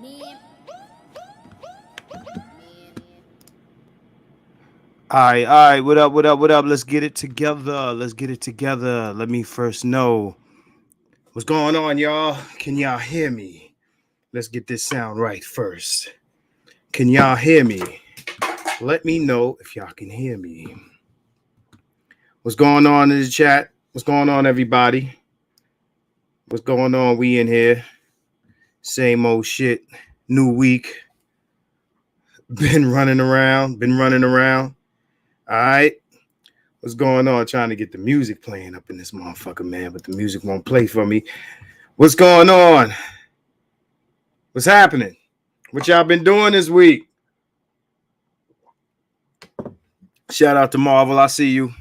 All right, what up, what up, what up? Let's get it together. Let's get it together. Let me first know what's going on, y'all. Can y'all hear me? Let's get this sound right first. Can y'all hear me? Let me know if y'all can hear me. What's going on in the chat? What's going on, everybody? What's going on? We in here. Same old shit. New week. Been running around. All right. What's going on? Trying to get the music playing up in this motherfucker, man, but the music won't play for me. What's going on? What's happening? What y'all been doing this week? Shout out to Marvel. I see you.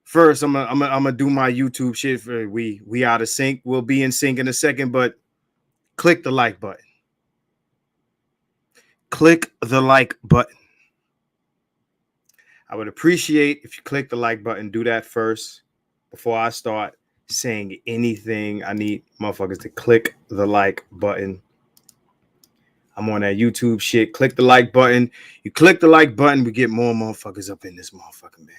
First, I'm gonna do my YouTube shit. For we out of sync. We'll be in sync in a second, but click the like button. Click the like button. I would appreciate if you click the like button. Do that first before I start saying anything. I need motherfuckers to click the like button. I'm on that YouTube shit. Click the like button. You click the like button, we get more motherfuckers up in this motherfucker, man.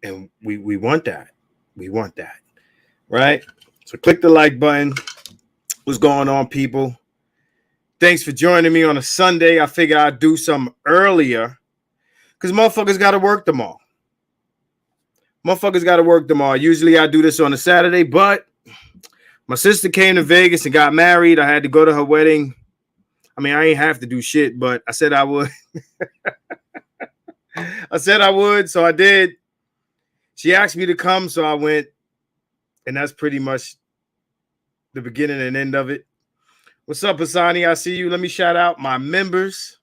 And we want that. We want that. Right? So click the like button. What's going on, people? Thanks for joining me on a Sunday. I figured I'd do something earlier because motherfuckers got to work tomorrow. Usually I do this on a Saturday, but my sister came to Vegas and got married. I had to go to her wedding. I mean, I ain't have to do shit, but I said I would. So I did. She asked me to come, so I went. And that's pretty much the beginning and end of it. What's up, Asani? I see you. Let me shout out my members.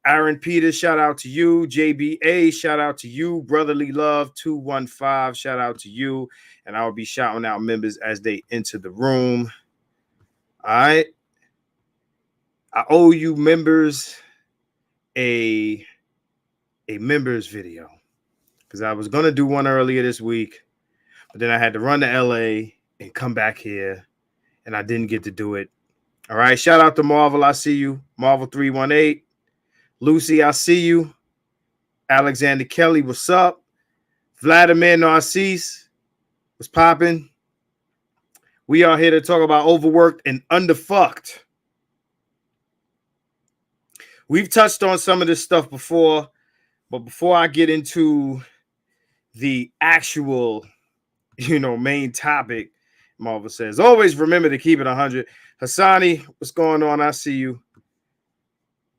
Aaron Peters, shout out to you. JBA, shout out to you. Brotherly Love 215, shout out to you. And I'll be shouting out members as they enter the room. All right. I owe you members a members video because I was going to do one earlier this week, but then I had to run to LA and come back here, and I didn't get to do it. All right. Shout out to Marvel. I see you. Marvel 318. Lucy, I see you. Alexander Kelly, what's up? Vladimir Narcisse, what's popping? We are here to talk about Overwork'd and Underfxxk'd. We've touched on some of this stuff before, but before I get into the actual, main topic, Marvel says, always remember to keep it 100. Hassani, what's going on? I see you.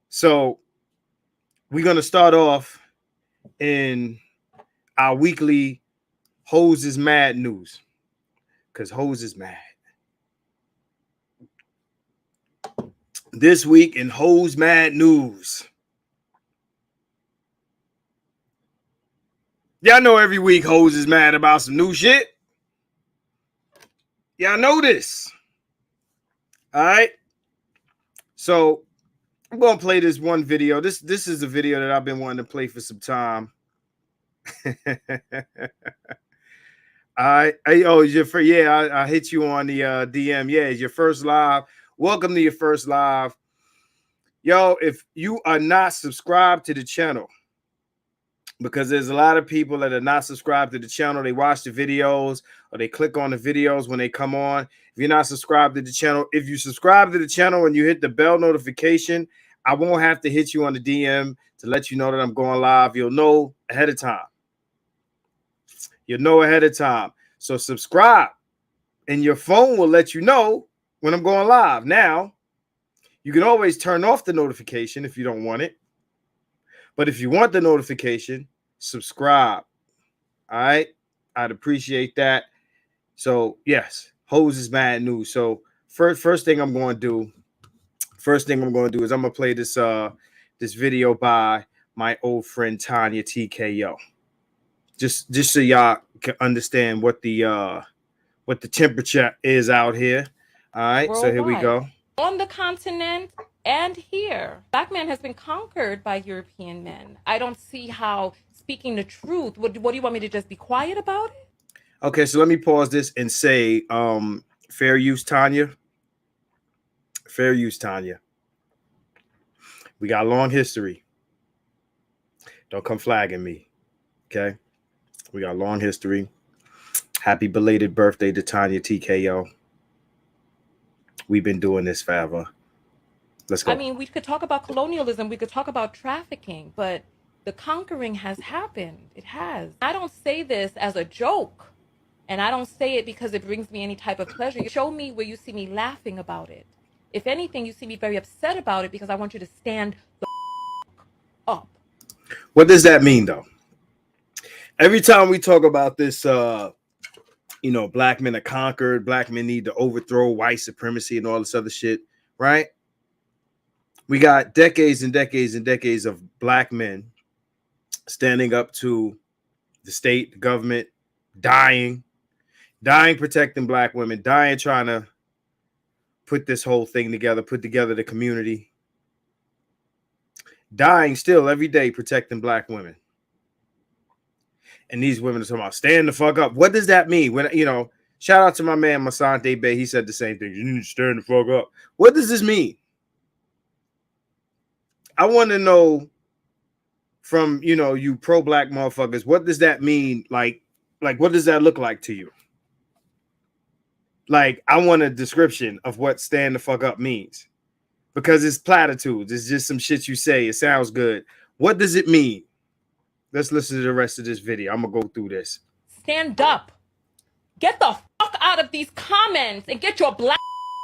So we're going to start off in our weekly Hoes is Mad news, because Hoes is mad. This week in Hoes Mad news. Y'all know every week Hoes is mad about some new shit. Y'all know this. All right. So I'm going to play this one video. This is a video that I've been wanting to play for some time. All right. Hey, I hit you on the DM. Yeah, it's your first live. Welcome to your first live. Yo, if you are not subscribed to the channel, because there's a lot of people that are not subscribed to the channel. They watch the videos or they click on the videos when they come on. If you're not subscribed to the channel, if you subscribe to the channel and you hit the bell notification, I won't have to hit you on the DM to let you know that I'm going live. You'll know ahead of time. So subscribe and your phone will let you know when I'm going live. Now, you can always turn off the notification if you don't want it. But if you want the notification, subscribe. All right. I'd appreciate that. So, yes, Hoes is mad news. So, first thing I'm going to do is I'm going to play this this video by my old friend Tanya TKO. Just so y'all can understand what the temperature is out here. All right. Worldwide. So here we go. On the continent and here, Black man has been conquered by European men. I don't see how speaking the truth. What do you want me to just be quiet about it? Okay, so let me pause this and say, Fair use, Tanya. Fair use, Tanya. We got a long history. Don't come flagging me. Okay? We got a long history. Happy belated birthday to Tanya TKO. We've been doing this forever. Let's go. I mean, we could talk about colonialism, we could talk about trafficking, but the conquering has happened. It has. I don't say this as a joke, and I don't say it because it brings me any type of pleasure. You show me where you see me laughing about it. If anything, you see me very upset about it because I want you to stand the up. What does that mean, though? Every time we talk about this, black men are conquered, black men need to overthrow white supremacy and all this other shit, right? We got decades and decades and decades of black men standing up to the state, the government, dying protecting black women, dying trying to put this whole thing together, put together the community, dying still every day protecting black women. And these women are talking about stand the fuck up. What does that mean? When shout out to my man Masante Bay, he said the same thing. You need to stand the fuck up. What does this mean? I want to know from you pro-black motherfuckers, what does that mean? Like what does that look like to you? Like, I want a description of what stand the fuck up means, because it's platitudes. It's just some shit you say. It sounds good. What does it mean? Let's listen to the rest of this video. I'm gonna go through this. Stand up. Get the fuck out of these comments and get your black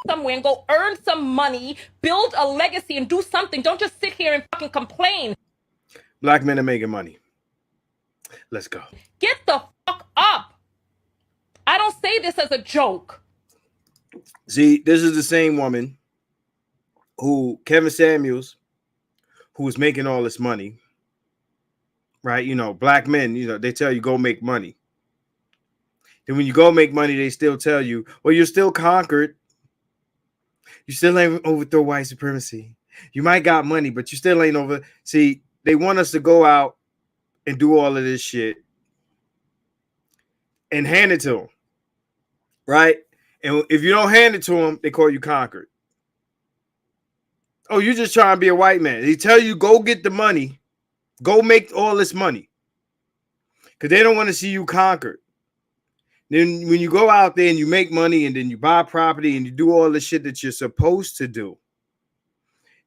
somewhere and go earn some money, build a legacy and do something. Don't just sit here and fucking complain. Black men are making money. Let's go. Get the fuck up. I don't say this as a joke. See, this is the same woman who, Kevin Samuels, who was making all this money, right? Black men, they tell you go make money. Then when you go make money, they still tell you, well, you're still conquered. You still ain't overthrow white supremacy. You might got money, but you still ain't over. See, they want us to go out and do all of this shit and hand it to them, right? And if you don't hand it to them, they call you conquered. Oh, you're just trying to be a white man. They tell you go get the money, go make all this money, because they don't want to see you conquered. Then when you go out there and you make money and then you buy property and you do all the shit that you're supposed to do,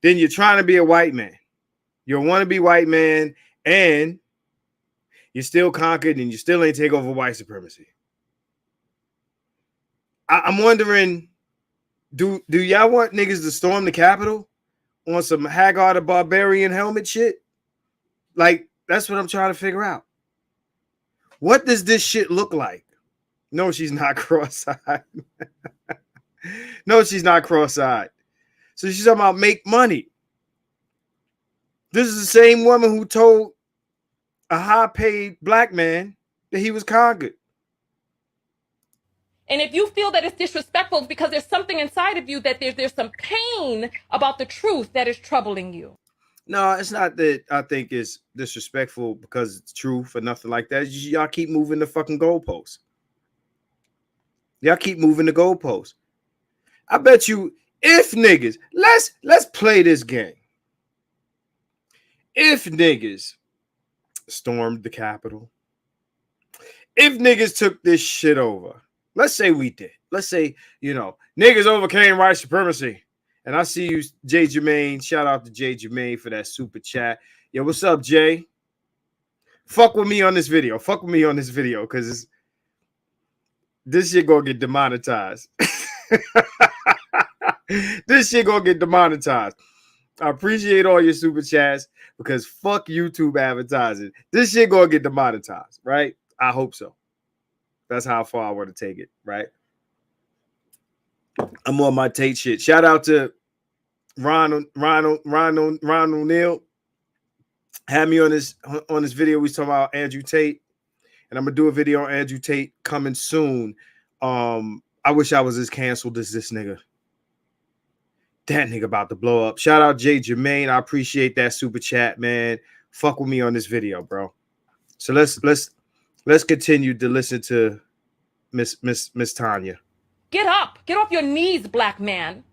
then you're trying to be a white man. You want to be white man, and you're still conquered and you still ain't take over white supremacy. I'm wondering, do y'all want niggas to storm the Capitol on some Hagar the Barbarian helmet shit? Like, that's what I'm trying to figure out. What does this shit look like? No, she's not cross-eyed. No, she's not cross-eyed. So she's talking about make money. This is the same woman who told a high-paid black man that he was conquered. And if you feel that it's disrespectful, it's because there's something inside of you that there's some pain about the truth that is troubling you. No, it's not that I think it's disrespectful because it's truth or nothing like that. Y'all keep moving the fucking goalposts. Y'all keep moving the goalposts. I bet you if niggas, let's play this game. If niggas stormed the Capitol, if niggas took this shit over, let's say we did. Let's say, niggas overcame white supremacy. And I see you, Jay Jermaine. Shout out to Jay Jermaine for that super chat. Yo, what's up, Jay? Fuck with me on this video. Fuck with me on this video, because this shit gonna get demonetized. This shit gonna get demonetized. I appreciate all your super chats, because fuck YouTube advertising. This shit gonna get demonetized, right? I hope so. That's how far I want to take it, right? I'm on my Tate shit. Shout out to Ron O'Neill. Had me on this video. We talking about Andrew Tate, and I'm gonna do a video on Andrew Tate coming soon. I wish I was as canceled as this nigga. That nigga about to blow up. Shout out Jay Jermaine. I appreciate that super chat, man. Fuck with me on this video, bro. So let's continue to listen to Miss Tanya. Get up. Get off your knees, black man.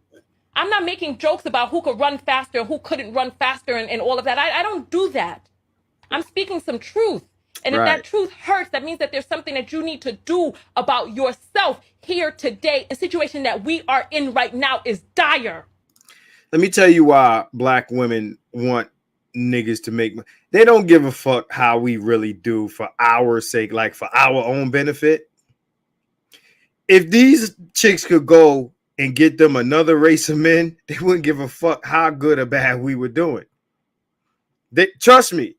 I'm not making jokes about who could run faster, who couldn't run faster, and all of that. I don't do that. I'm speaking some truth. And if Right. that truth hurts, that means that there's something that you need to do about yourself here today. The situation that we are in right now is dire. Let me tell you why black women want niggas to make money. They don't give a fuck how we really do for our sake, like for our own benefit. If these chicks could go and get them another race of men, they wouldn't give a fuck how good or bad we were doing. They trust me.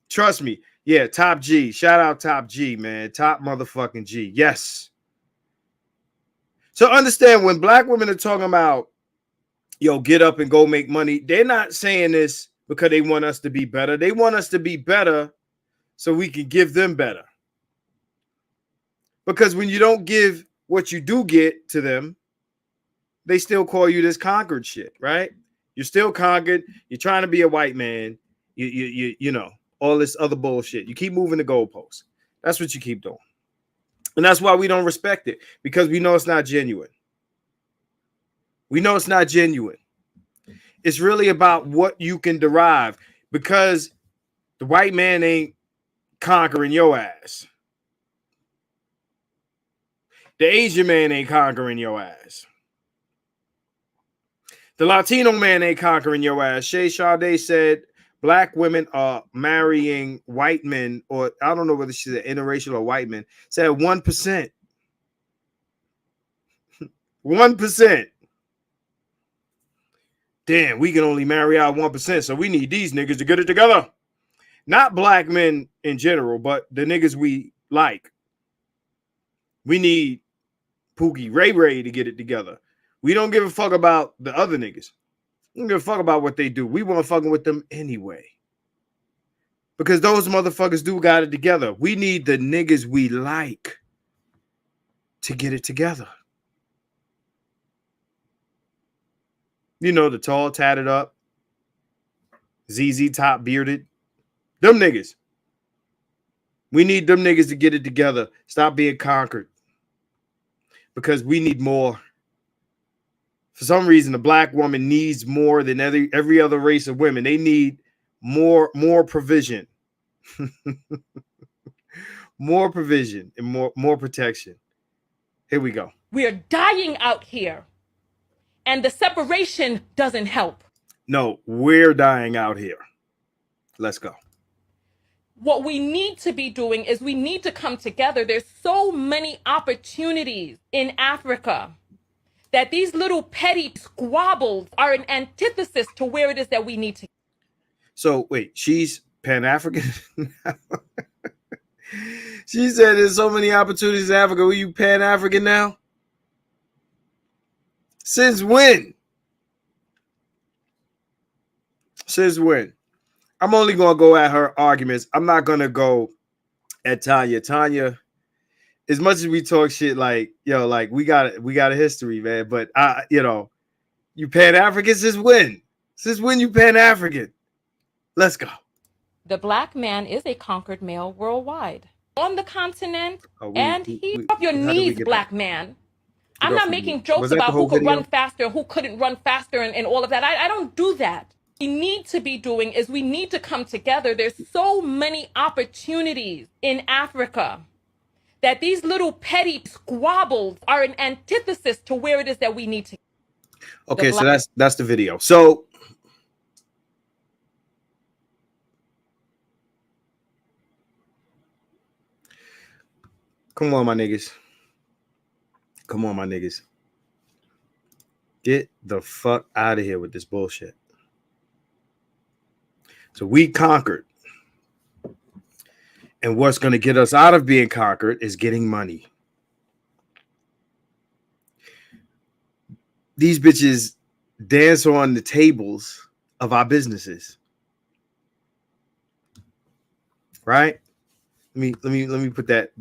Trust me. Yeah, Top G. Shout out Top G, man. Top motherfucking G. Yes. So understand when black women are talking about, yo, get up and go make money, they're not saying this because they want us to be better. They want us to be better so we can give them better. Because when you don't give what you do get to them, they still call you this conquered shit, right? You're still conquered. You're trying to be a white man. You know, all this other bullshit. You keep moving the goalposts. That's what you keep doing. And that's why we don't respect it, because we know it's not genuine. We know it's not genuine. It's really about what you can derive, because the white man ain't conquering your ass. The Asian man ain't conquering your ass. The Latino man ain't conquering your ass. Shay Sade said black women are marrying white men, or I don't know whether she's an interracial or white men, said 1%. 1%. Damn, we can only marry out 1%, so we need these niggas to get it together. Not black men in general, but the niggas we like. We need Pookie Ray Ray to get it together. We don't give a fuck about the other niggas. We don't give a fuck about what they do. We want fucking with them anyway. Because those motherfuckers do got it together. We need the niggas we like to get it together. You know, the tall, tatted up, ZZ top bearded. Them niggas. We need them niggas to get it together. Stop being conquered. Because we need more. For some reason, the black woman needs more than every other race of women. They need more provision. More provision and more protection. Here we go. We are dying out here. And the separation doesn't help. No, we're dying out here. Let's go. What we need to be doing is we need to come together. There's so many opportunities in Africa that these little petty squabbles are an antithesis to where it is that we need to. So wait, she's Pan-African? She said there's so many opportunities in Africa. Were you Pan-African now? Since when? Since when? I'm only going to go at her arguments. I'm not going to go at Tanya. Tanya, as much as we talk shit, like, yo, like we got a history, man. But you Pan-African since when? Since when you Pan-African? Let's go. The black man is a conquered male worldwide. On the continent, and he off your knees, black man. I'm not making jokes about who could run faster, who couldn't run faster, and all of that. I don't do that. What we need to be doing is we need to come together. There's so many opportunities in Africa that these little petty squabbles are an antithesis to where it is that we need to. Okay, so that's the video. So come on, my niggas. Come on, my niggas. Get the fuck out of here with this bullshit. So we conquered. And what's going to get us out of being conquered is getting money. These bitches dance on the tables of our businesses. Right? Let me put that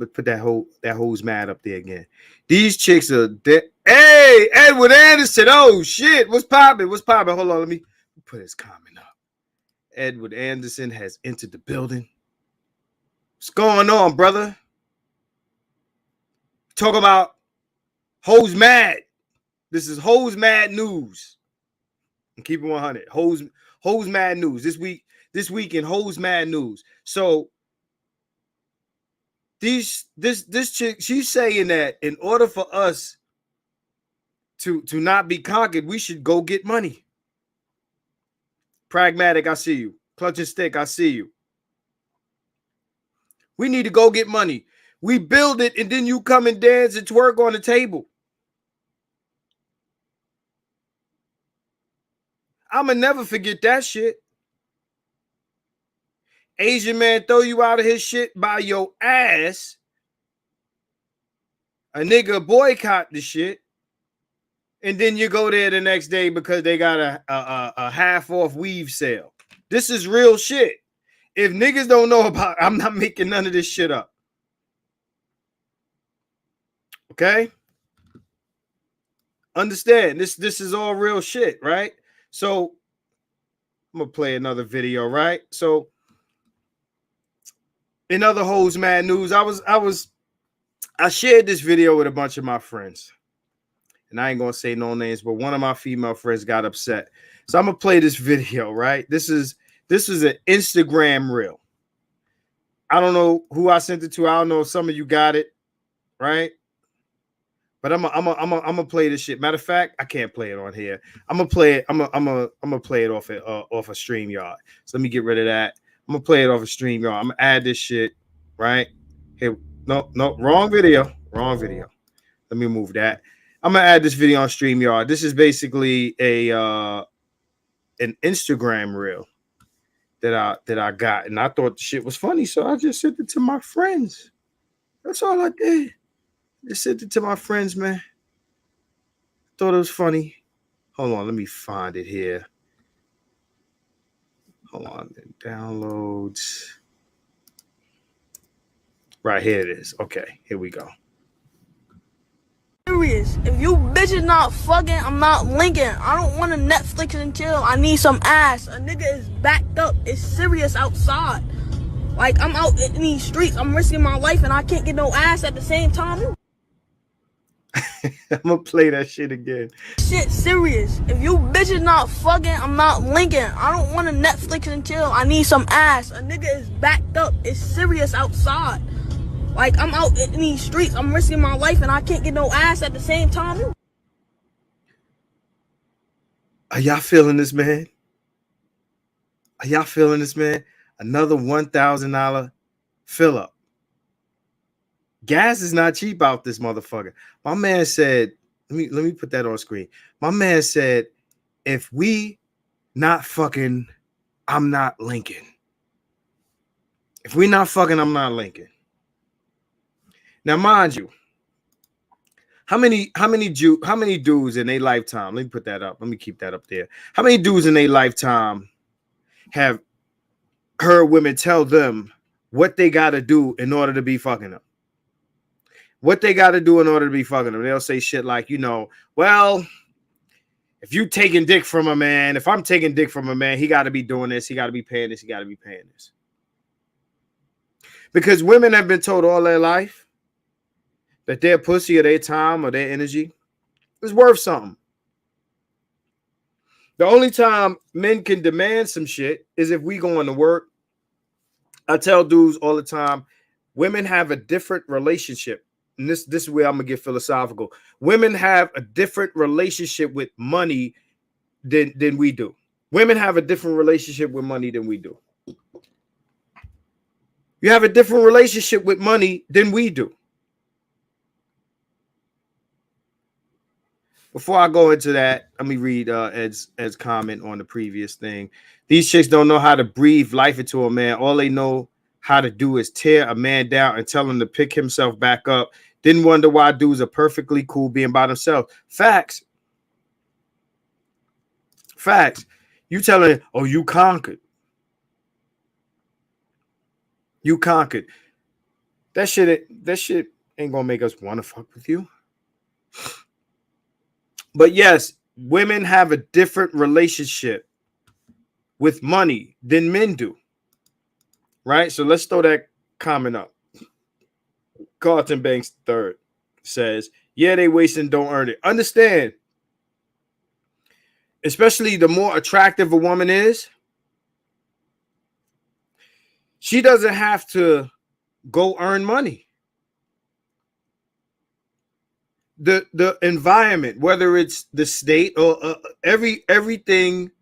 hose mad up there again. These chicks are hey, Edward Anderson. Oh shit. What's popping? Hold on. Let me put his comment up. Edward Anderson has entered the building. What's going on, brother? Talk about Hoes mad. This is Hoes Mad News. And keep it 100. Hoes Mad News. This week in Hoes Mad News. So this chick, she's saying that in order for us to not be conquered, we should go get money. Pragmatic, I see you. Clutch and stick, I see you. We need to go get money. We build it, and then you come and dance and twerk on the table. I'ma never forget that shit. Asian man throw you out of his shit by your ass. A nigga boycott the shit. And then you go there the next day because they got a half off weave sale. This is real shit. If niggas don't know about it, I'm not making none of this shit up. Okay? Understand, this is all real shit, right? So I'm gonna play another video, right? So in other Hoes Mad News, I shared this video with a bunch of my friends. And I ain't gonna say no names, but one of my female friends got upset. So I'm gonna play this video, right? This is an Instagram reel. I don't know who I sent it to. I don't know if some of you got it, right? But I'm gonna play this shit. Matter of fact, I can't play it on here. I'm gonna play it. I'm gonna play it off a StreamYard. So let me get rid of that. I'm gonna play it off a StreamYard. I'm gonna add this shit right here. No, wrong video. Let me move that. I'm gonna add this video on StreamYard. This is basically an Instagram reel that I got, and I thought the shit was funny, so I just sent it to my friends. That's all I did. Just sent it to my friends, man. Thought it was funny. Hold on, let me find it here. Hold on, downloads. Right, here it is. Okay, here we go. Serious. If you bitches not fucking, I'm not linking. I don't want to Netflix and chill. I need some ass. A nigga is backed up. It's serious outside. Like, I'm out in these streets. I'm risking my life and I can't get no ass at the same time. I'm gonna play that shit again. Shit serious. If you bitches not fucking, I'm not linking. I don't want to Netflix and chill. I need some ass. A nigga is backed up. It's serious outside. Like, I'm out in these streets. I'm risking my life and I can't get no ass at the same time. Are y'all feeling this, man? Are y'all feeling this, man? Another $1,000 fill up. Gas is not cheap out this motherfucker. My man said, let me put that on screen. My man said, if we not fucking, I'm not linking. If we not fucking, I'm not linking. Now, mind you, how many dudes in their lifetime? Let me put that up. Let me keep that up there. How many dudes in their lifetime have heard women tell them what they got to do in order to be fucking them? What they got to do in order to be fucking them? They'll say shit like, well, if you taking dick from a man, if I'm taking dick from a man, he got to be doing this. He got to be paying this. He got to be paying this. Because women have been told all their life that their pussy or their time or their energy is worth something. The only time men can demand some shit is if we going to work. I tell dudes all the time, women have a different relationship. And this is where I'm going to get philosophical. Women have a different relationship with money than we do. Women have a different relationship with money than we do. You have a different relationship with money than we do. Before I go into that, let me read Ed's comment on the previous thing. These chicks don't know how to breathe life into a man. All they know how to do is tear a man down and tell him to pick himself back up. Didn't wonder why dudes are perfectly cool being by themselves. Facts. You telling, oh, you conquered. You conquered. That shit ain't gonna make us want to fuck with you. But yes, women have a different relationship with money than men do. Right? So let's throw that comment up. Carlton Banks III says, Yeah, they waste and don't earn it. Understand, especially the more attractive a woman is, she doesn't have to go earn money. The environment, whether it's the state or everything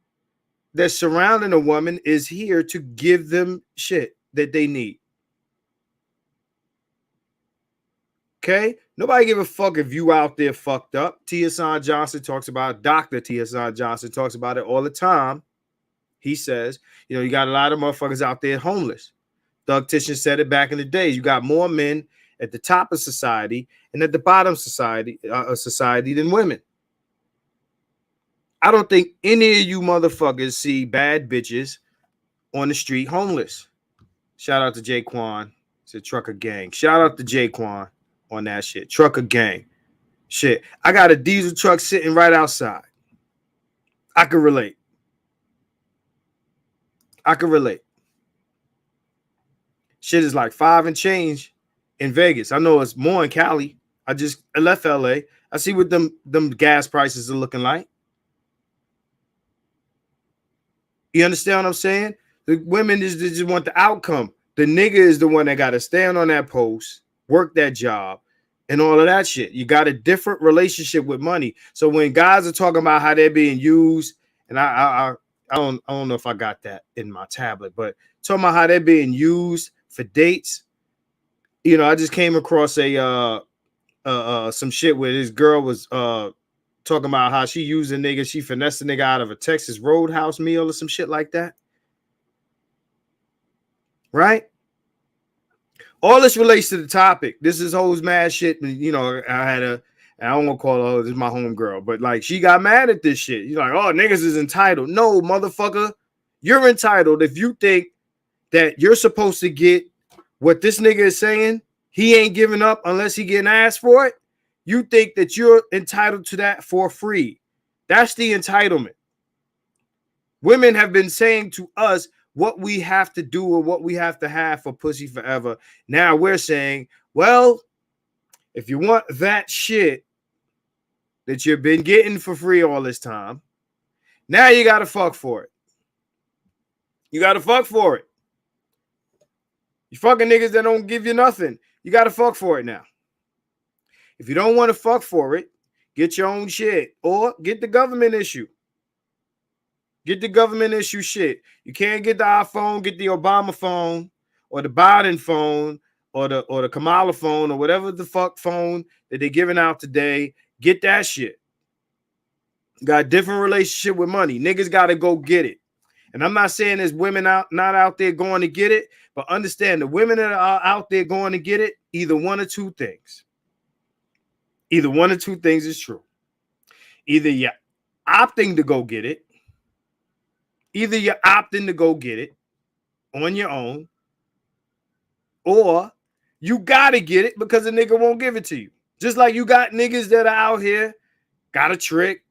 that's surrounding a woman, is here to give them shit that they need. Okay, nobody give a fuck if you out there fucked up. T.S. Johnson talks about it. Dr. T.S. Johnson talks about it all the time. He says, you got a lot of motherfuckers out there homeless. Doug Tishon said it back in the days. You got more men at the top of society and at the bottom of society than women. I don't think any of you motherfuckers see bad bitches on the street homeless. Shout out to Jaquan. It's a trucker gang. Shout out to Jaquan on that shit. Trucker gang. Shit. I got a diesel truck sitting right outside. I can relate. Shit is like 5 and change in Vegas. I know it's more in Cali. I left LA. I see what them gas prices are looking like. You understand what I'm saying? The women just want the outcome. The nigga is the one that got to stand on that post, work that job, and all of that shit. You got a different relationship with money. So when guys are talking about how they're being used, and I don't know if I got that in my tablet, but talking about how they're being used for dates. I just came across some shit where this girl was talking about how she used a nigga, she finessed a nigga out of a Texas Roadhouse meal or some shit like that. Right? All this relates to the topic. This is hoes mad shit. I don't want to call her, this is my homegirl, but like she got mad at this shit. You're like, oh, niggas is entitled. No, motherfucker, you're entitled if you think that you're supposed to get what this nigga is saying. He ain't giving up unless he getting asked for it. You think that you're entitled to that for free. That's the entitlement. Women have been saying to us what we have to do or what we have to have for pussy forever. Now we're saying, well, if you want that shit that you've been getting for free all this time, now you got to fuck for it. You got to fuck for it. You fucking niggas that don't give you nothing. You got to fuck for it now. If you don't want to fuck for it, get your own shit or get the government issue. Get the government issue shit. You can't get the iPhone, get the Obama phone or the Biden phone or the Kamala phone or whatever the fuck phone that they're giving out today. Get that shit. Got a different relationship with money. Niggas got to go get it. And I'm not saying there's women not out there going to get it, but understand the women that are out there going to get it, either one or two things. Either one or two things is true. Either you're opting to go get it, either you're opting to go get it on your own, or you got to get it because a nigga won't give it to you. Just like you got niggas that are out here, got a trick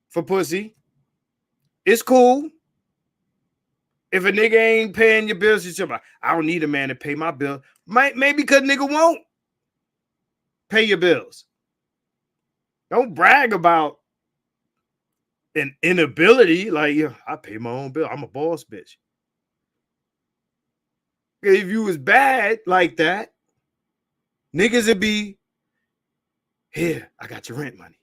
for pussy. It's cool. If a nigga ain't paying your bills, you say, I don't need a man to pay my bill. Maybe because nigga won't pay your bills. Don't brag about an inability. Like, I pay my own bill. I'm a boss bitch. If you was bad like that, niggas would be, here, I got your rent money.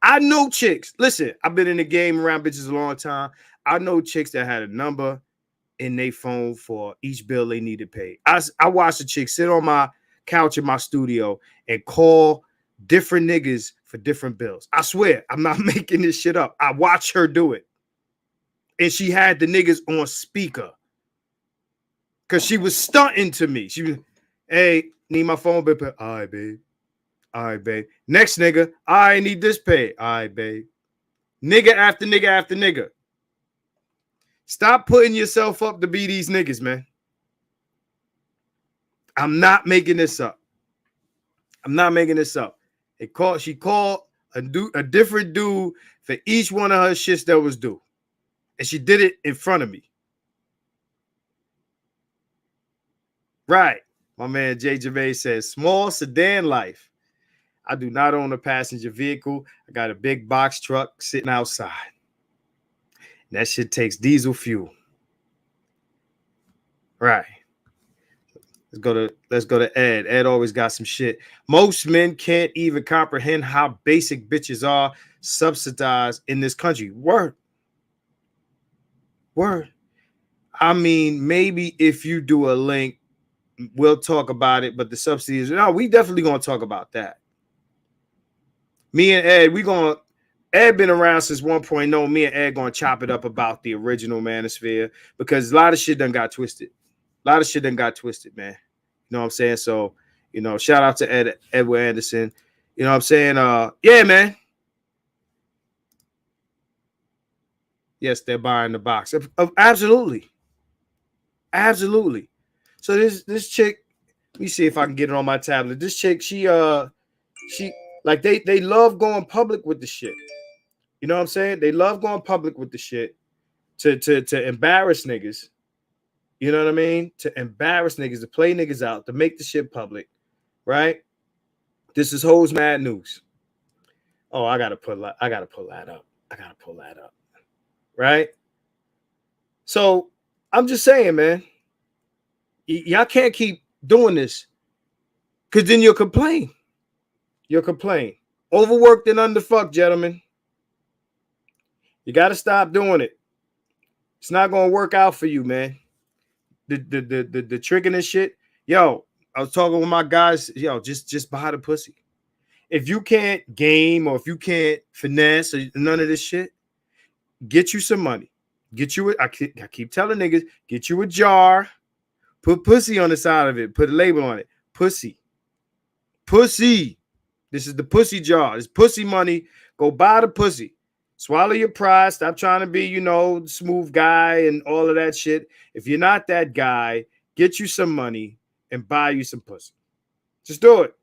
I know chicks. Listen, I've been in the game around bitches a long time. I know chicks that had a number in their phone for each bill they need to pay. I watched a chick sit on my couch in my studio and call different niggas for different bills. I swear, I'm not making this shit up. I watched her do it. And she had the niggas on speaker. Because she was stunting to me. She was, hey, need my phone bill paid. All right, babe. All right, babe. Next nigga, I need this paid. All right, babe. Nigga after nigga after nigga. Stop putting yourself up to be these niggas, man. I'm not making this up. I'm not making this up. She called a different dude for each one of her shits that was due. And she did it in front of me. Right. My man Jay Gervais says, small sedan life. I do not own a passenger vehicle. I got a big box truck sitting outside. And that shit takes diesel fuel. Right. Let's go to Ed. Ed always got some shit. Most men can't even comprehend how basic bitches are subsidized in this country. Word. I mean, maybe if you do a link, we'll talk about it, but the subsidies, no, we definitely gonna talk about that. Me and Ed, Ed been around since 1.0. Me and Ed gonna chop it up about the original Manosphere, because a lot of shit done got twisted. Man. You know what I'm saying? So, you know, shout out to Edward Anderson. You know what I'm saying? Yeah, man. Yes, they're buying the box. Absolutely. So this chick, let me see if I can get it on my tablet. This chick, she like they love going public with the shit. You know what I'm saying? They love going public with the shit to embarrass niggas. You know what I mean? To embarrass niggas, to play niggas out, to make the shit public, right? This is Hoes Mad News. Oh, I gotta pull that up. Right? So I'm just saying, man, y'all can't keep doing this, because then you'll complain. Overworked and underfucked, gentlemen. You got to stop doing it. It's not going to work out for you, man. The tricking and shit. Yo, I was talking with my guys. Yo, just buy the pussy. If you can't game, or if you can't finesse, or none of this shit, get you some money. I keep telling niggas, get you a jar, put pussy on the side of it, put a label on it. Pussy. This is the pussy jar. It's pussy money. Go buy the pussy. Swallow your pride. Stop trying to be, you know, smooth guy and all of that shit. If you're not that guy, get you some money and buy you some pussy. Just do it.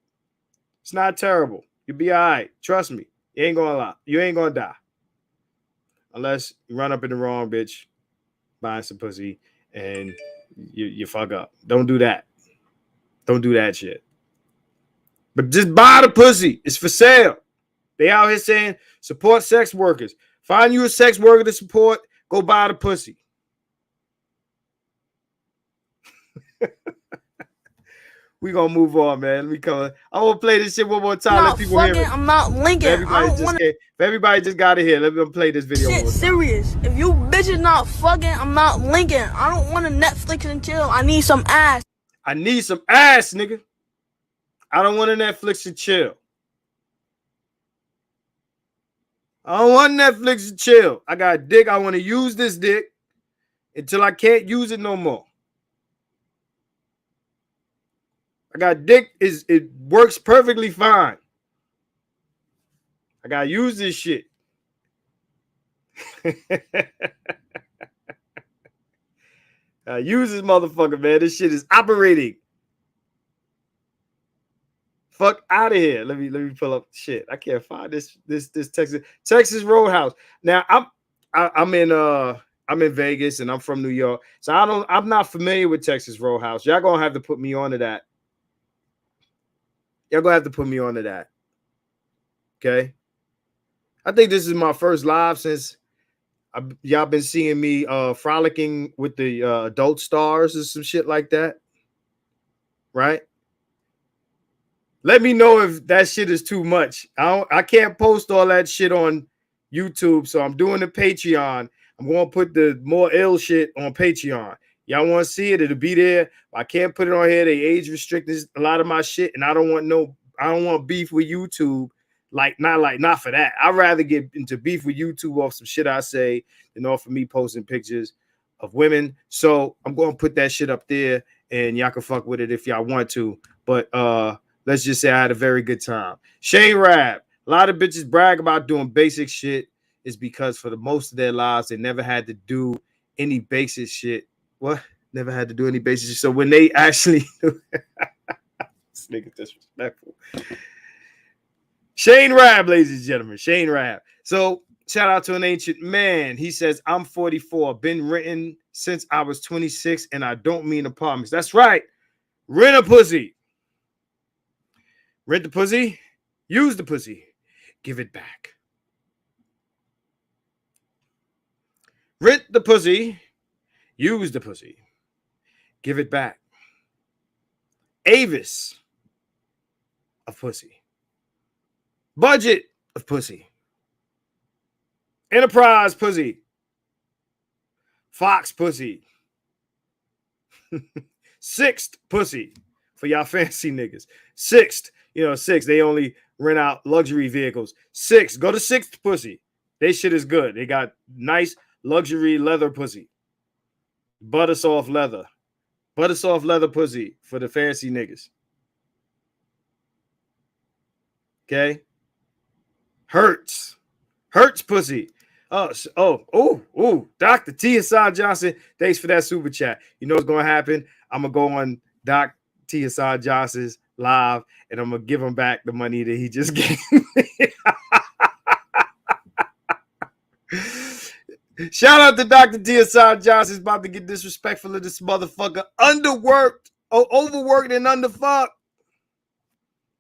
It's not terrible. You'll be all right. Trust me. You ain't gonna lie. You ain't gonna die. Unless you run up in the wrong bitch buying some pussy and you fuck up. Don't do that. Don't do that shit. But just buy the pussy. It's for sale. They out here saying support sex workers. Find you a sex worker to support. Go buy the pussy. We gonna move on, man. Let me come. I want to play this shit one more time. Let people hear it. I'm not linking. If everybody just got it here. Let me play this video. Shit, serious. If you bitches not fucking, I'm not linking. I don't want to Netflix and chill. I need some ass. I need some ass, nigga. I don't want to Netflix and chill. I don't want Netflix and chill. I got a dick. I want to use this dick until I can't use it no more. I got dick. It works perfectly fine. I gotta use this shit. I use this motherfucker, man. This shit is operating. Fuck out of here. Let me pull up shit. I can't find this Texas Roadhouse. Now I'm in Vegas and I'm from New York, so I'm not familiar with Texas Roadhouse. Y'all gonna have to put me onto that. Okay. I think this is my first live since y'all been seeing me frolicking with the adult stars or some shit like that. Right? Let me know if that shit is too much. I can't post all that shit on YouTube, so I'm doing the Patreon. I'm going to put the more ill shit on Patreon. Y'all want to see it? It'll be there. I can't put it on here. They age restricted a lot of my shit, and I don't want beef with YouTube. Not for that. I'd rather get into beef with YouTube off some shit I say than off of me posting pictures of women. So I'm going to put that shit up there, and y'all can fuck with it if y'all want to. But let's just say I had a very good time. Shane Rab. A lot of bitches brag about doing basic shit is because for the most of their lives, they never had to do any basic shit. What? Never had to do any basic shit. So when they actually this nigga disrespectful. Shane Rab, ladies and gentlemen. Shane Rab. So shout out to an ancient man. He says, I'm 44. Been written since I was 26, and I don't mean apartments. That's right. Rent a pussy. Rent the pussy. use the pussy, give it back. Rent the pussy, use the pussy, give it back. Avis of pussy. Budget of pussy. Enterprise pussy. Fox pussy. Sixth pussy for y'all fancy niggas. Sixth, six. They only rent out luxury vehicles. Six, go to Sixth pussy. They shit is good. They got nice luxury leather pussy. Butter soft leather. Butter soft leather pussy for the fancy niggas. Okay. Hurts pussy. Dr. T. Hassan Johnson, thanks for that super chat. You know what's going to happen? I'm going to go on Doc T. Hassan Johnson's live, and I'm going to give him back the money that he just gave me. Shout out to Dr. T. Hassan Johnson. Is about to get disrespectful of this motherfucker. Overworked and underfucked.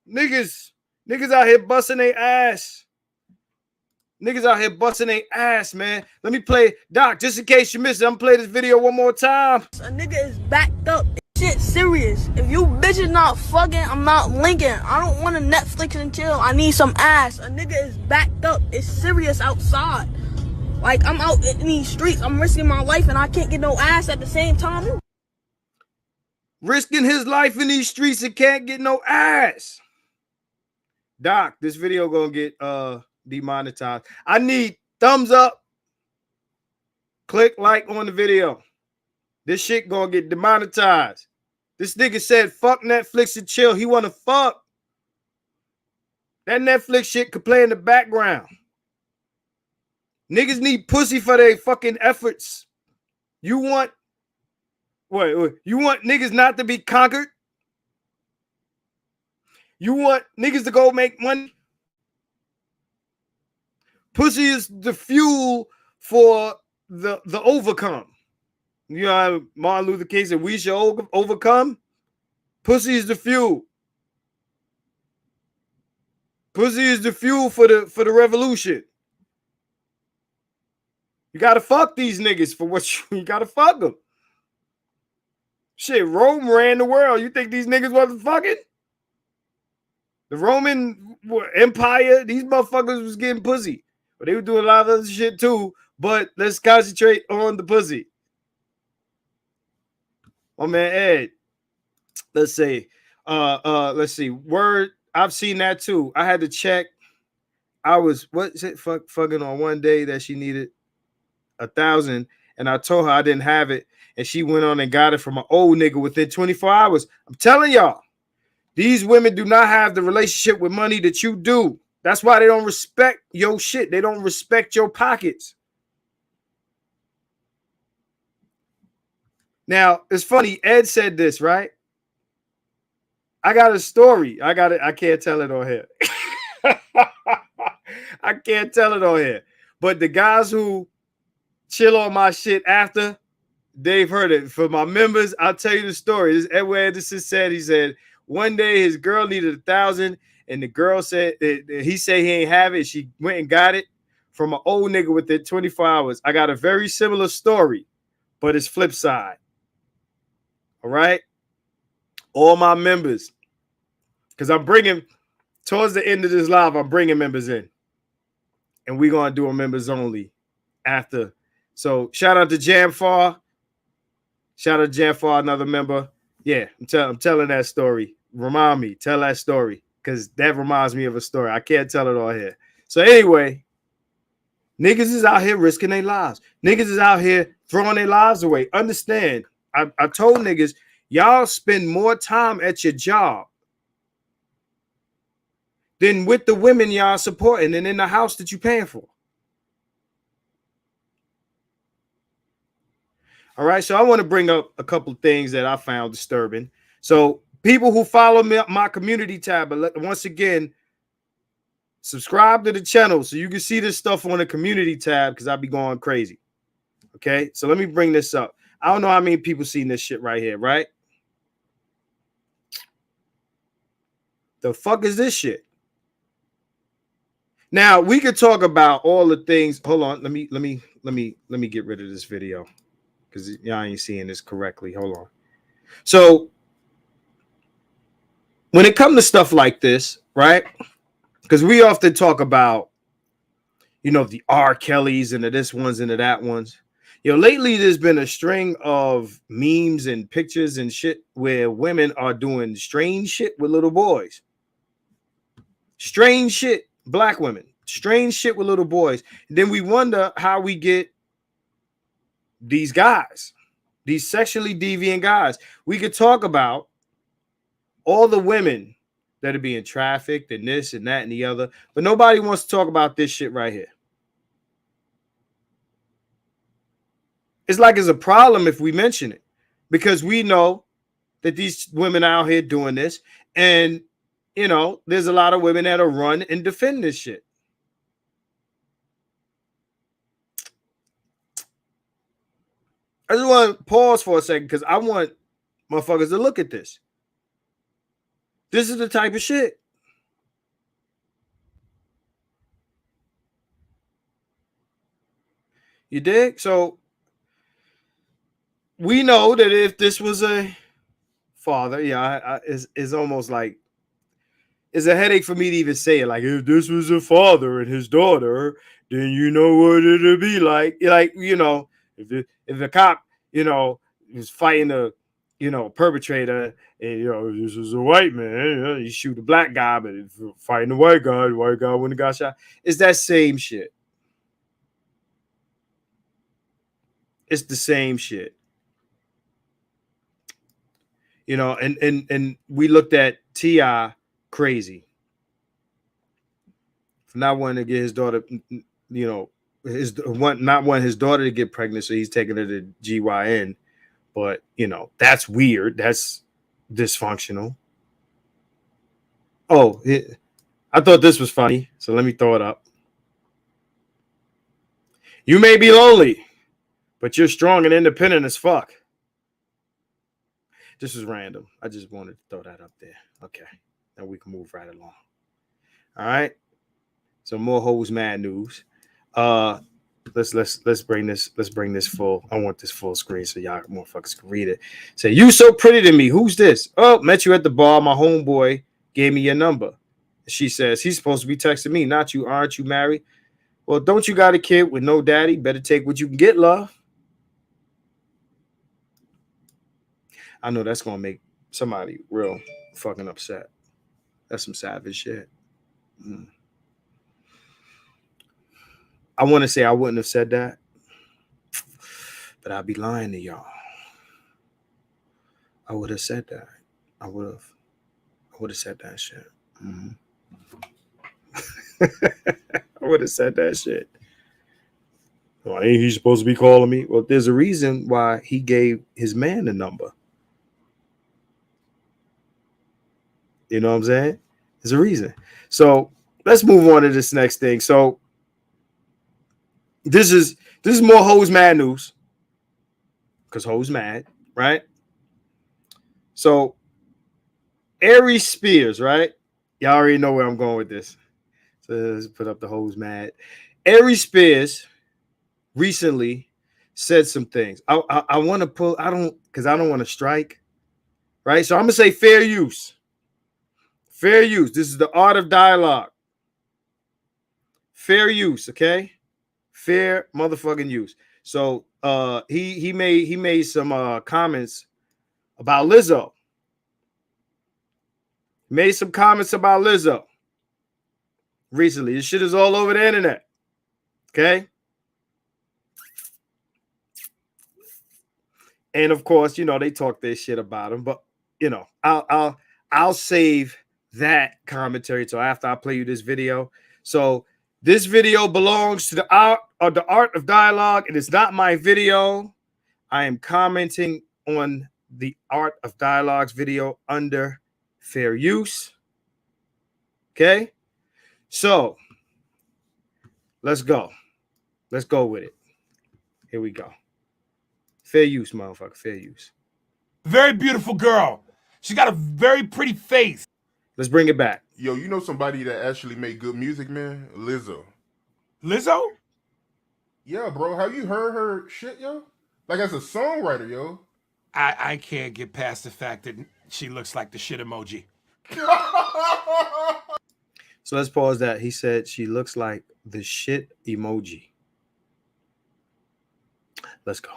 Niggas out here busting their ass. Niggas out here busting their ass, man. Let me play, Doc, just in case you missed it, I'm gonna play this video one more time. A nigga is backed up. Shit serious. If you bitches not fucking, I'm not linking. I don't want to Netflix and chill. I need some ass. A nigga is backed up. It's serious outside. Like, I'm out in these streets. I'm risking my life and I can't get no ass at the same time. Risking his life in these streets and can't get no ass. Doc, this video gonna get demonetized. I need thumbs up, click like on the video. This shit gonna get demonetized. This nigga said fuck Netflix and chill. He wanna fuck. That Netflix shit could play in the background. Niggas need pussy for their fucking efforts. You want you want niggas not to be conquered? You want niggas to go make money? Pussy is the fuel for the overcome. You know how Martin Luther King said, we shall overcome? Pussy is the fuel. Pussy is the fuel for the revolution. You gotta fuck these niggas for what you gotta fuck them. Shit, Rome ran the world. You think these niggas wasn't fucking? The Roman Empire, these motherfuckers was getting pussy. But they were doing a lot of other shit too. But let's concentrate on the pussy. Oh man, Ed. Let's see. Word. I've seen that too. I had to check. I was fucking on one day that she needed 1,000, and I told her I didn't have it, and she went on and got it from an old nigga within 24 hours. I'm telling y'all, these women do not have the relationship with money that you do. That's why they don't respect your shit. They don't respect your pockets. Now, it's funny. Ed said this, right? I got a story. I can't tell it on here. I can't tell it on here. But the guys who chill on my shit after, they've heard it. For my members, I'll tell you the story. This Edward Anderson said, he said, one day his girl needed 1,000, and the girl said, he said he ain't have it. She went and got it from an old nigga within 24 hours. I got a very similar story, but it's flip side. All right? All my members, because I'm bringing, towards the end of this live, I'm bringing members in. And we're going to do a members only after. So shout out to Jamfar. Shout out to Jamfar, another member. Yeah, I'm telling that story. Remind me, tell that story, because that reminds me of a story. I can't tell it all here. So anyway, niggas is out here risking their lives. Niggas is out here throwing their lives away. Understand, I told niggas, y'all spend more time at your job than with the women y'all supporting and in the house that you paying for. All right, so I want to bring up a couple of things that I found disturbing. So people who follow me, my community tab, but once again, subscribe to the channel so you can see this stuff on the community tab, because I'll be going crazy. Okay, so let me bring this up. I don't know how many people seen this shit right here, right? The fuck is this shit? Now we could talk about all the things. Hold on, let me get rid of this video because y'all ain't seeing this correctly. Hold on. So when it comes to stuff like this, right? Because we often talk about, you know, the R. Kellys and the this ones and the that ones. You know, lately there's been a string of memes and pictures and shit where women are doing strange shit with little boys. Strange shit, black women. Strange shit with little boys. And then we wonder how we get these guys, these sexually deviant guys. We could talk about all the women that are being trafficked and this and that and the other, but nobody wants to talk about this shit right here. It's like it's a problem if we mention it because we know that these women out here doing this, and you know, there's a lot of women that'll run and defend this shit. I just want to pause for a second because I want motherfuckers to look at this. This is the type of shit. You dig? So we know that if this was a father, yeah, it's almost like it's a headache for me to even say it. Like, if this was a father and his daughter, then you know what it'd be like. Like, you know, if the cop, you know, was fighting a, you know, perpetrator, and you know, this is a white man, you know, you shoot a black guy, but if you're fighting a white guy, the white guy wouldn't have got shot. It's that same shit. It's the same shit. You know, and we looked at T.I. crazy for not wanting to get his daughter, you know, not wanting his daughter to get pregnant, so he's taking her to GYN. But you know, that's weird. That's dysfunctional. Oh, I thought this was funny, so let me throw it up. You may be lonely, but you're strong and independent as fuck. This is random. I just wanted to throw that up there. Okay. Now we can move right along. All right. So more hoes mad news. Let's bring this full. I want this full screen so y'all motherfuckers can read it. Say, you so pretty to me. Who's this? Oh, met you at the bar. My homeboy gave me your number. She says, he's supposed to be texting me, not you. Aren't you married? Well, don't you got a kid with no daddy? Better take what you can get, love. I know that's gonna make somebody real fucking upset. That's some savage shit. I want to say I wouldn't have said that, but I'd be lying to y'all. I would have said that. I would have said that shit. Mm-hmm. I would have said that shit. Well, ain't he supposed to be calling me? Well, there's a reason why he gave his man the number. You know what I'm saying? There's a reason. So let's move on to this next thing. So this is more hoes mad news, because hoes mad, right? So Aries Spears, right? Y'all already know where I'm going with this. So let's put up the hoes mad. Aries Spears recently said some things. I want to pull. I don't want to strike, right? So I'm gonna say fair use. Fair use. This is the art of dialogue. Fair use, okay? Fair motherfucking use. So he made some comments about Lizzo. Made some comments about Lizzo recently. This shit is all over the internet. Okay? And of course, you know, they talk their shit about him, but you know, I'll save that commentary till after I play you this video. So this video belongs to the art of dialogue. It is not my video. I am commenting on the Art of Dialogue's video under fair use. Okay? So let's go. Let's go with it. Here we go. Fair use, motherfucker. Fair use. Very beautiful girl. She's got a very pretty face. Let's bring it back. Yo, you know somebody that actually make good music, man? Lizzo. Lizzo? Yeah, bro. Have you heard her shit, yo? Like as a songwriter, yo. I can't get past the fact that she looks like the shit emoji. So let's pause that. He said she looks like the shit emoji. Let's go.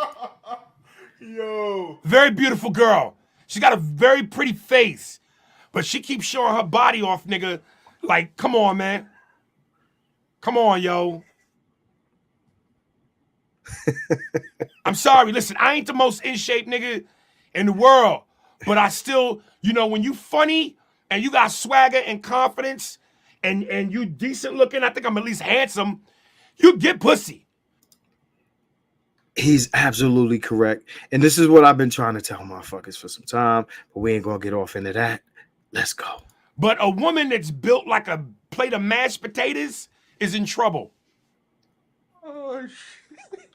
Yo. Very beautiful girl. She's got a very pretty face, but she keeps showing her body off, nigga. Like, come on, man. Come on, yo. I'm sorry. Listen, I ain't the most in shape nigga in the world, but I still, you know, when you funny and you got swagger and confidence and you decent looking, I think I'm at least handsome, you get pussy. He's absolutely correct. And this is what I've been trying to tell motherfuckers for some time, but we ain't gonna get off into that. Let's go. But a woman that's built like a plate of mashed potatoes is in trouble. Oh, shit.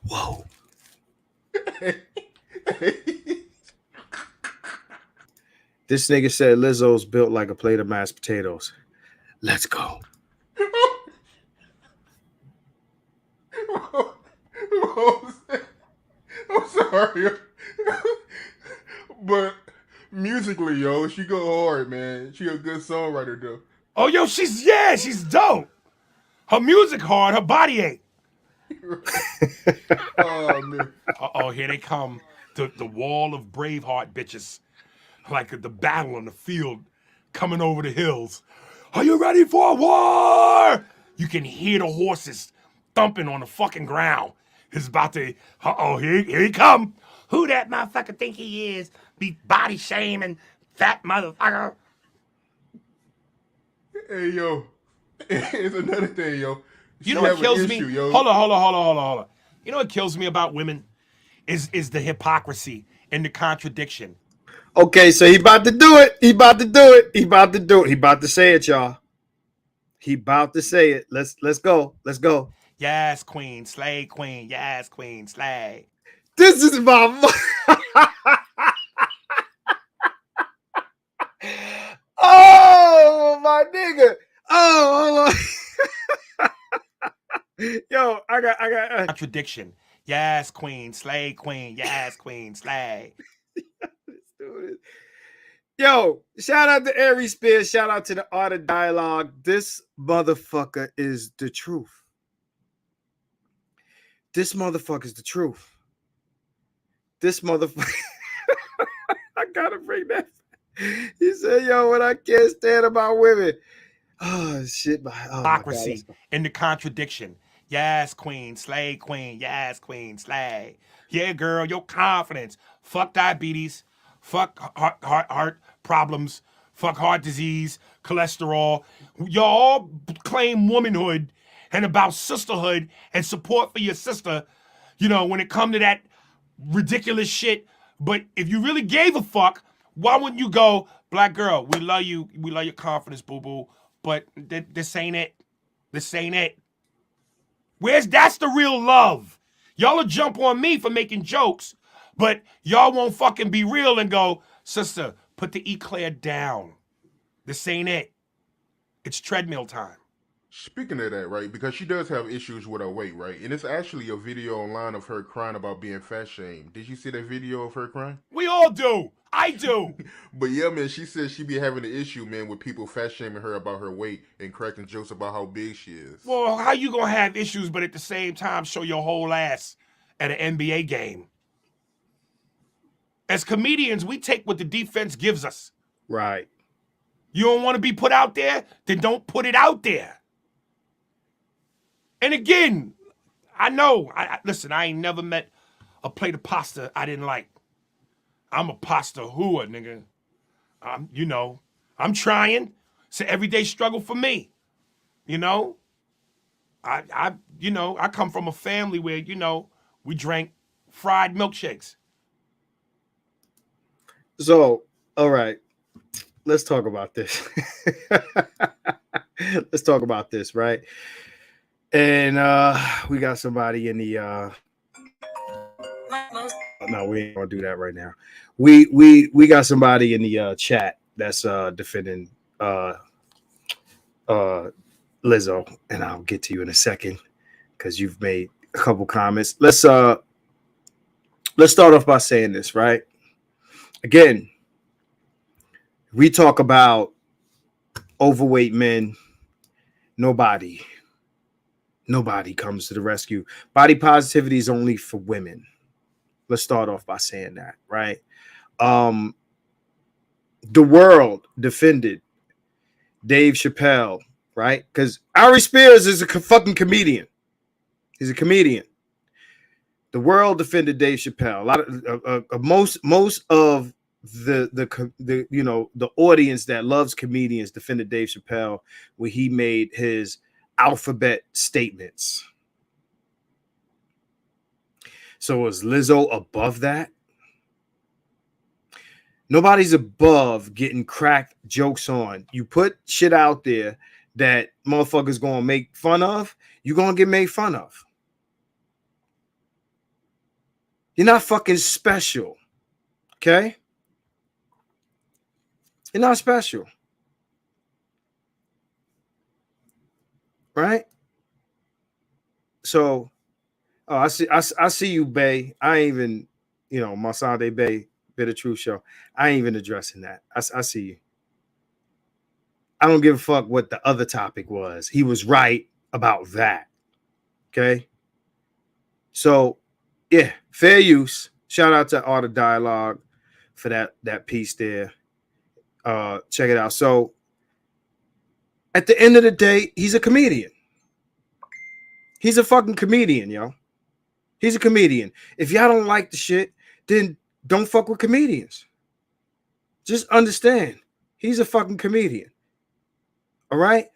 Whoa. This nigga said Lizzo's built like a plate of mashed potatoes. Let's go. I'm sorry. But musically, yo, she go hard, man. She a good songwriter, though. Oh, yo, she's dope. Her music hard, her body ain't. Oh, man. Uh-oh, here they come. The wall of Braveheart bitches. Like the battle on the field coming over the hills. Are you ready for a war? You can hear the horses thumping on the fucking ground. It's about to, here he come. Who that motherfucker think he is? Be body shaming, fat motherfucker. Hey, yo. It's another thing, yo. You know what kills me? Yo. Hold on. You know what kills me about women? Is the hypocrisy and the contradiction. Okay, so he about to do it. He about to say it, y'all. He about to say it. Let's go. Yes, queen, slay, queen. Yes, queen, slay. This is my oh, my nigga. Oh, hold on. Yo, I got Contradiction. Yes, queen, slay, queen. Yes, queen, slay. Yo, shout out to Aries Spears. Shout out to the Art of Dialogue. This motherfucker is the truth. This motherfucker is the truth. This motherfucker. I gotta bring that. He said, yo, what I can't stand about women. Oh, shit. Hypocrisy and the contradiction. Yes, queen, slay, queen. Yes, queen, slay. Yeah, girl, your confidence. Fuck diabetes. Fuck heart problems. Fuck heart disease, cholesterol. Y'all claim womanhood and about sisterhood and support for your sister, you know, when it come to that ridiculous shit. But if you really gave a fuck, why wouldn't you go, black girl, we love you. We love your confidence, boo-boo. But this ain't it. This ain't it. That's the real love. Y'all will jump on me for making jokes, but y'all won't fucking be real and go, sister, put the eclair down. This ain't it. It's treadmill time. Speaking of that, right, because she does have issues with her weight, right? And it's actually a video online of her crying about being fat shamed. Did you see that video of her crying? We all do. I do. But yeah, man, she says she be having an issue, man, with people fat shaming her about her weight and cracking jokes about how big she is. Well, how you gonna have issues but at the same time show your whole ass at an NBA game? As comedians, we take what the defense gives us. Right. You don't want to be put out there? Then don't put it out there. And again, I know, listen, I ain't never met a plate of pasta I didn't like. I'm a pasta hooer, nigga. I'm trying. It's an everyday struggle for me. You know? I come from a family where, we drank fried milkshakes. So, all right. Let's talk about this. Let's talk about this, right? And we got somebody in the no, we ain't gonna do that right now. We got somebody in the chat that's defending Lizzo, and I'll get to you in a second because you've made a couple comments. Let's start off by saying this, right? Again, we talk about overweight men. Nobody comes to the rescue. Body positivity is only for women. Let's start off by saying that, right? The world defended Dave Chappelle, right? Because Ari Spears is a fucking comedian. He's a comedian. The world defended Dave Chappelle. A lot of most of the you know, the audience that loves comedians defended Dave Chappelle when he made his alphabet statements. So is Lizzo above that? Nobody's above getting cracked jokes on. You put shit out there that motherfuckers gonna make fun of, you're gonna get made fun of. You're not fucking special. Okay? You're not special. Right? So, I see you, Bay. I ain't even, you know, my Sunday Bay Bit of Truth show. I ain't even addressing that. I see you. I don't give a fuck what the other topic was. He was right about that. Okay? So, yeah, fair use. Shout out to Art of Dialogue for that piece there. Check it out. So, at the end of the day, he's a comedian. He's a fucking comedian, yo. He's a comedian. If y'all don't like the shit, then don't fuck with comedians. Just understand. He's a fucking comedian. All right?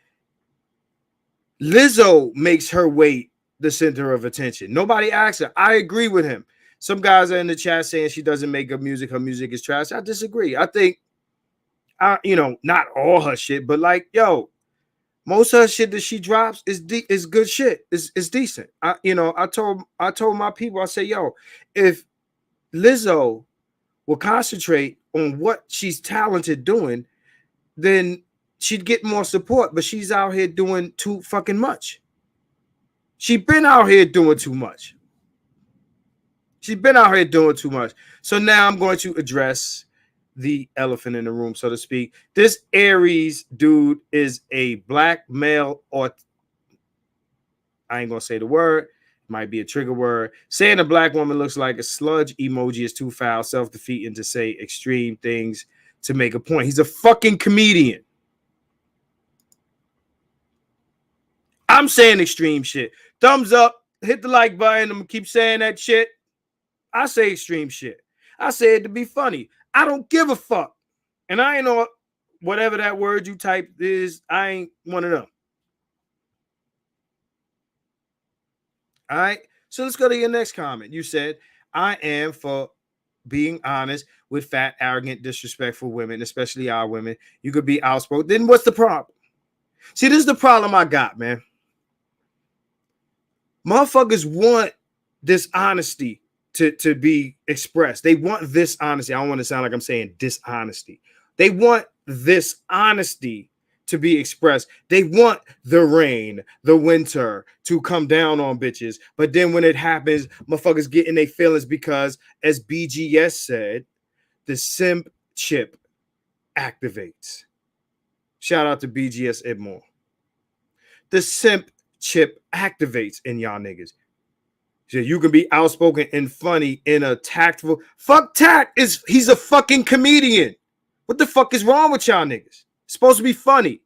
Lizzo makes her weight the center of attention. Nobody asks her. I agree with him. Some guys are in the chat saying she doesn't make good music. Her music is trash. I disagree. I think, you know, not all her shit, but like, yo, most of her shit that she drops is good shit. It's decent. I told my people, I say, yo, if Lizzo will concentrate on what she's talented doing, then she'd get more support. But she's out here doing too fucking much. She's been out here doing too much. She's been out here doing too much. So now I'm going to address the elephant in the room, so to speak. This Aries dude is a black male, or I ain't gonna say the word, might be a trigger word. Saying a black woman looks like a sludge emoji is too foul, self-defeating to say extreme things to make a point. He's a fucking comedian. I'm saying extreme shit. Thumbs up, hit the like button. I'm gonna keep saying that shit. I say extreme shit. I say it to be funny. I don't give a fuck. And I ain't know whatever that word you typed is. I ain't one of them. All right. So let's go to your next comment. You said, I am for being honest with fat, arrogant, disrespectful women, especially our women. You could be outspoken. Then what's the problem? See, this is the problem I got, man. Motherfuckers want this honesty to be expressed. They want this honesty. I don't want to sound like I'm saying dishonesty. They want this honesty to be expressed. They want the rain, the winter to come down on bitches. But then when it happens, motherfuckers get in their feelings because, as BGS said, the simp chip activates. Shout out to BGS Edmore. The simp chip activates in y'all niggas. So you can be outspoken and funny in a tactful. Fuck tact. He's a fucking comedian. What the fuck is wrong with y'all niggas? It's supposed to be funny.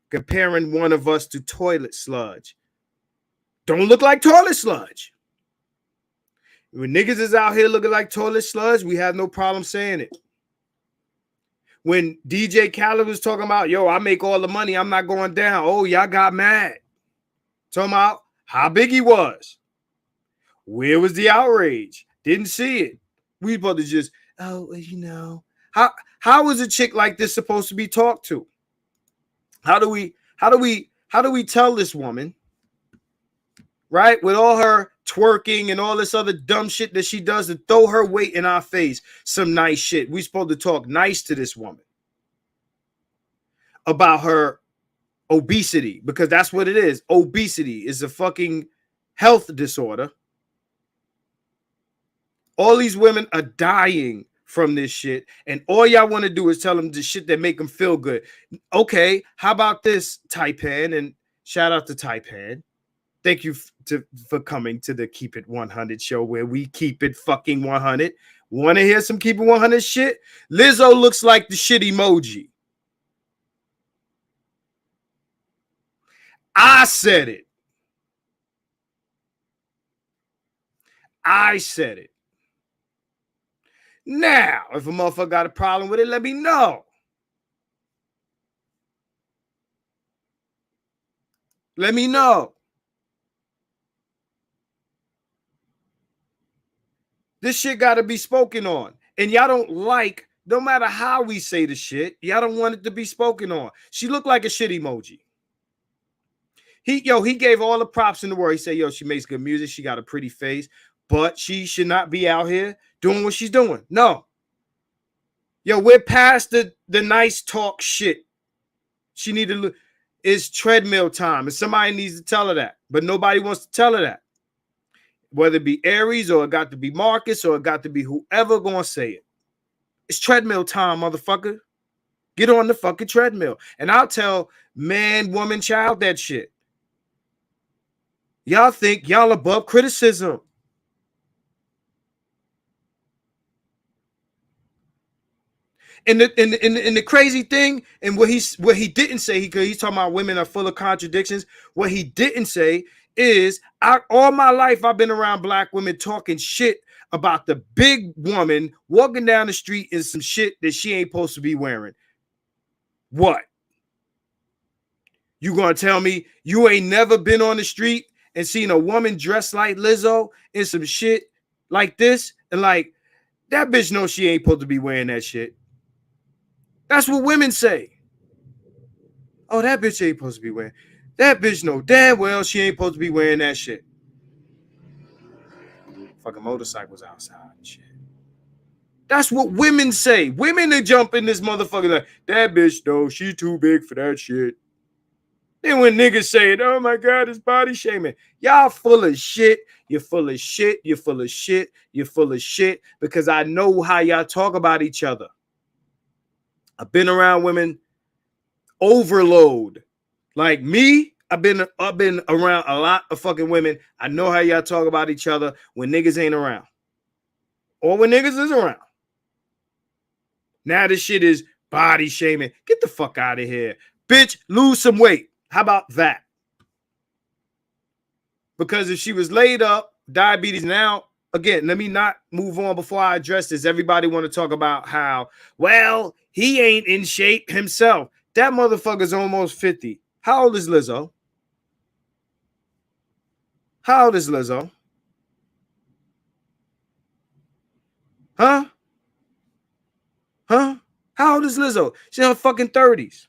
Comparing one of us to toilet sludge. Don't look like toilet sludge. When niggas is out here looking like toilet sludge, we have no problem saying it. When DJ Khaled was talking about, yo, I make all the money, I'm not going down. Oh, y'all got mad. Talking about how big he was. Where was the outrage? Didn't see it. We supposed to just, oh, you know. How is a chick like this supposed to be talked to? How do we tell this woman right? With all her twerking and all this other dumb shit that she does to throw her weight in our face. Some nice shit. We supposed to talk nice to this woman about her obesity, because that's what it is. Obesity is a fucking health disorder. All these women are dying from this shit, and all y'all want to do is tell them the shit that make them feel good. Okay, how about this, Taipan? And shout out to Taipan. Thank you for coming to the Keep It 100 show, where we keep it fucking 100. Want to hear some Keep It 100 shit? Lizzo looks like the shit emoji. I said it. I said it. Now, if a motherfucker got a problem with it, let me know. Let me know. This shit got to be spoken on. And y'all don't like, no matter how we say the shit, y'all don't want it to be spoken on. She looked like a shit emoji. He gave all the props in the world. He said, yo, she makes good music. She got a pretty face, but she should not be out here doing what she's doing. No. Yo, we're past the nice talk shit. She need to look. It's treadmill time. And somebody needs to tell her that. But nobody wants to tell her that. Whether it be Aries or it got to be Marcus or it got to be whoever gonna say it. It's treadmill time, motherfucker. Get on the fucking treadmill. And I'll tell man, woman, child that shit. Y'all think y'all above criticism. And the crazy thing, and what he didn't say, he's talking about women are full of contradictions. What he didn't say is, all my life I've been around black women talking shit about the big woman walking down the street in some shit that she ain't supposed to be wearing. What? You gonna tell me you ain't never been on the street and seen a woman dressed like Lizzo in some shit like this, and like, that bitch knows she ain't supposed to be wearing that shit? That's what women say. Oh, that bitch ain't supposed to be wearing. That bitch know damn well she ain't supposed to be wearing that shit. Fucking motorcycles outside and shit. That's what women say. Women that jump in this motherfucker like, that bitch though, she too big for that shit. Then when niggas say it, oh my God, it's body shaming. Y'all full of shit. You're full of shit. You're full of shit. You're full of shit. Because I know how y'all talk about each other. I've been around women overload. Like me, I've been around a lot of fucking women. I know how y'all talk about each other when niggas ain't around. Or when niggas is around. Now this shit is body shaming. Get the fuck out of here. Bitch, lose some weight. How about that? Because if she was laid up, diabetes now, again, let me not move on before I address this. Everybody want to talk about how, well, he ain't in shape himself. That motherfucker's almost 50. How old is Lizzo? How old is Lizzo? Huh? Huh? How old is Lizzo? She's in her fucking 30s.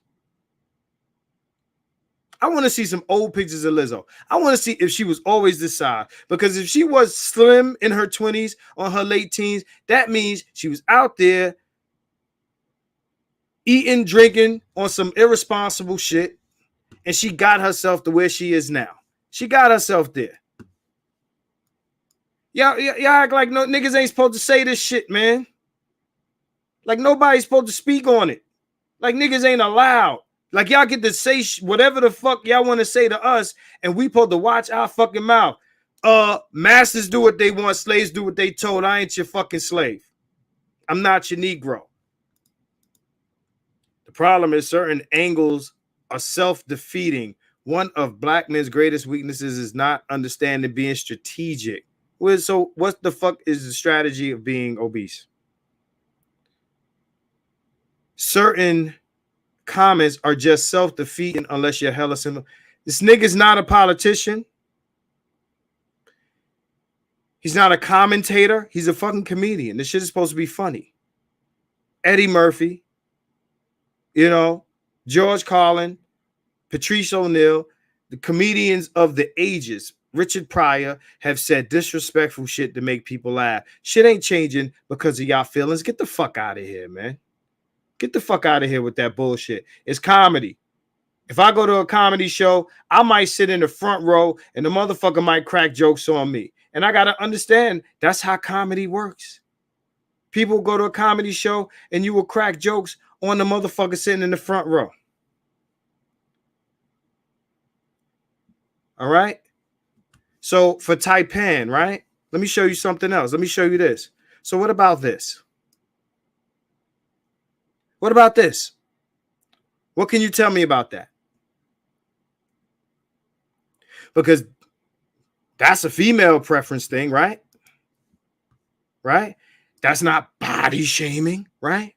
I want to see some old pictures of Lizzo. I want to see if she was always this size. Because if she was slim in her 20s, on her late teens, that means she was out there eating, drinking on some irresponsible shit. And she got herself to where she is now. She got herself there. Y'all act like no niggas ain't supposed to say this shit, man. Like nobody's supposed to speak on it. Like niggas ain't allowed. Like y'all get to say whatever the fuck y'all want to say to us, and we supposed to watch our fucking mouth. Masters do what they want, slaves do what they told. I ain't your fucking slave. I'm not your Negro. The problem is certain angles are self-defeating. One of black men's greatest weaknesses is not understanding being strategic. So what the fuck is the strategy of being obese? Certain comments are just self-defeating unless you're hella simple. This nigga's not a politician. He's not a commentator. He's a fucking comedian. This shit is supposed to be funny. Eddie Murphy, you know, George Carlin, Patrice O'Neal, the comedians of the ages, Richard Pryor have said disrespectful shit to make people laugh. Shit ain't changing because of y'all feelings. Get the fuck out of here, man. Get the fuck out of here with that bullshit. It's comedy. If I go to a comedy show, I might sit in the front row and the motherfucker might crack jokes on me. And I got to understand that's how comedy works. People go to a comedy show and you will crack jokes on the motherfucker sitting in the front row. All right? So for Taipan, right? Let me show you something else. Let me show you this. So what about this? What about this? What can you tell me about that? Because that's a female preference thing, right? Right? That's not body shaming, right?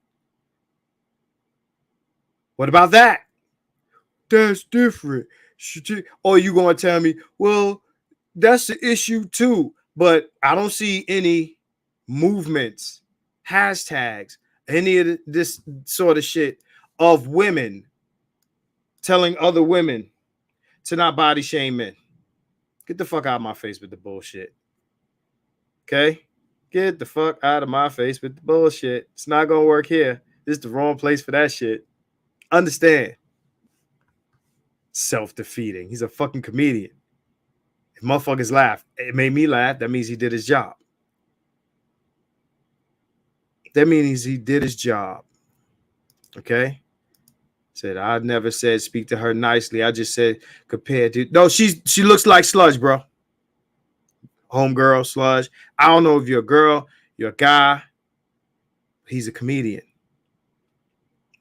What about that? That's different. Or you going to tell me, well, that's the issue too. But I don't see any movements, hashtags, any of this sort of shit of women telling other women to not body shame men. Get the fuck out of my face with the bullshit. Okay? Get the fuck out of my face with the bullshit. It's not going to work here. This is the wrong place for that shit. Understand. Self-defeating. He's a fucking comedian. If motherfuckers laugh, it made me laugh. That means he did his job. That means he did his job. Okay? Said, I never said speak to her nicely. I just said compared to. No, she looks like Sludge, bro. Homegirl, Sludge. I don't know if you're a girl, you're a guy. He's a comedian.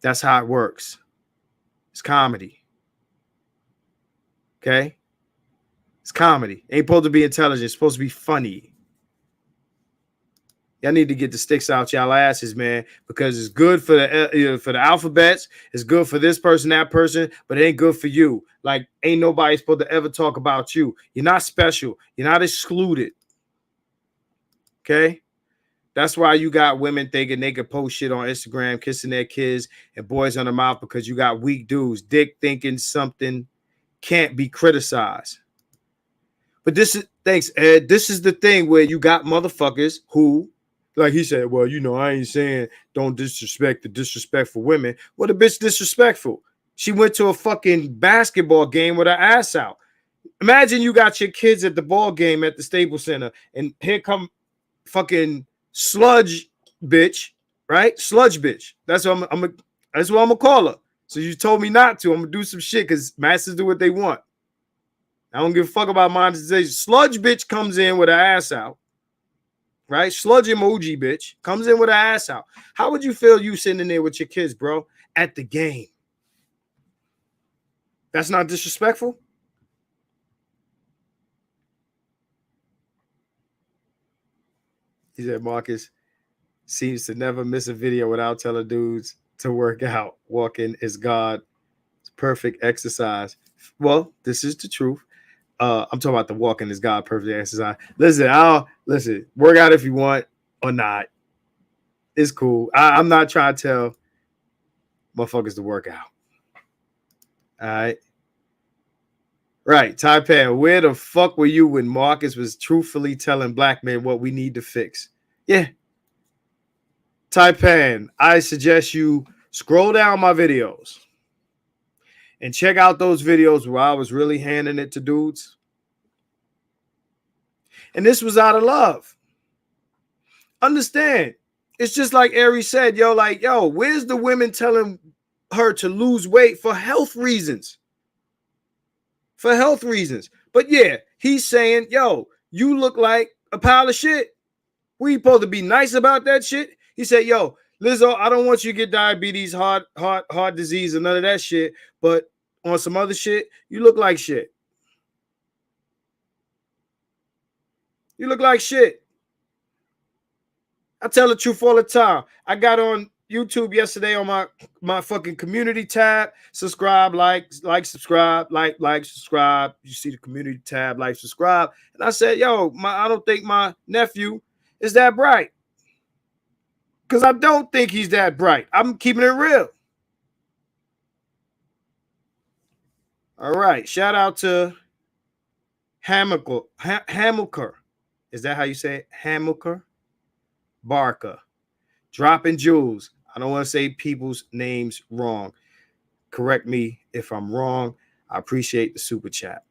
That's how it works. It's comedy. Okay? It's comedy. Ain't supposed to be intelligent. It's supposed to be funny. Y'all need to get the sticks out y'all asses, man, because it's good for the alphabets. It's good for this person, that person, but it ain't good for you. Like, ain't nobody supposed to ever talk about you. You're not special. You're not excluded. Okay? That's why you got women thinking they could post shit on Instagram, kissing their kids and boys on the mouth because you got weak dudes. Dick thinking something can't be criticized. But this is, thanks, Ed. This is the thing where you got motherfuckers who, like he said, well, you know, I ain't saying don't disrespect the disrespectful women. Well, the bitch disrespectful. She went to a fucking basketball game with her ass out. Imagine you got your kids at the ball game at the Staples Center, and here come fucking Sludge bitch, right? Sludge bitch. That's what I'm gonna call her. So you told me not to. I'm gonna do some shit because masters do what they want. I don't give a fuck about monetization. Sludge bitch comes in with her ass out. Right? Sludge emoji bitch comes in with her ass out. How would you feel you sitting in there with your kids, bro, at the game? That's not disrespectful? He said, Marcus seems to never miss a video without telling dudes to work out. Walking is God. It's perfect exercise. Well, this is the truth. I'm talking about the walking is God, perfect exercise. Listen, work out if you want or not. It's cool. I'm not trying to tell motherfuckers to work out. All right. Right. Taipan, where the fuck were you when Marcus was truthfully telling black men what we need to fix? Yeah. Taipan, I suggest you scroll down my videos and check out those videos where I was really handing it to dudes. And this was out of love. Understand. It's just like Ari said, yo, where's the women telling her to lose weight for health reasons? For health reasons. But yeah, he's saying, yo, you look like a pile of shit. We supposed to be nice about that shit. He said, yo, Lizzo, I don't want you to get diabetes, heart disease, and none of that shit. But on some other shit, you look like shit. You look like shit. I tell the truth all the time. I got on YouTube yesterday on my fucking community tab. Subscribe, like, subscribe, like, subscribe. You see the community tab, like, subscribe. And I said, yo, I don't think my nephew is that bright. Because I don't think he's that bright. I'm keeping it real. All right. Shout out to Hamilcar. Is that how you say it? Hamilcar Barker. Dropping jewels. I don't want to say people's names wrong. Correct me if I'm wrong. I appreciate the super chat.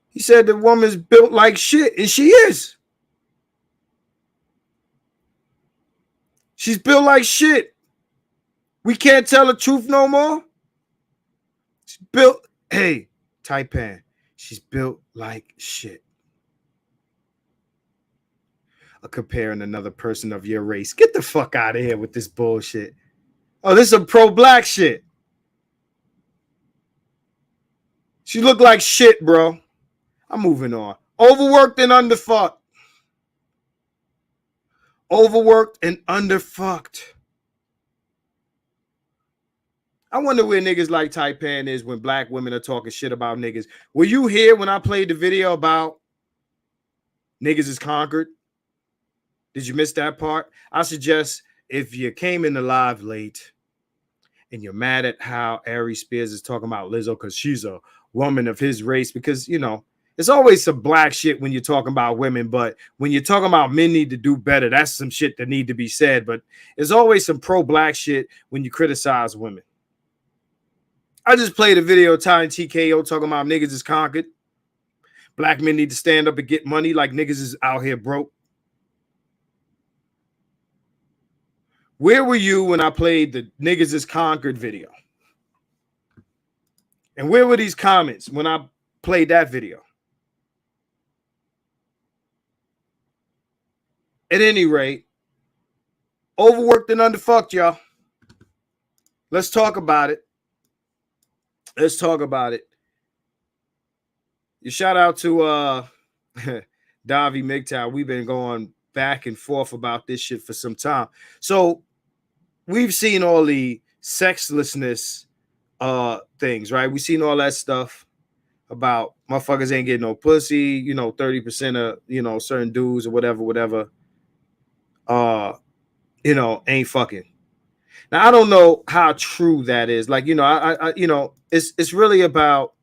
He said the woman's built like shit, and she is. She's built like shit. We can't tell the truth no more. She's built. Hey, Taipan. She's built like shit. Comparing another person of your race. Get the fuck out of here with this bullshit. Oh, this is some pro-black shit. She look like shit, bro. I'm moving on. Overworked and underfucked. Overworked and underfucked. I wonder where niggas like Taipan is when black women are talking shit about niggas. Were you here when I played the video about niggas is conquered? Did you miss that part? I suggest if you came in the live late and you're mad at how Ari Spears is talking about Lizzo because she's a woman of his race, because, you know, it's always some black shit when you're talking about women, but when you're talking about men need to do better, that's some shit that need to be said. But there's always some pro-black shit when you criticize women. I just played a video of Ty and TKO talking about niggas is conquered. Black men need to stand up and get money like niggas is out here broke. Where were you when I played the niggas is conquered video? And where were these comments when I played that video? At any rate, overworked and underfucked, y'all. Let's talk about it. Let's talk about it. You shout out to Davi MGTOW. We've been going back and forth about this shit for some time. So we've seen all the sexlessness things, right? We've seen all that stuff about motherfuckers ain't getting no pussy, you know, 30% of, you know, certain dudes or whatever, you know, ain't fucking. Now, I don't know how true that is. Like, you know, I you know, it's really about,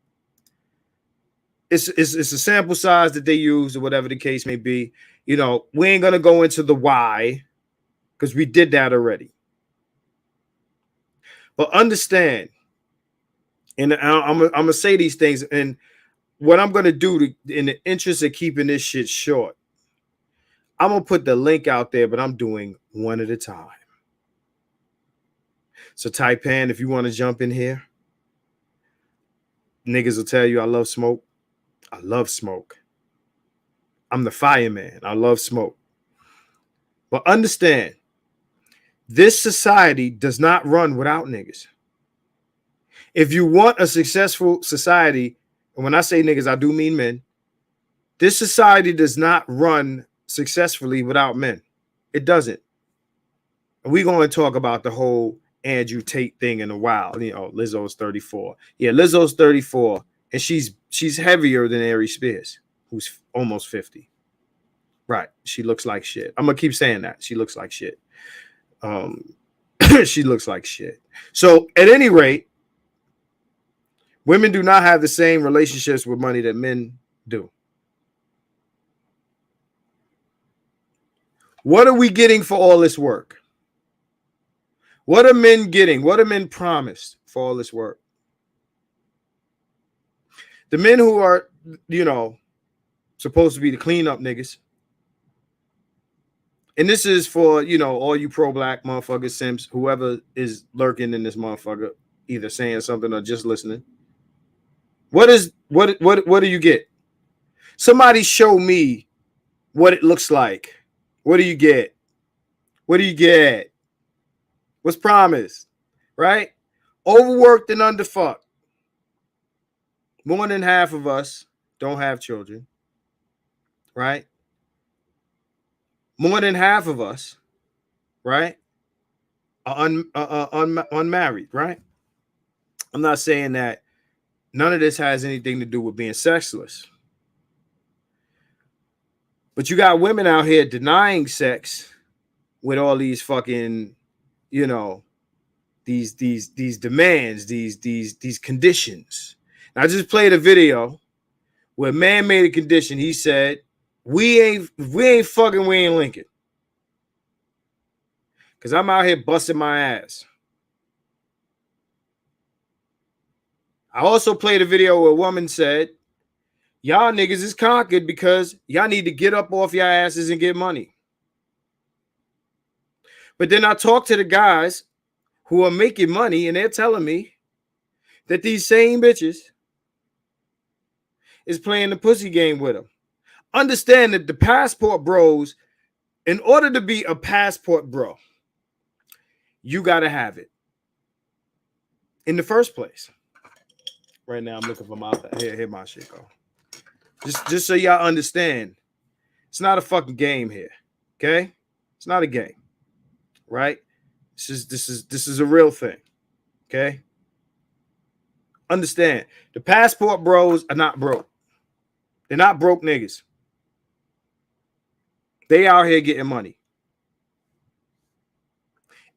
it's a sample size that they use or whatever the case may be. You know, we ain't gonna go into the why because we did that already. But understand, and I'm gonna say these things, and what I'm gonna do in the interest of keeping this shit short, I'm gonna put the link out there, but I'm doing one at a time. So Taipan, if you want to jump in here, niggas will tell you I love smoke. I love smoke. I'm the fireman. I love smoke. But understand, this society does not run without niggas. If you want a successful society, and when I say niggas, I do mean men, this society does not run successfully without men. It doesn't. And we're going to talk about the whole Andrew Tate thing in a while. You know, Lizzo's 34. Yeah, Lizzo's 34, and she's heavier than Ari Spears, who's almost 50. Right. She looks like shit. I'm gonna keep saying that. She looks like shit. She looks like shit. So at any rate, women do not have the same relationships with money that men do. What are we getting for all this work? What are men getting? What are men promised for all this work? The men who are, you know, supposed to be the cleanup niggas. And this is for, you know, all you pro-black motherfuckers, simps, whoever is lurking in this motherfucker, either saying something or just listening. What do you get? Somebody show me what it looks like. What do you get? What do you get? What's promised? Right? Overworked and underfucked. More than half of us don't have children. Right? More than half of us, right, are unmarried, right? I'm not saying that none of this has anything to do with being sexless. But you got women out here denying sex with all these fucking, you know, these demands, these conditions. I just played a video where man made a condition. He said, we ain't fucking, we ain't linking. Because I'm out here busting my ass. I also played a video where a woman said, y'all niggas is conquered because y'all need to get up off your asses and get money. But then I talked to the guys who are making money, and they're telling me that these same bitches is playing the pussy game with them. Understand that the passport bros, in order to be a passport bro, you got to have it in the first place. Right now, I'm looking for my here my shit go. Just so y'all understand, it's not a fucking game here. Okay, it's not a game, right? This is a real thing. Okay, understand, the passport bros are not broke. They're not broke niggas. They out here getting money.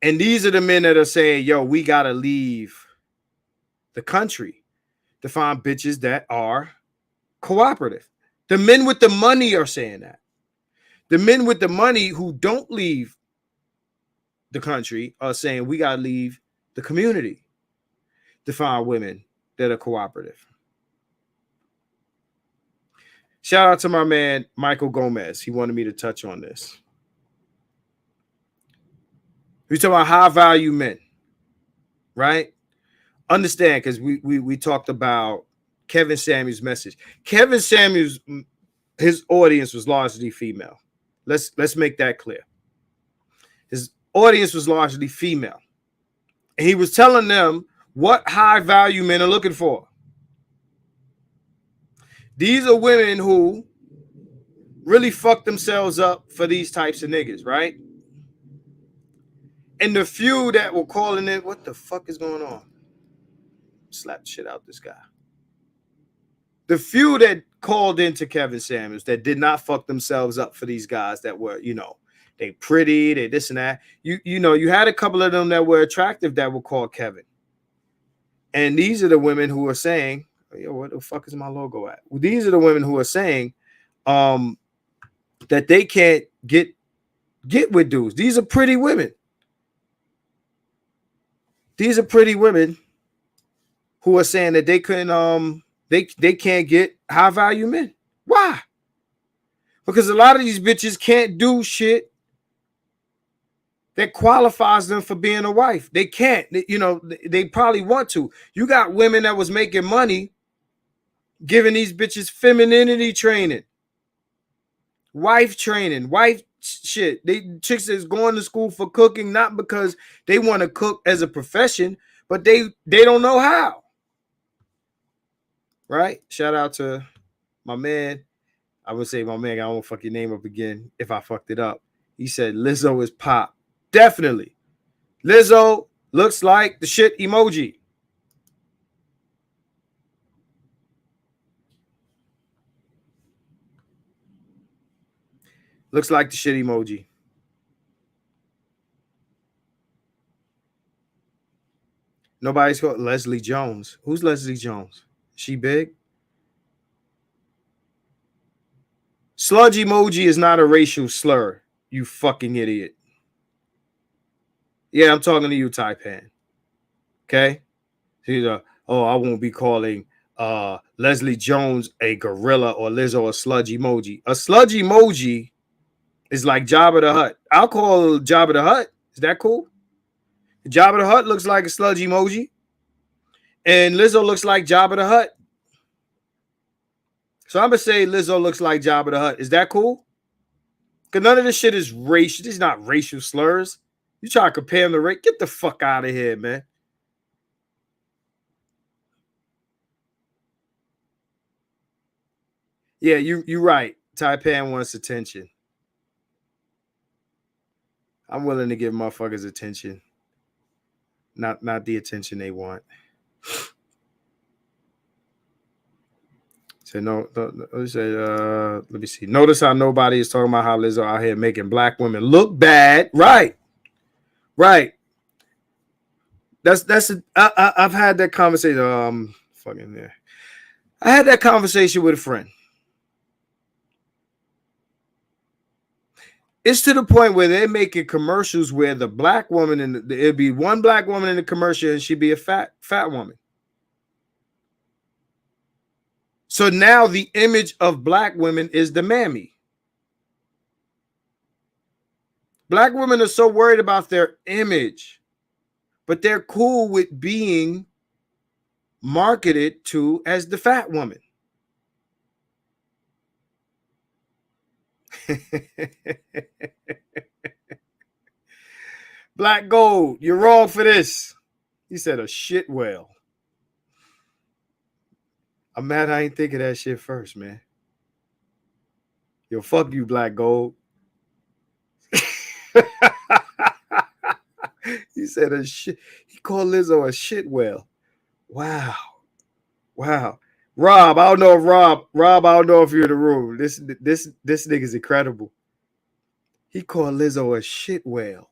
And these are the men that are saying, yo, we got to leave the country to find bitches that are cooperative. The men with the money are saying that. The men with the money who don't leave the country are saying we got to leave the community to find women that are cooperative. Shout out to my man, Michael Gomez. He wanted me to touch on this. We talk about high value men, right? Understand, because we talked about Kevin Samuels' message. Kevin Samuels, his audience was largely female. Let's make that clear. His audience was largely female. And he was telling them what high value men are looking for. These are women who really fuck themselves up for these types of niggas, right? And the few that were calling in, what the fuck is going on? Slap the shit out this guy. The few that called into Kevin Samuels that did not fuck themselves up for these guys that were, you know, they pretty, they this and that. You know, you had a couple of them that were attractive that were called Kevin. And these are the women who are saying, yo, what the fuck is my logo at? Well, these are the women who are saying that they can't get with dudes. These are pretty women. These are pretty women who are saying that they couldn't they can't get high value men. Why? Because a lot of these bitches can't do shit that qualifies them for being a wife. They can't. You know, they probably want to. You got women that was making money giving these bitches femininity training, wife training, wife shit. They chicks that's going to school for cooking, not because they want to cook as a profession, but they don't know how. Right? Shout out to my man. I would say my man, I won't fuck your name up again if I fucked it up. He said Lizzo is pop. Definitely. Lizzo looks like the shit emoji. Looks like the shit emoji. Nobody's called Leslie Jones. Who's Leslie Jones? She big? Sludge emoji is not a racial slur, you fucking idiot. Yeah, I'm talking to you, Taipan. Okay? He's I won't be calling Leslie Jones a gorilla or Lizzo a sludge emoji. A sludge emoji is like Jabba the Hutt. I'll call Jabba the Hutt. Is that cool? Jabba the Hutt looks like a sludge emoji. And Lizzo looks like Jabba the Hutt. So I'm going to say Lizzo looks like Jabba the Hutt. Is that cool? Because none of this shit is racial. This is not racial slurs. You try to compare them to race. Get the fuck out of here, man. Yeah, you're right. Taipan wants attention. I'm willing to give motherfuckers attention. Not the attention they want. So let me see. Notice how nobody is talking about how Lizzo out here making black women look bad. Right. I've had that conversation. fucking there. I had that conversation with a friend. It's to the point where they're making commercials where the black woman it'd be one black woman in the commercial and she'd be a fat woman. So now the image of black women is the mammy. Black women are so worried about their image, but they're cool with being marketed to as the fat woman. Black Gold, you're wrong for this. He said a shit whale. I'm mad I ain't think of that shit first, man. Yo, fuck you, Black Gold. He said a shit. He called Lizzo a shit whale. Wow. Rob, I don't know if Rob, I don't know if you're in the room. This nigga's incredible. He called Lizzo a shit whale.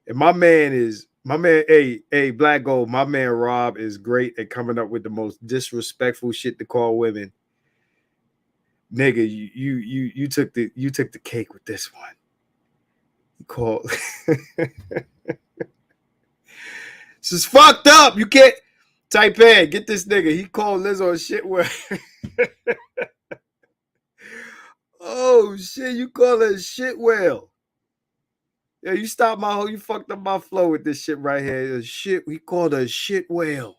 And my man, hey, Black Gold, my man Rob is great at coming up with the most disrespectful shit to call women. Nigga, you took the cake with this one. He called. This is fucked up. You can't type in, get this nigga. He called Lizzo a shit whale. Oh shit, you call her a shit whale. Yeah, you fucked up my flow with this shit right here. A shit, he called her a shit whale.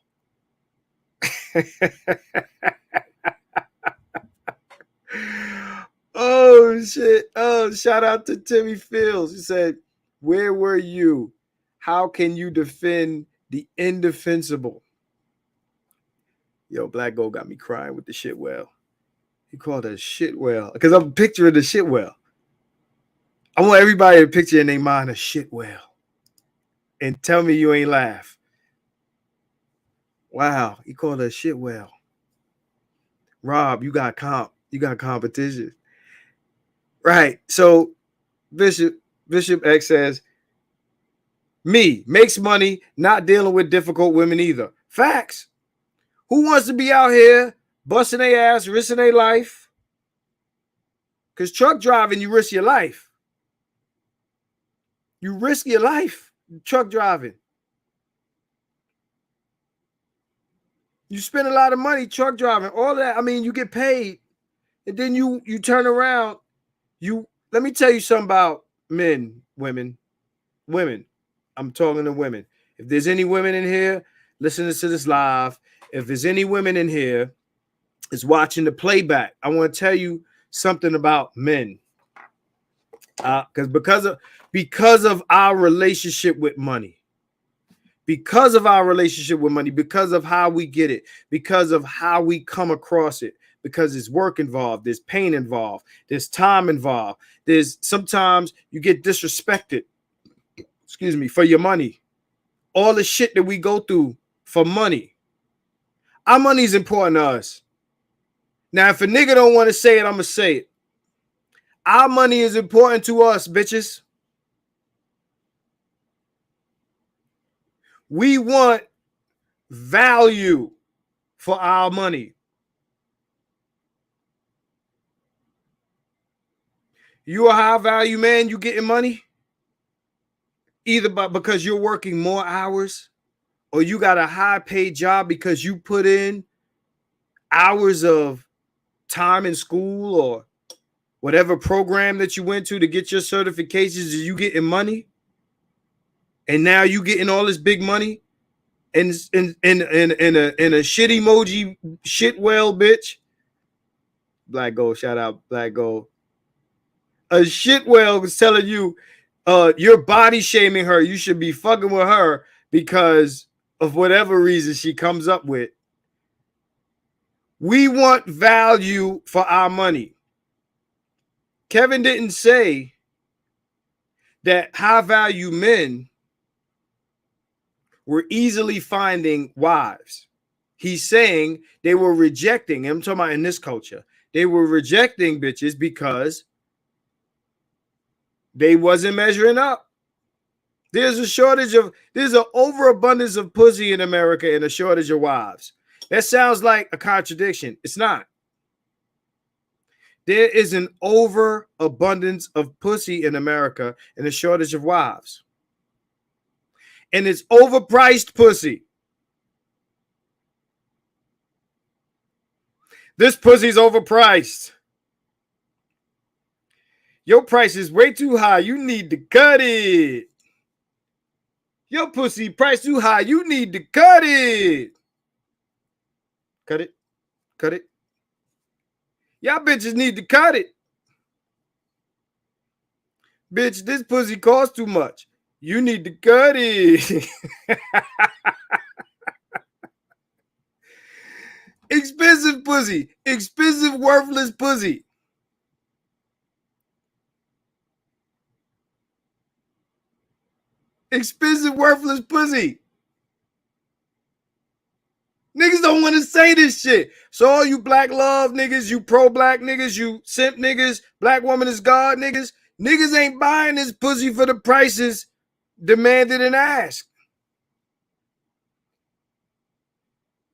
Oh shit. Oh, shout out to Timmy Fields. He said, where were you? How can you defend the indefensible? Yo, Black Gold got me crying with the shit whale. He called her a shit whale. Because I'm picturing the shit whale. I want everybody to picture in their mind a shit whale. And tell me you ain't laugh. Wow, he called her a shit whale. Rob, you got competition. Right. So Bishop X says, me makes money, not dealing with difficult women either. Facts. Who wants to be out here busting their ass, risking their life? Because truck driving, you risk your life. You risk your life truck driving. You spend a lot of money truck driving. All that. I mean, you get paid. And then you turn around. Let me tell you something about men, women. I'm talking to women. If there's any women in here listening to this live, if there's any women in here is watching the playback, I want to tell you something about men. Because of our relationship with money, because of how we get it, because of how we come across it, because there's work involved, there's pain involved, there's time involved, there's sometimes you get disrespected, for your money. All the shit that we go through for money. Our money is important to us. Now, if a nigga don't want to say it, I'm gonna say it. Our money is important to us, bitches. We want value for our money. You a high value man, you getting money? Either because you're working more hours, or you got a high paid job because you put in hours of time in school or whatever program that you went to get your certifications. Are you getting money? And now you getting all this big money in a shit emoji, shit whale, bitch. Black Gold, shout out Black Gold. A shit whale was telling you, you're body shaming her. You should be fucking with her because of whatever reason she comes up with. We want value for our money. Kevin didn't say that high value men were easily finding wives. He's saying they were rejecting. I'm talking about in this culture. They were rejecting bitches because they wasn't measuring up. There's an overabundance of pussy in America and a shortage of wives. That sounds like a contradiction. It's not. There is an overabundance of pussy in America and a shortage of wives. And it's overpriced pussy. This pussy's overpriced. Your price is way too high. You need to cut it. Your pussy price too high. You need to cut it. Cut it. Cut it. Y'all bitches need to cut it. Bitch, this pussy costs too much. You need to cut it. Expensive pussy. Expensive, worthless pussy. Expensive, worthless pussy. Niggas don't want to say this shit. So all you black love niggas, you pro-black niggas, you simp niggas, black woman is God niggas, niggas ain't buying this pussy for the prices demanded and asked.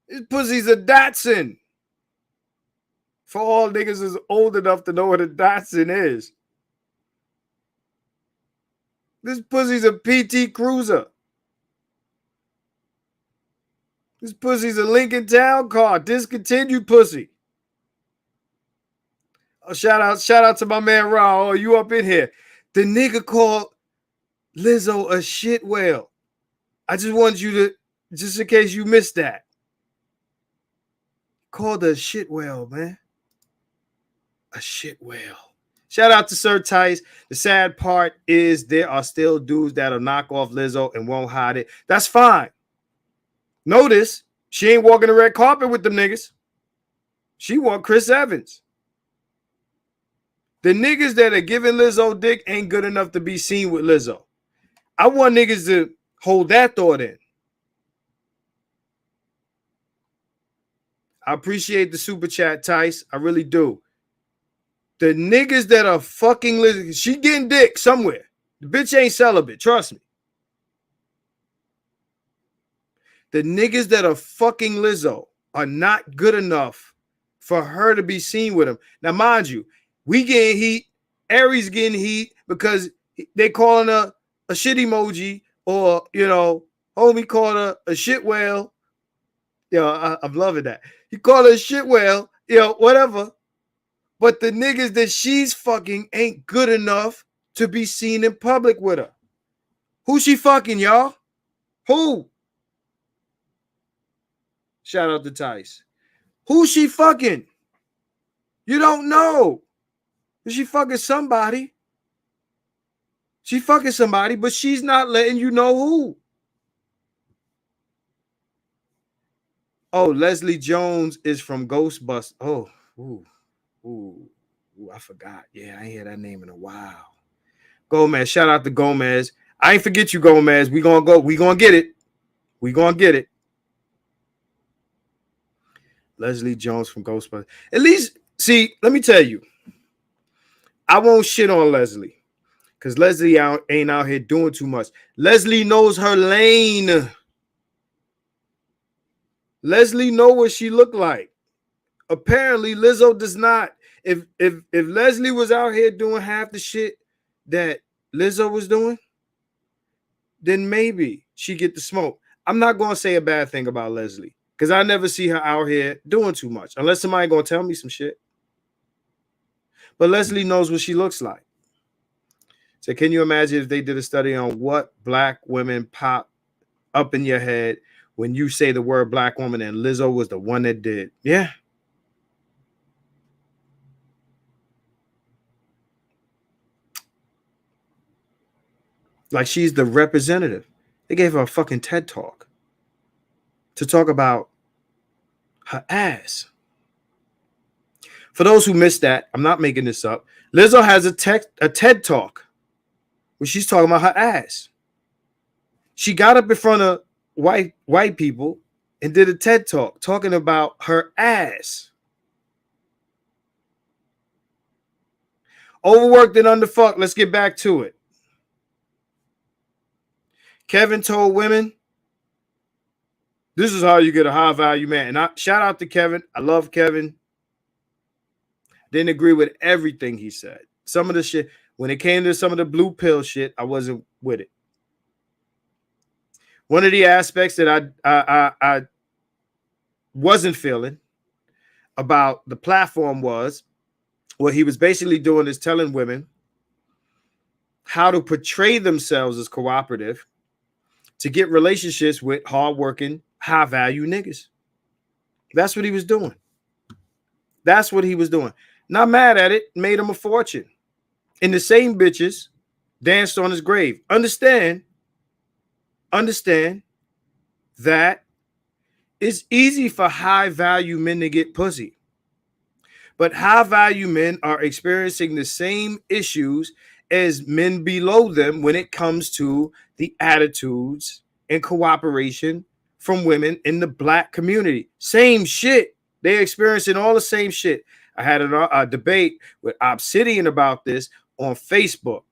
This pussy's a Datsun. For all niggas is old enough to know what a Datsun is. This pussy's a PT Cruiser. This pussy's a Lincoln Town car. Discontinued pussy. Oh, shout out to my man Raw. Oh, you up in here. The nigga called Lizzo a shit whale. I just want you to, just in case you missed that. Called her a shit whale, man. A shit whale. Shout out to Sir Tice. The sad part is there are still dudes that'll knock off Lizzo and won't hide it. That's fine. Notice, she ain't walking the red carpet with them niggas. She want Chris Evans. The niggas that are giving Lizzo dick ain't good enough to be seen with Lizzo. I want niggas to hold that thought in. I appreciate the super chat, Tice. I really do. The niggas that are fucking Lizzo, she getting dick somewhere. The bitch ain't celibate, trust me. The niggas that are fucking Lizzo are not good enough for her to be seen with him. Now, mind you, we getting heat. Aries getting heat because they calling her a shit emoji or, you know, homie called her a shit whale. I'm loving that. He called her a shit whale, whatever. But the niggas that she's fucking ain't good enough to be seen in public with her. Who she fucking, y'all? Who? Shout out to Tice. Who she fucking? You don't know. She fucking somebody. She fucking somebody, but she's not letting you know who. Oh, Leslie Jones is from Ghostbusters. Oh, ooh, I forgot. Yeah, I ain't hear that name in a while. Gomez, shout out to Gomez. I ain't forget you, Gomez. We gonna go. We gonna get it. We gonna get it. Leslie Jones from Ghostbusters. At least, see, let me tell you. I won't shit on Leslie because Leslie ain't out here doing too much. Leslie knows her lane. Leslie know what she look like. Apparently, Lizzo does not. If Leslie was out here doing half the shit that Lizzo was doing, then maybe she get the smoke. I'm not going to say a bad thing about Leslie because I never see her out here doing too much unless somebody going to tell me some shit. But Leslie knows what she looks like. So can you imagine if they did a study on what black women pop up in your head when you say the word black woman and Lizzo was the one that did? Yeah. Like she's the representative. They gave her a fucking TED Talk to talk about her ass. For those who missed that, I'm not making this up. Lizzo has a TED Talk where she's talking about her ass. She got up in front of white people and did a TED Talk talking about her ass. Overworked and underfucked. Let's get back to it. Kevin told women This is how you get a high value man. And I shout out to Kevin. I love Kevin. Didn't agree with everything he said. Some of the shit, when it came to some of the blue pill shit, I wasn't with it. One of the aspects that I wasn't feeling about the platform was what he was basically doing is telling women how to portray themselves as cooperative to get relationships with hardworking, high-value niggas. That's what he was doing. That's what he was doing. Not mad at it, made him a fortune. And the same bitches danced on his grave. Understand that it's easy for high-value men to get pussy. But high-value men are experiencing the same issues as men below them when it comes to the attitudes and cooperation from women in the black community. Same shit. They're experiencing all the same shit. I had a debate with Obsidian about this on Facebook.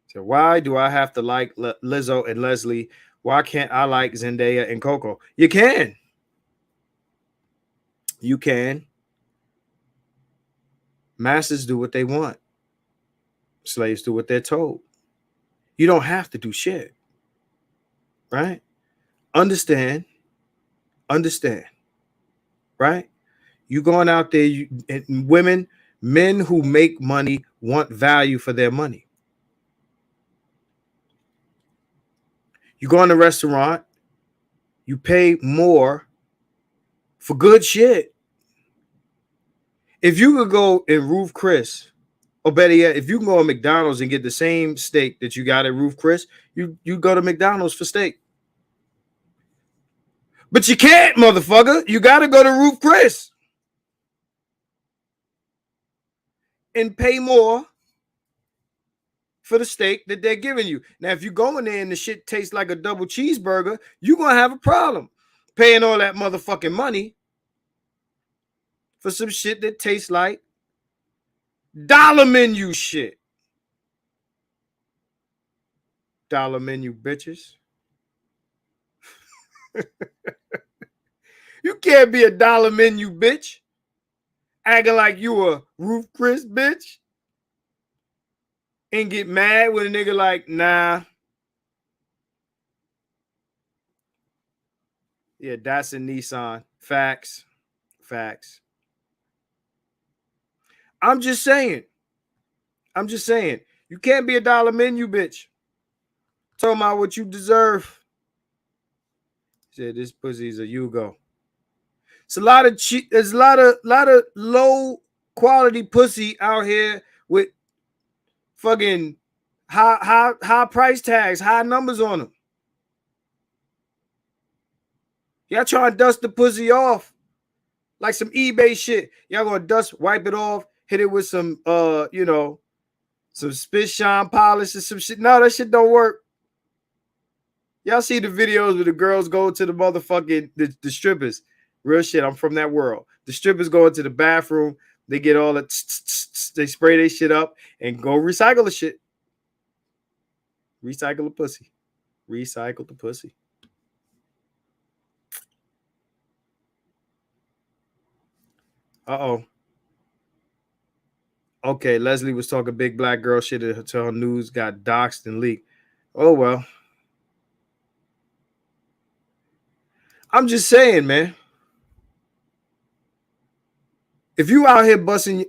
So why do I have to like Lizzo and Leslie? Why can't I like Zendaya and Coco? You can. You can. Masters do what they want. Slaves do what they're told. You don't have to do shit. Right? Understand. Right? You going out there, women, men who make money want value for their money. You go in a restaurant, you pay more for good shit. If you could go and Ruth Chris, or better yet, if you can go to McDonald's and get the same steak that you got at Ruth Chris, you go to McDonald's for steak. But you can't, motherfucker. You got to go to Ruth Chris and pay more for the steak that they're giving you. Now, if you go in there and the shit tastes like a double cheeseburger, you're going to have a problem paying all that motherfucking money for some shit that tastes like dollar menu shit. Dollar menu bitches. You can't be a dollar menu bitch acting like you a Ruth Chris bitch and get mad when a nigga like, nah. Yeah, that's a Nissan. Facts. I'm just saying. You can't be a dollar menu bitch. Talking about what you deserve. Said this pussy's a Yugo. It's a lot of cheap. There's a lot of low quality pussy out here with fucking high price tags, high numbers on them. Y'all trying to dust the pussy off like some eBay shit. Y'all gonna wipe it off, hit it with some some spit shine polish or some shit. No, that shit don't work. Y'all see the videos where the girls go to the motherfucking the strippers. Real shit. I'm from that world. The strippers go into the bathroom. They get all the they spray their shit up and go recycle the shit. Recycle the pussy. Recycle the pussy. Uh-oh. Okay, Leslie was talking big black girl shit until her news got doxxed and leaked. Oh, well. I'm just saying, man. If you out here busting,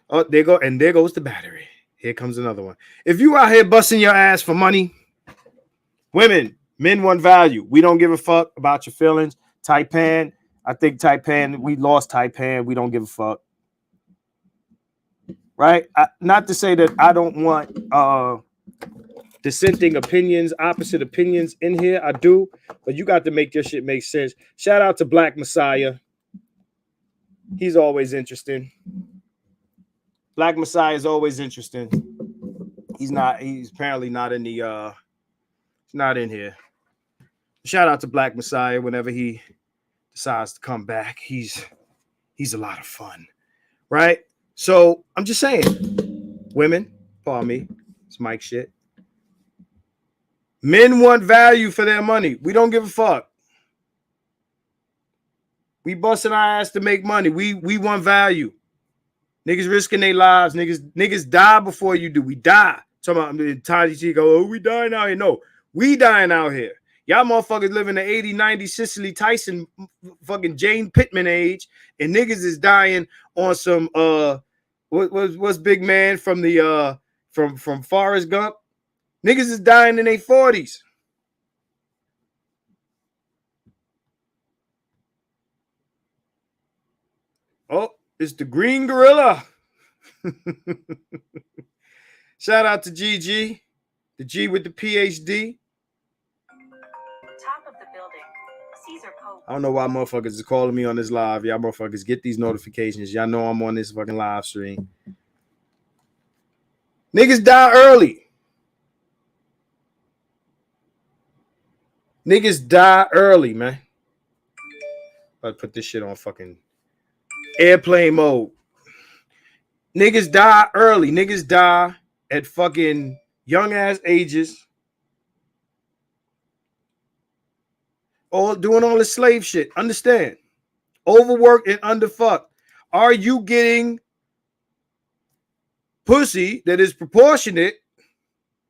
oh, there goes the battery. Here comes another one. If you out here busting your ass for money, women, men want value. We don't give a fuck about your feelings. Taipan, I think Taipan, we lost Taipan. We don't give a fuck. Right? Not to say that I don't want dissenting opinions, opposite opinions in here. I do, but you got to make your shit make sense. Shout out to Black Messiah. He's always interesting. Black Messiah is always interesting. He's apparently not in the not in here. Shout out to Black Messiah whenever he decides to come back. He's a lot of fun, right? So I'm just saying, women, pardon me, it's Mike shit. Men want value for their money. We don't give a fuck. We busting our ass to make money. We want value. Niggas risking their lives. Niggas die before you do. We die. Talking about Tiny T go, oh, we dying out here. No, we dying out here. Y'all motherfuckers living the 80, 90 Cicely Tyson fucking Jane Pittman age, and niggas is dying on some what's big man from the from Forrest Gump? Niggas is dying in their 40s. Oh, it's the Green Gorilla. Shout out to GG, the G with the PhD. Top of the building. Caesar Pope. I don't know why motherfuckers is calling me on this live. Y'all motherfuckers get these notifications. Y'all know I'm on this fucking live stream. Niggas die early. Niggas die early, man. I'll put this shit on fucking airplane mode. Niggas die early. Niggas die at fucking young ass ages. All doing all this slave shit. Understand? Overworked and underfucked. Are you getting pussy that is proportionate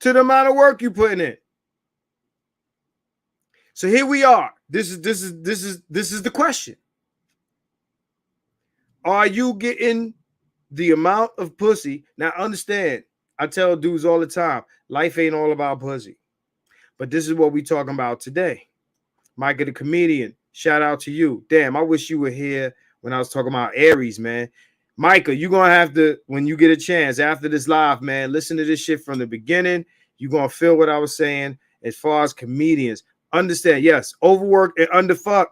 to the amount of work you putting in? So here we are. This is the question. Are you getting the amount of pussy? Now understand, I tell dudes all the time, life ain't all about pussy. But this is what we talking about today. Micah the comedian, shout out to you. Damn, I wish you were here when I was talking about Aries, man. Micah, you're going to have to, when you get a chance after this live, man, listen to this shit from the beginning. You're going to feel what I was saying as far as comedians. Understand, yes, overworked and underfucked.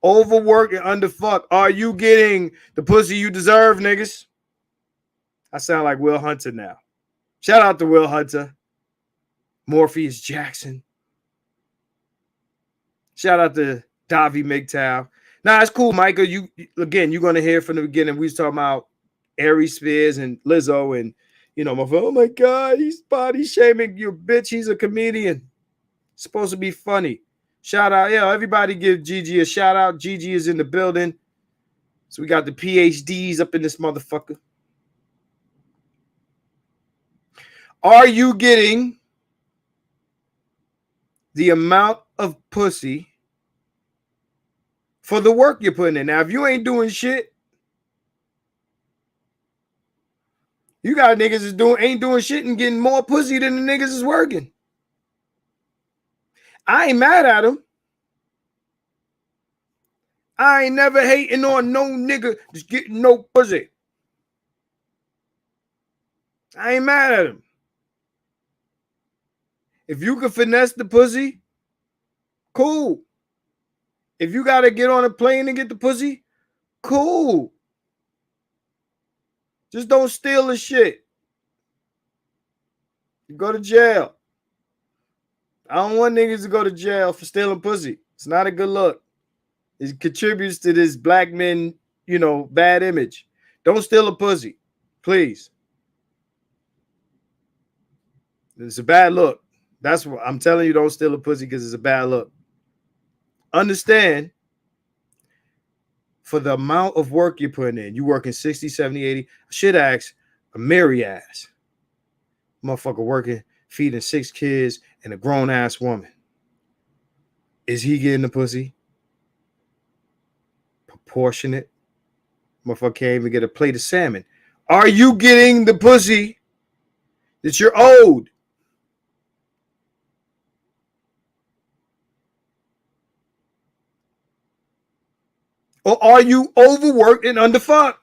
Overworked and underfucked. Are you getting the pussy you deserve, niggas? I sound like Will Hunter now. Shout out to Will Hunter. Morpheus Jackson. Shout out to Davi MGTOW. Nah, it's cool, Micah. You're going to hear from the beginning. We was talking about Aries Spears and Lizzo and, you know, oh my God, he's body shaming you, bitch. He's a comedian. It's supposed to be funny. Shout out. Yeah, everybody give Gigi a shout out. Gigi is in the building. So we got the PhDs up in this motherfucker. Are you getting the amount of pussy for the work you're putting in? Now, if you ain't doing shit, you got niggas is ain't doing shit and getting more pussy than the niggas is working. I ain't mad at them. I ain't never hating on no nigga just getting no pussy. I ain't mad at him. If you can finesse the pussy, cool. If you got to get on a plane and get the pussy, cool. Just don't steal the shit. You go to jail. I don't want niggas to go to jail for stealing pussy. It's not a good look. It contributes to this black men, you know, bad image. Don't steal a pussy, please. It's a bad look. That's what I'm telling you. Don't steal a pussy because it's a bad look. Understand, for the amount of work you're putting in, you working 60, 70, 80. I should ask a Mary ass. Motherfucker working, feeding 6 kids and a grown ass woman. Is he getting the pussy? Proportionate. Motherfucker can't even get a plate of salmon. Are you getting the pussy that you're owed? Or are you overworked and underfucked?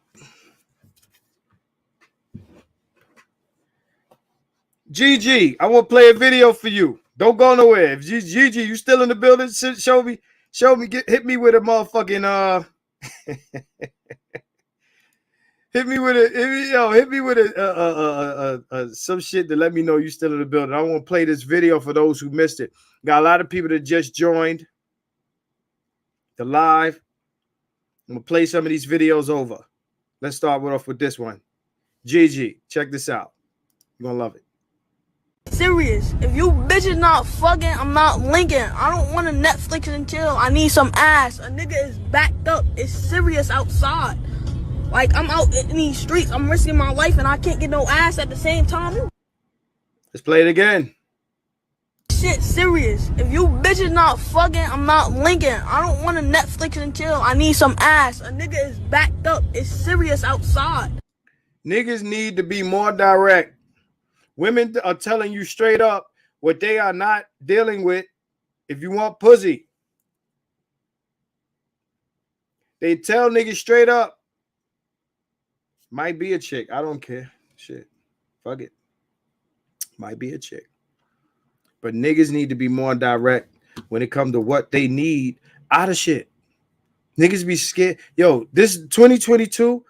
GG, I want to play a video for you. Don't go nowhere. If GG, you still in the building, show me, hit me with a motherfucking hit me with some shit to let me know you still in the building. I want to play this video for those who missed it. Got a lot of people that just joined the live. I'm gonna play some of these videos over. Let's start off with this one. Gigi, check this out. You're gonna love it. Serious. If you bitches not fucking, I'm not linking. I don't want to Netflix and chill. I need some ass. A nigga is backed up. It's serious outside. Like, I'm out in these streets. I'm risking my life and I can't get no ass at the same time. Let's play it again. Shit serious. If you bitches not fucking, I'm not linking. I don't want to Netflix and chill. I need some ass. A nigga is backed up. It's serious outside. Niggas need to be more direct. Women are telling you straight up what they are not dealing with if you want pussy. They tell niggas straight up. Might be a chick. I don't care. Shit. Fuck it. Might be a chick. But niggas need to be more direct when it comes to what they need out of shit. Niggas be scared. Yo, this 2022,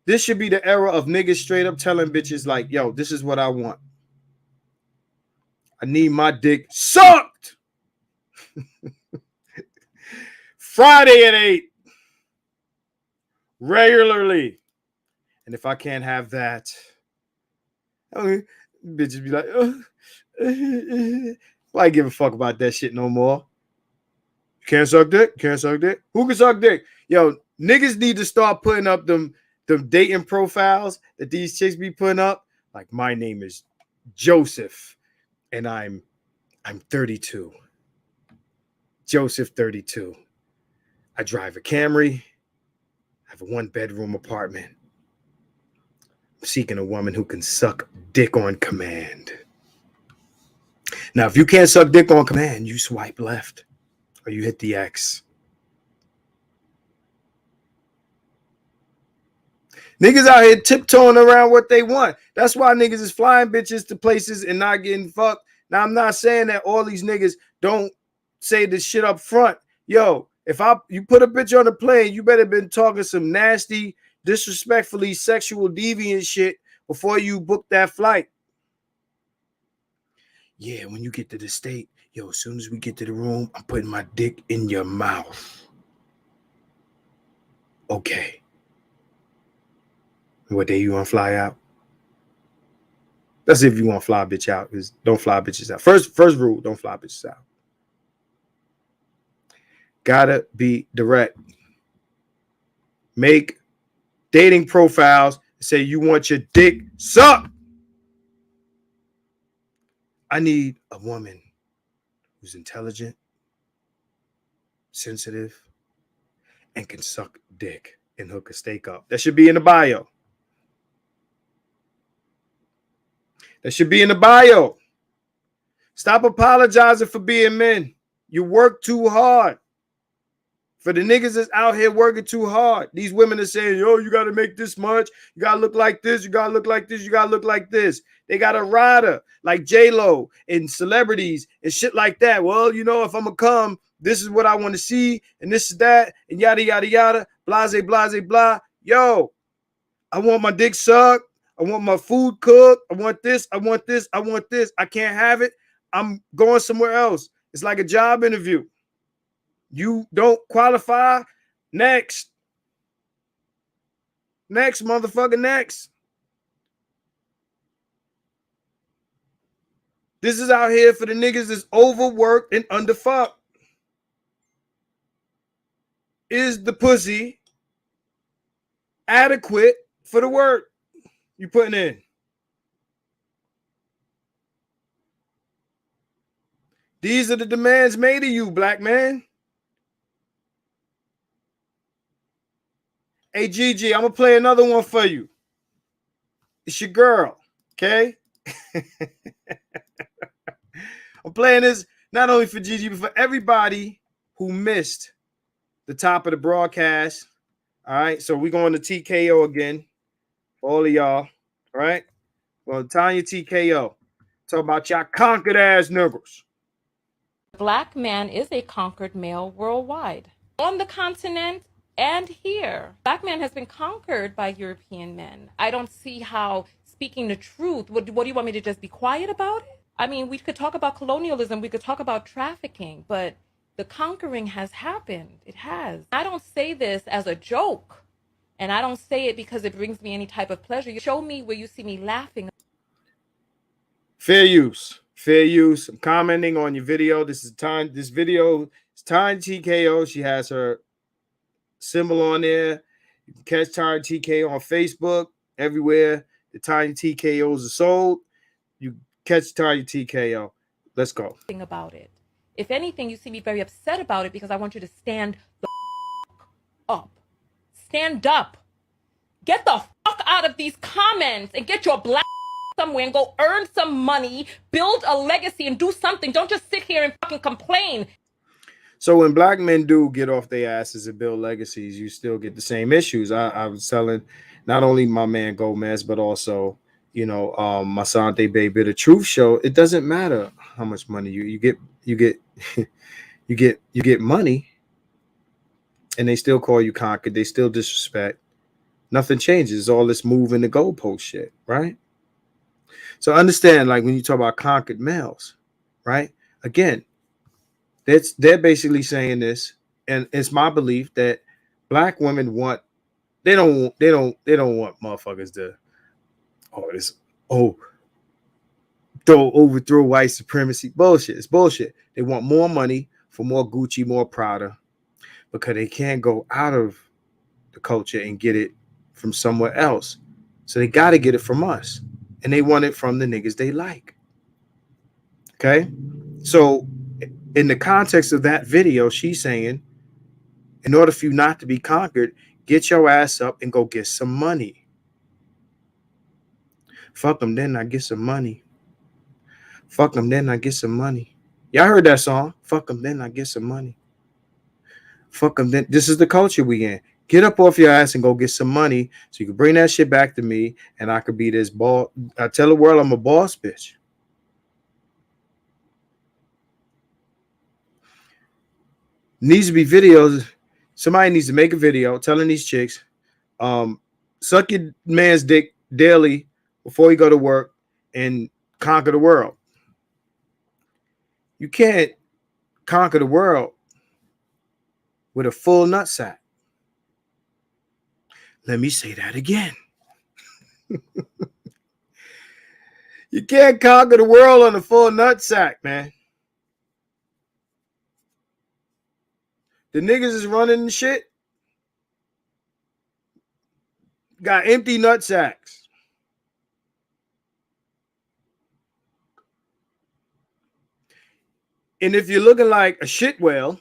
this should be the era of niggas straight up telling bitches like, yo, this is what I want. I need my dick sucked. Friday at 8. Regularly. And if I can't have that, I mean, bitches be like, why give a fuck about that shit no more? Can't suck dick? Can't suck dick? Who can suck dick? Yo, niggas need to start putting up them dating profiles that these chicks be putting up. Like, my name is Joseph. And I'm 32. Joseph 32. I drive a Camry. I have a 1-bedroom apartment. I'm seeking a woman who can suck dick on command. Now, if you can't suck dick on command, you swipe left or you hit the X. Niggas out here tiptoeing around what they want. That's why niggas is flying bitches to places and not getting fucked. Now, I'm not saying that all these niggas don't say this shit up front. Yo, if you put a bitch on a plane, you better been talking some nasty, disrespectfully sexual deviant shit before you book that flight. Yeah, when you get to the state, yo, as soon as we get to the room, I'm putting my dick in your mouth. Okay. What day you want to fly out? That's if you want to fly a bitch out. Is don't fly bitches out. First rule, don't fly bitches out. Gotta be direct. Make dating profiles. Say you want your dick sucked. I need a woman who's intelligent, sensitive, and can suck dick and hook a steak up. That should be in the bio. That should be in the bio. Stop apologizing for being men. You work too hard. For the niggas that's out here working too hard, these women are saying, yo, you got to make this much. You got to look like this. You got to look like this. You got to look like this. They got a rider like J-Lo and celebrities and shit like that. Well, you know, if I'm going to come, this is what I want to see. And this is that. And yada, yada, yada. Blase, blase, blah. Yo, I want my dick sucked. I want my food cooked. I want this. I want this. I want this. I can't have it. I'm going somewhere else. It's like a job interview. You don't qualify. Next. Next, motherfucker, next. This is out here for the niggas that's overworked and underfucked. Is the pussy adequate for the work you putting in? These are the demands made of you, black man. Hey, Gigi, I'm going to play another one for you. It's your girl, okay? I'm playing this not only for Gigi, but for everybody who missed the top of the broadcast. All right, so we're going to TKO again for all of y'all. All right? Well, Tanya TKO. Talk about y'all conquered ass niggas. Black man is a conquered male worldwide. On the continent and here. Black man has been conquered by European men. I don't see how speaking the truth, what do you want me to just be quiet about it? I mean, we could talk about colonialism, we could talk about trafficking, but the conquering has happened. It has. I don't say this as a joke, And I don't say it because it brings me any type of pleasure. You show me where you see me laughing. Fair use. Fair use. I'm commenting on your video. This video is Time TKO. She has her symbol on there. You can catch Tiny TKO on Facebook, everywhere the Tiny TKOs are sold. You catch Tiny TKO. Let's go. About it. If anything, you see me very upset about it because I want you to stand the up. Stand up. Get the fuck out of these comments and get your black somewhere and go earn some money, build a legacy, and do something. Don't just sit here and fucking complain. So when black men do get off their asses and build legacies, you still get the same issues. I was telling not only my man Gomez, but also, you know, my Sante Baby, the Truth Show. It doesn't matter how much money you get you get money, and they still call you conquered. They still disrespect. Nothing changes. It's all this moving the goalpost shit, right? So understand, like when you talk about conquered males, right? Again, they're basically saying this, and it's my belief that black women they don't want motherfuckers to overthrow white supremacy. Bullshit. It's bullshit. They want more money for more Gucci, more Prada, because they can't go out of the culture and get it from somewhere else. So they got to get it from us, and they want it from the niggas they like. Okay, so in the context of that video, she's saying, in order for you not to be conquered, get your ass up and go get some money. Fuck them, then I get some money. Fuck them, then I get some money. Y'all heard that song? Fuck them, then I get some money. Fuck them, then. This is the culture we in. Get up off your ass and go get some money so you can bring that shit back to me, and I could be this ball. I tell the world I'm a boss bitch. Needs to be videos. Somebody needs to make a video telling these chicks, suck your man's dick daily before you go to work and conquer the world. You can't conquer the world with a full nutsack. Let me say that again. You can't conquer the world on a full nutsack, man. The niggas is running the shit. Got empty nutsacks. And if you're looking like a shit whale,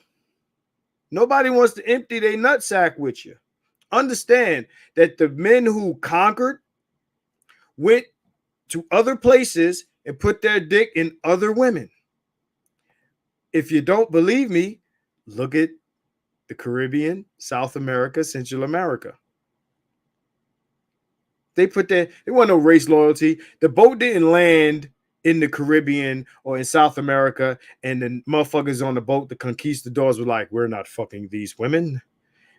nobody wants to empty their nutsack with you. Understand that the men who conquered went to other places and put their dick in other women. If you don't believe me, look at the Caribbean, South America, Central America. They want no race loyalty. The boat didn't land in the Caribbean or in South America, and the motherfuckers on the boat, the conquistadors, were like, we're not fucking these women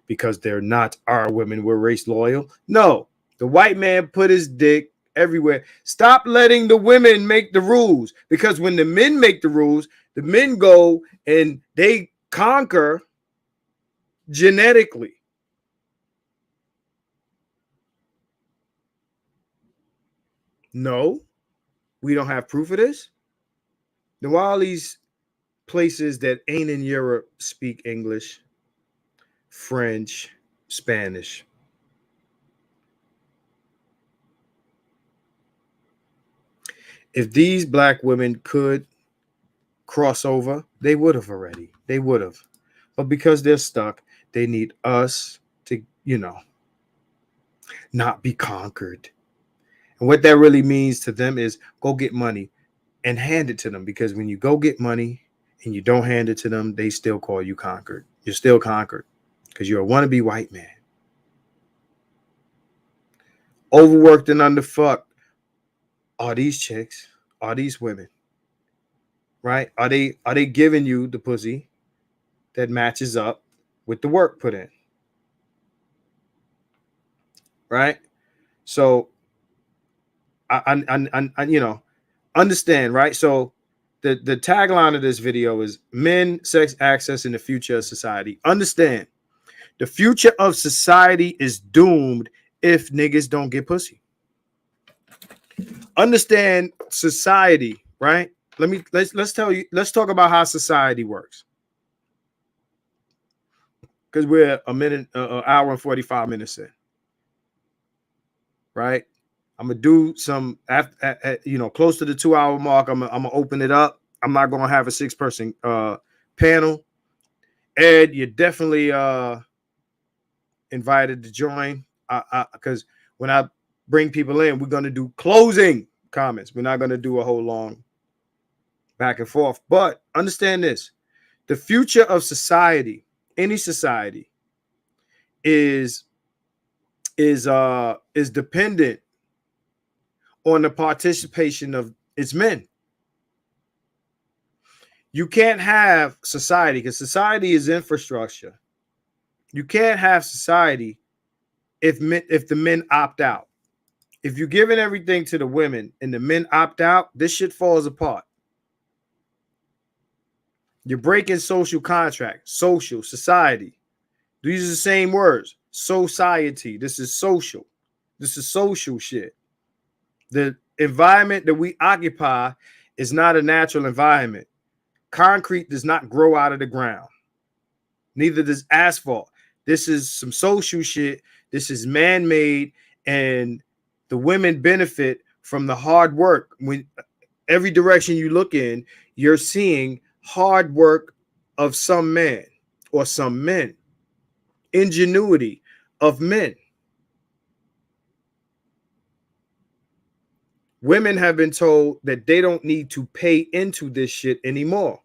because they're not our women. We're race loyal. No, the white man put his dick everywhere. Stop letting the women make the rules, because when the men make the rules, the men go and they conquer genetically. No, we don't have proof of this. Then why all these places that ain't in Europe speak English, French, Spanish? If these black women could cross over, they would have already. They would have. But because they're stuck, they need us to, not be conquered. And what that really means to them is go get money and hand it to them. Because when you go get money and you don't hand it to them, they still call you conquered. You're still conquered because you're a wannabe white man. Overworked and underfucked are these chicks, are these women, right? Are they giving you the pussy that matches up with the work put in? Right? So I understand, right? So the tagline of this video is men, sex, access in the future of society. Understand, The future of society is doomed if niggas don't get pussy. Understand society, right? Let's talk about how society works. Because we're an hour and 45 minutes in. Right? I'm gonna do some close to the 2-hour mark. I'm gonna open it up. I'm not gonna have a 6-person panel. Ed, you're definitely invited to join. Because when I bring people in, we're gonna do closing comments. We're not gonna do a whole long back and forth. But understand this: the future of society, any society, is dependent on the participation of its men. You can't have society because society is infrastructure. You can't have society if the men opt out. If you're giving everything to the women and the men opt out, this shit falls apart. You're breaking social contract, social, society. These are the same words. Society. This is social. This is social shit. The environment that we occupy is not a natural environment. Concrete does not grow out of the ground. Neither does asphalt. This is some social shit. This is man-made, and the women benefit from the hard work. When every direction you look in, you're seeing hard work of some man or some men. Ingenuity of men. Women have been told that they don't need to pay into this shit anymore.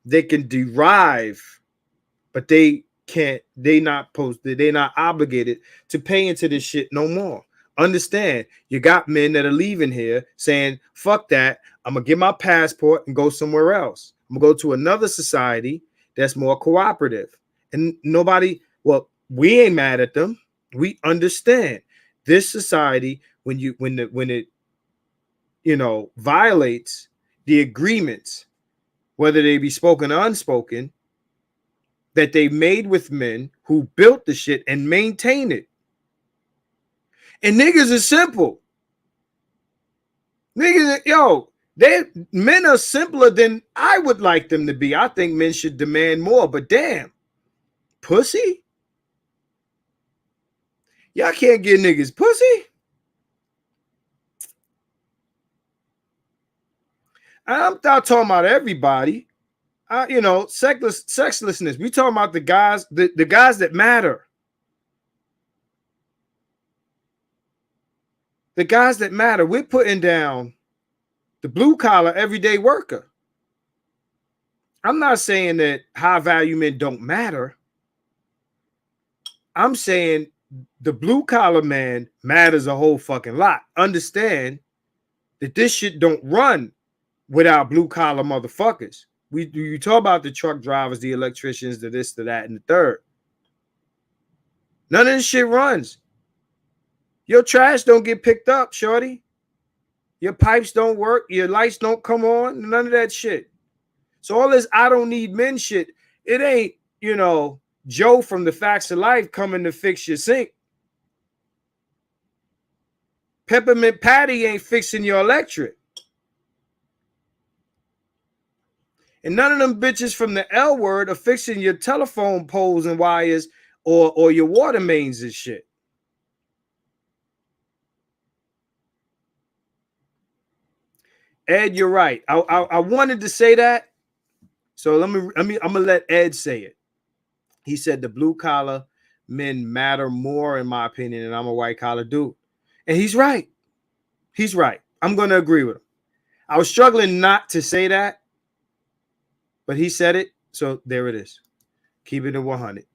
They can derive, but they can't. They're not obligated to pay into this shit no more. Understand, you got men that are leaving here saying, fuck that. I'm going to get my passport and go somewhere else. I'm going to go to another society that's more cooperative. And we ain't mad at them. We understand this society when it violates the agreements, whether they be spoken or unspoken, that they made with men who built the shit and maintain it. And niggas is simple. Niggas, men are simpler than I would like them to be. I think men should demand more, but damn, pussy? Y'all can't get niggas pussy? I'm not talking about everybody. Sexlessness. We talking about the guys, the guys that matter. The guys that matter. We're putting down the blue collar everyday worker. I'm not saying that high value men don't matter. I'm saying the blue collar man matters a whole fucking lot. Understand that this shit don't run without blue collar motherfuckers. You talk about the truck drivers, the electricians, the this, the that, and the third. None of this shit runs. Your trash don't get picked up, shorty. Your pipes don't work. Your lights don't come on. None of that shit. So all this I don't need men shit, it ain't, Joe from the Facts of Life coming to fix your sink. Peppermint Patty ain't fixing your electric. And none of them bitches from the L Word are fixing your telephone poles and wires or your water mains and shit. Ed, you're right. I wanted to say that. So I'm gonna let Ed say it. He said the blue collar men matter more, in my opinion, and I'm a white collar dude. And he's right. He's right. I'm gonna agree with him. I was struggling not to say that, but he said it. So there it is. Keep it at 100.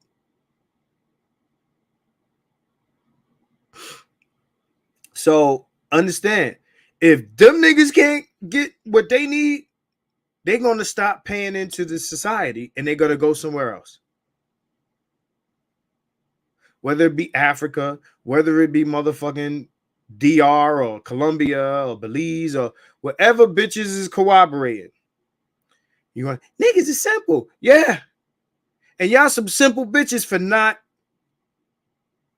So understand, if them niggas can't get what they need, they're going to stop paying into the society and they're going to go somewhere else. Whether it be Africa, whether it be motherfucking DR or Colombia or Belize or wherever bitches is cooperating. You want niggas is simple. Yeah. And y'all some simple bitches for not,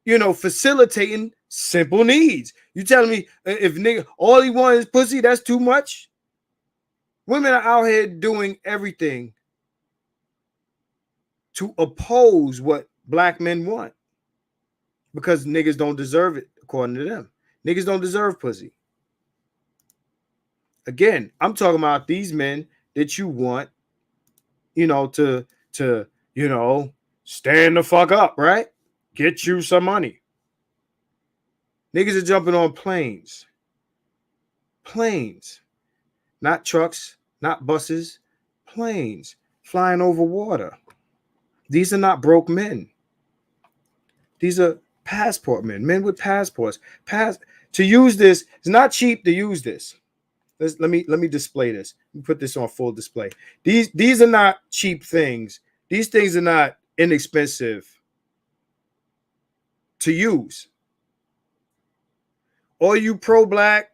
facilitating simple needs. You telling me if nigga all he wants is pussy, that's too much? Women are out here doing everything to oppose what black men want because niggas don't deserve it, according to them. Niggas don't deserve pussy. Again, I'm talking about these men that you want, to stand the fuck up, right? Get you some money. Niggas are jumping on planes. Planes. Not trucks, not buses, planes flying over water. These are not broke men. These are passport men with passports. To use this, it's not cheap to use this. Let me display this. Let me put this on full display. These are not cheap things. These things are not inexpensive to use. All you pro-black,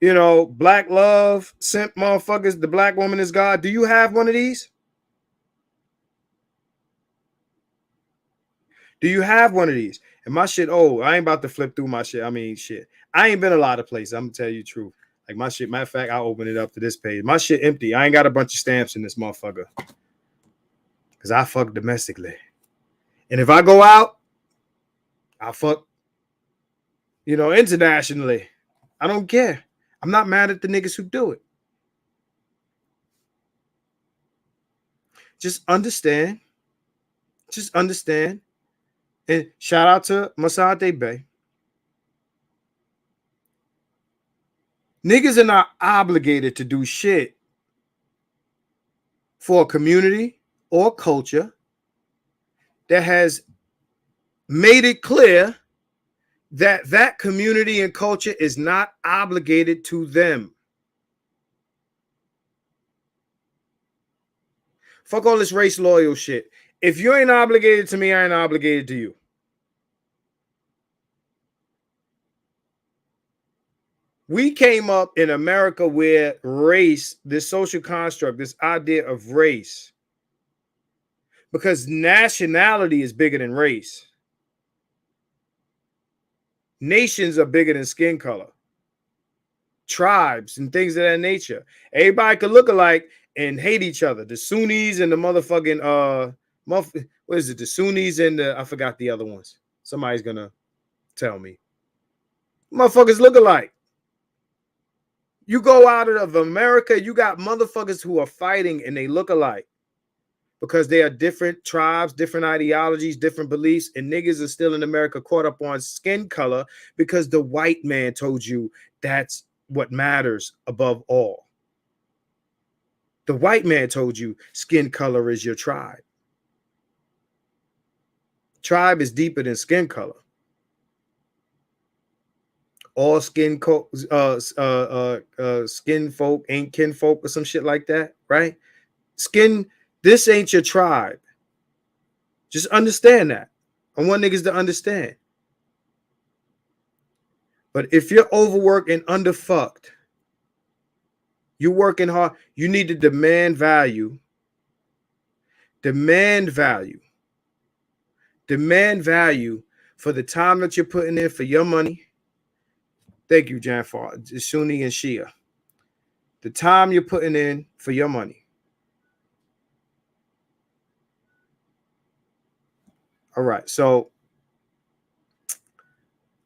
black love, simp motherfuckers, the black woman is God. Do you have one of these? Do you have one of these? And my shit, I ain't about to flip through my shit. I mean, shit. I ain't been a lot of places. I'm gonna tell you the truth. Like my shit, matter of fact, I'll open it up to this page. My shit empty. I ain't got a bunch of stamps in this motherfucker. Because I fuck domestically. And if I go out, I fuck, internationally. I don't care. I'm not mad at the niggas who do it. Just understand. And shout out to Masade Bay. Niggas are not obligated to do shit for a community or culture that has made it clear that that community and culture is not obligated to them. Fuck all this race loyal shit. If you ain't obligated to me, I ain't obligated to you. We came up in America where race, this social construct, this idea of race, because nationality is bigger than race. Nations are bigger than skin color. Tribes and things of that nature. Everybody could look alike and hate each other. The Sunnis and the motherfucking what is it? The Sunnis and I forgot the other ones. Somebody's gonna tell me. Motherfuckers look alike. You go out of America, you got motherfuckers who are fighting and they look alike because they are different tribes, different ideologies, different beliefs, and niggas are still in America caught up on skin color because the white man told you that's what matters above all. The white man told you skin color is your tribe. Tribe is deeper than skin color. All skin skin folk ain't kinfolk or some shit like that, right? This ain't your tribe. Just understand that. I want niggas to understand. But if you're overworked and underfucked, you're working hard, you need to demand value. Demand value. Demand value for the time that you're putting in for your money. Thank you, Janfar, Sunni and Shia. The time you're putting in for your money. All right, so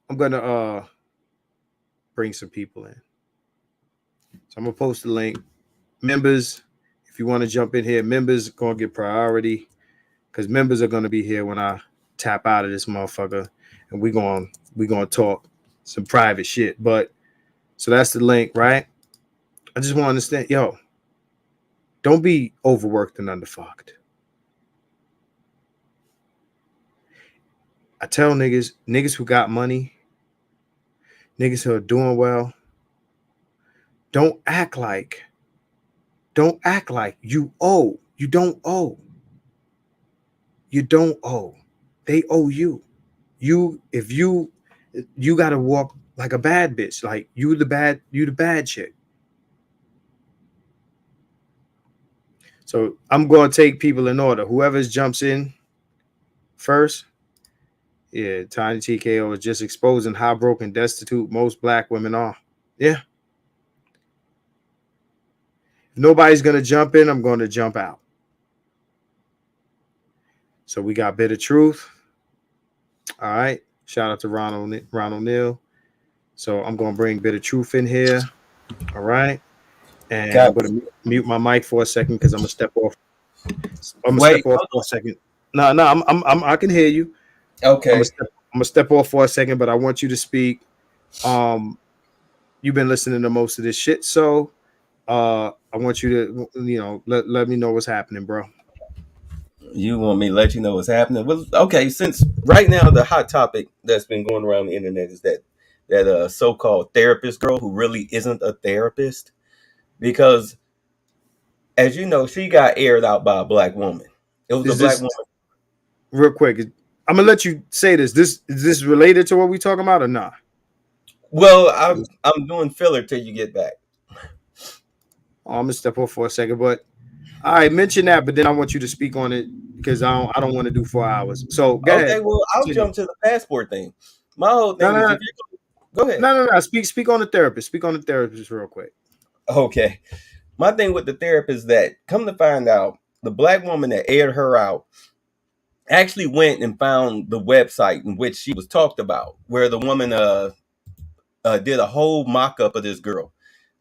I'm gonna bring some people in. So I'm gonna post the link. Members, if you want to jump in here, members are gonna get priority because members are gonna be here when I tap out of this motherfucker, and we're gonna talk some private shit. But so that's the link, right? I just want to understand, don't be overworked and underfucked. I tell niggas who got money, niggas who are doing well, don't act like you owe. You don't owe. You don't owe. They owe you. You gotta walk like a bad bitch. Like you the bad chick. So I'm going to take people in order. Whoever jumps in first. Yeah, Tiny TKO is just exposing how broken, destitute most black women are. Yeah. If nobody's going to jump in, I'm going to jump out. So we got Bitter Truth. All right. Shout out to Ron O'Neill. So I'm going to bring Bitter Truth in here. All right. And I'm going to mute my mic for a second because I'm going to step off. I'm going to step off for a second. No, I can hear you. Okay. I'm gonna step off for a second, but I want you to speak. You've been listening to most of this shit, so I want you to, let me know what's happening, bro. You want me to let you know what's happening? Well, okay, since right now the hot topic that's been going around the internet is that so-called therapist girl who really isn't a therapist, because as you know, she got aired out by a black woman. It was a black woman. Real quick, I'm gonna let you say this. Is this related to what we talking about or not? Well, I'm doing filler till you get back. I'm gonna step off for a second, but I mention that, but then I want you to speak on it because I don't want to do 4 hours. So go ahead. Well, I'll jump to the passport thing. My whole thing is, if you go ahead. No. Speak on the therapist. Speak on the therapist real quick. Okay. My thing with the therapist is that, come to find out, the black woman that aired her out actually went and found the website in which she was talked about, where the woman did a whole mock-up of this girl.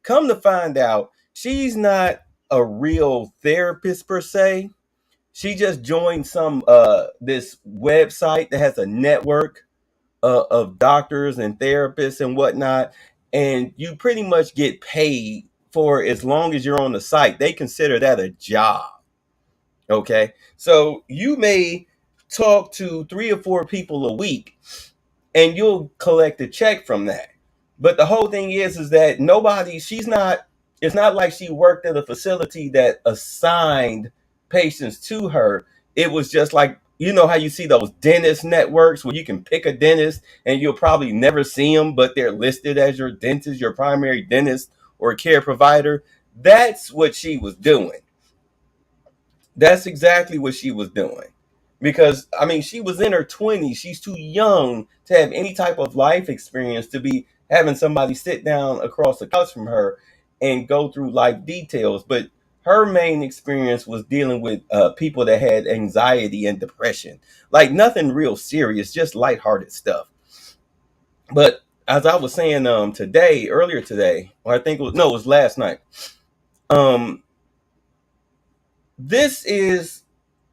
Come to find out, she's not a real therapist per se. She just joined some this website that has a network of doctors and therapists and whatnot, and you pretty much get paid for as long as you're on the site. They consider that a job. Okay, so you may talk to 3 or 4 people a week and you'll collect a check from that. But the whole thing is that it's not like she worked at a facility that assigned patients to her. It was just like, you know how you see those dentist networks where you can pick a dentist and you'll probably never see them, but they're listed as your dentist, your primary dentist or care provider. That's what she was doing. That's exactly what she was doing. Because, I mean, she was in her 20s. She's too young to have any type of life experience to be having somebody sit down across the couch from her and go through life details. But her main experience was dealing with people that had anxiety and depression. Like nothing real serious, just lighthearted stuff. But as I was saying earlier today, or I think it was last night, this is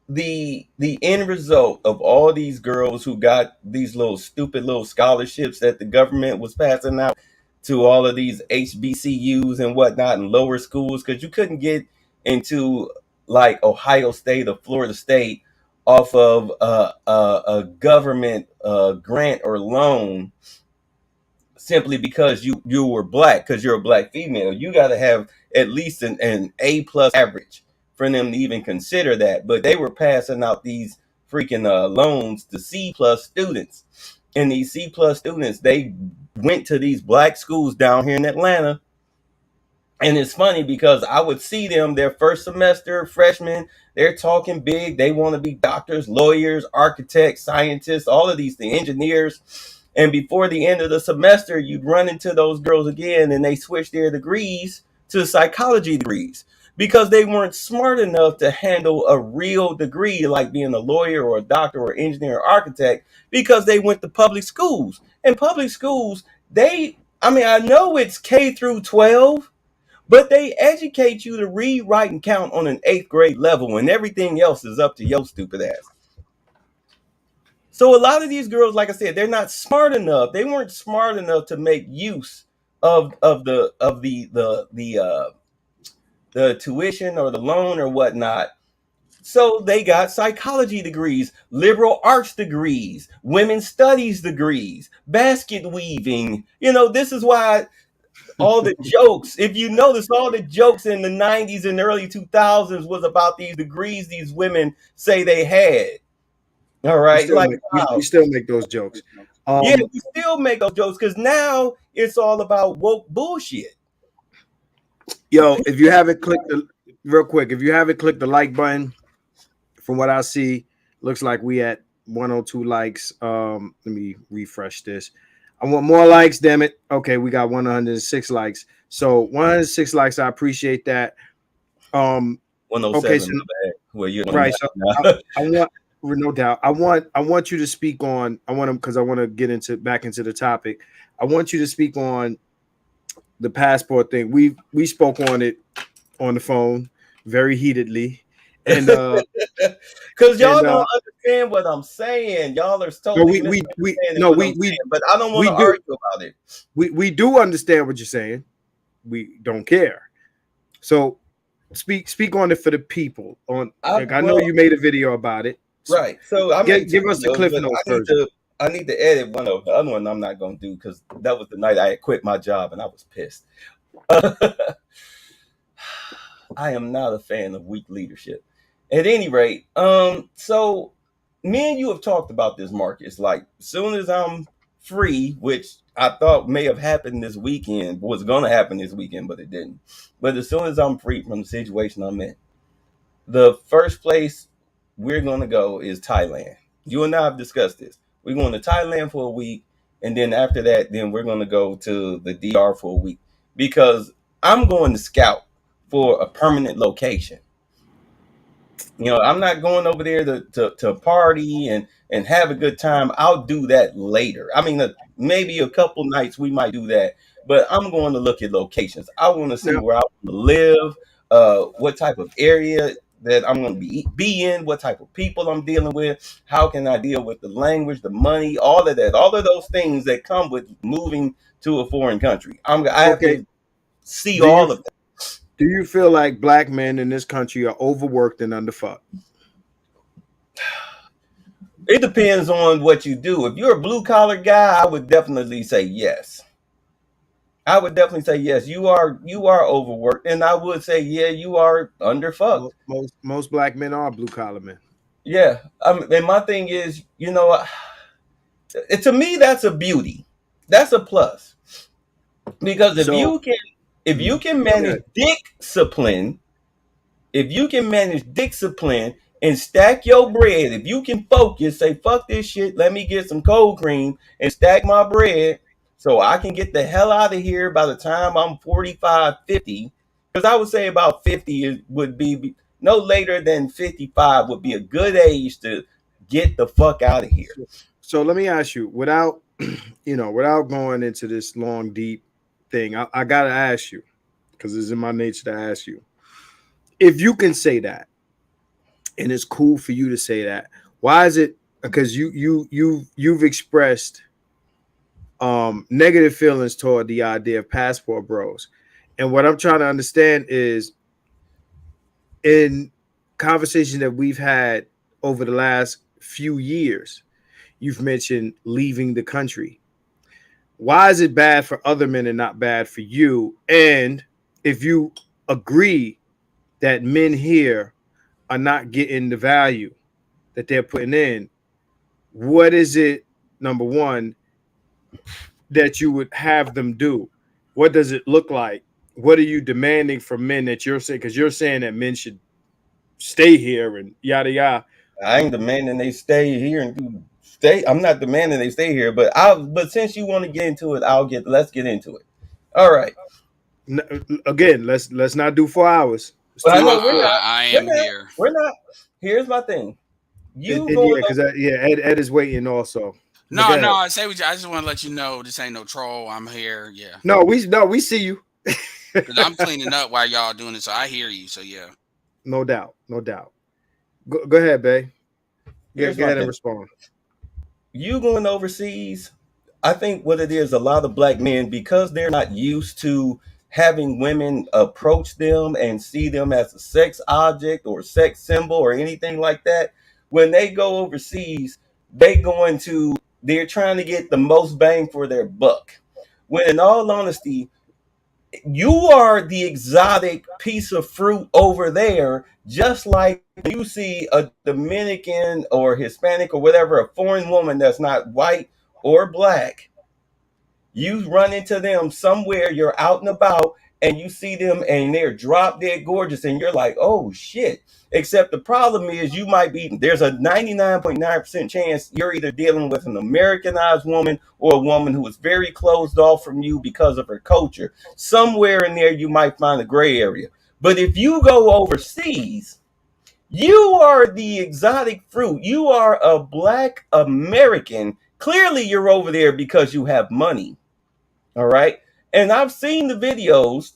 the end result of all these girls who got these little stupid little scholarships that the government was passing out to all of these HBCUs and whatnot and lower schools, because you couldn't get into like Ohio State or Florida State off of a government grant or loan simply because you were black, because you're a black female. You got to have at least an A+ average for them to even consider that. But they were passing out these freaking loans to C+ students. And these C+ students, they went to these black schools down here in Atlanta. And it's funny because I would see them their first semester, freshmen, they're talking big. They want to be doctors, lawyers, architects, scientists, all of these things, engineers. And before the end of the semester, you'd run into those girls again and they switch their degrees to psychology degrees, because they weren't smart enough to handle a real degree like being a lawyer or a doctor or engineer or architect, because they went to public schools. And public schools, I know it's K through 12, but they educate you to read, write, and count on an 8th grade level, and everything else is up to your stupid ass. So a lot of these girls, like I said, they're not smart enough. They weren't smart enough to make use of the tuition or the loan or whatnot. So they got psychology degrees, liberal arts degrees, women's studies degrees, basket weaving. This is why all the jokes, if you notice, all the jokes in the 90s and early 2000s was about these degrees these women say they had. All right. We still make those jokes. Yeah, we still make those jokes because now it's all about woke bullshit. Yo, if you haven't clicked real quick, if you haven't clicked the like button, from what I see, looks like we at 102 likes. Let me refresh this. I want more likes, damn it. Okay, we got 106 likes. So 106 likes, I appreciate that. 107, Okay, so my bad. Well, you're right. So I want, no doubt. I want you to speak on. I want to, because I want to get into back into the topic. I want you to speak on the passport thing. We spoke on it on the phone very heatedly, and because y'all and don't understand what I'm saying. Y'all are no, totally misunderstanding no what I'm saying, but I don't want to do argue about it. we do understand what you're saying. We don't care. So speak on it for the people. I know you made a video about it. Right. So I made give us the videos, Cliff but Notes version. I need to edit one of the other one. I'm not going to do because that was the night I had quit my job and I was pissed. I am not a fan of weak leadership. At any rate, so me and you have talked about this, Marcus. Like, as soon as I'm free, which I thought may have happened this weekend, was going to happen this weekend, but it didn't. But as soon as I'm free from the situation I'm in, the first place we're going to go is Thailand. You and I have discussed this. We're going to Thailand for a week, and then after that, then we're going to go to the DR for a week because I'm going to scout for a permanent location. You know, I'm not going over there to party and have a good time. I'll do that later. I mean, maybe a couple nights we might do that, but I'm going to look at locations. I want to see where I want to live, what type of area that I'm going to be in, what type of people I'm dealing with, how can I deal with the language, the money, all of that, all of those things that come with moving to a foreign country. I have to see all of that. Do you feel like black men in this country are overworked and underfucked? It depends on what you do. If you're a blue collar guy, I would definitely say yes. I would definitely say yes. You are overworked, and I would say yeah, you are underfucked. Most black men are blue collar men. Yeah, and my thing is, you know, to me that's a beauty. That's a plus because if you can manage discipline, and stack your bread, if you can focus, say, fuck this shit, let me get some cold cream and stack my bread so I can get the hell out of here by the time I'm 45, 50. Because I would say about 50 would be no later than 55 would be a good age to get the fuck out of here. So let me ask you, without without going into this long, deep thing, I gotta ask you, because it's in my nature to ask you. If you can say that, and it's cool for you to say that, why is it? Because you've expressed negative feelings toward the idea of passport bros, and what I'm trying to understand is, in conversations that we've had over the last few years, you've mentioned leaving the country. Why is it bad for other men and not bad for you? And if you agree that men here are not getting the value that they're putting in, what is it, number one, that you would have them do? What does it look like? What are you demanding from men that you're saying? Because you're saying that men should stay here and yada yada. I ain't demanding they stay here and I'm not demanding they stay here, but since you want to get into it, let's get into it. All right. Again, let's not do 4 hours. But I know we're not. I am here. We're not. Here's my thing. Because Ed is waiting also. No, I say I just want to let you know this ain't no troll. I'm here. Yeah. No, we see you. Because I'm cleaning up while y'all doing it, so I hear you. So yeah. No doubt. Go ahead, babe. Go ahead and respond. You going overseas? I think what it is, a lot of black men, because they're not used to having women approach them and see them as a sex object or sex symbol or anything like that. When they go overseas, they're trying to get the most bang for their buck. When in all honesty, you are the exotic piece of fruit over there, just like you see a Dominican or Hispanic or whatever, a foreign woman that's not white or black. You run into them somewhere, you're out and about, and you see them and they're drop dead gorgeous and you're like, oh shit. Except the problem is there's a 99.9% chance you're either dealing with an Americanized woman or a woman who is very closed off from you because of her culture. Somewhere in there you might find a gray area. But if you go overseas, you are the exotic fruit. You are a Black American. Clearly you're over there because you have money. All right. And I've seen the videos,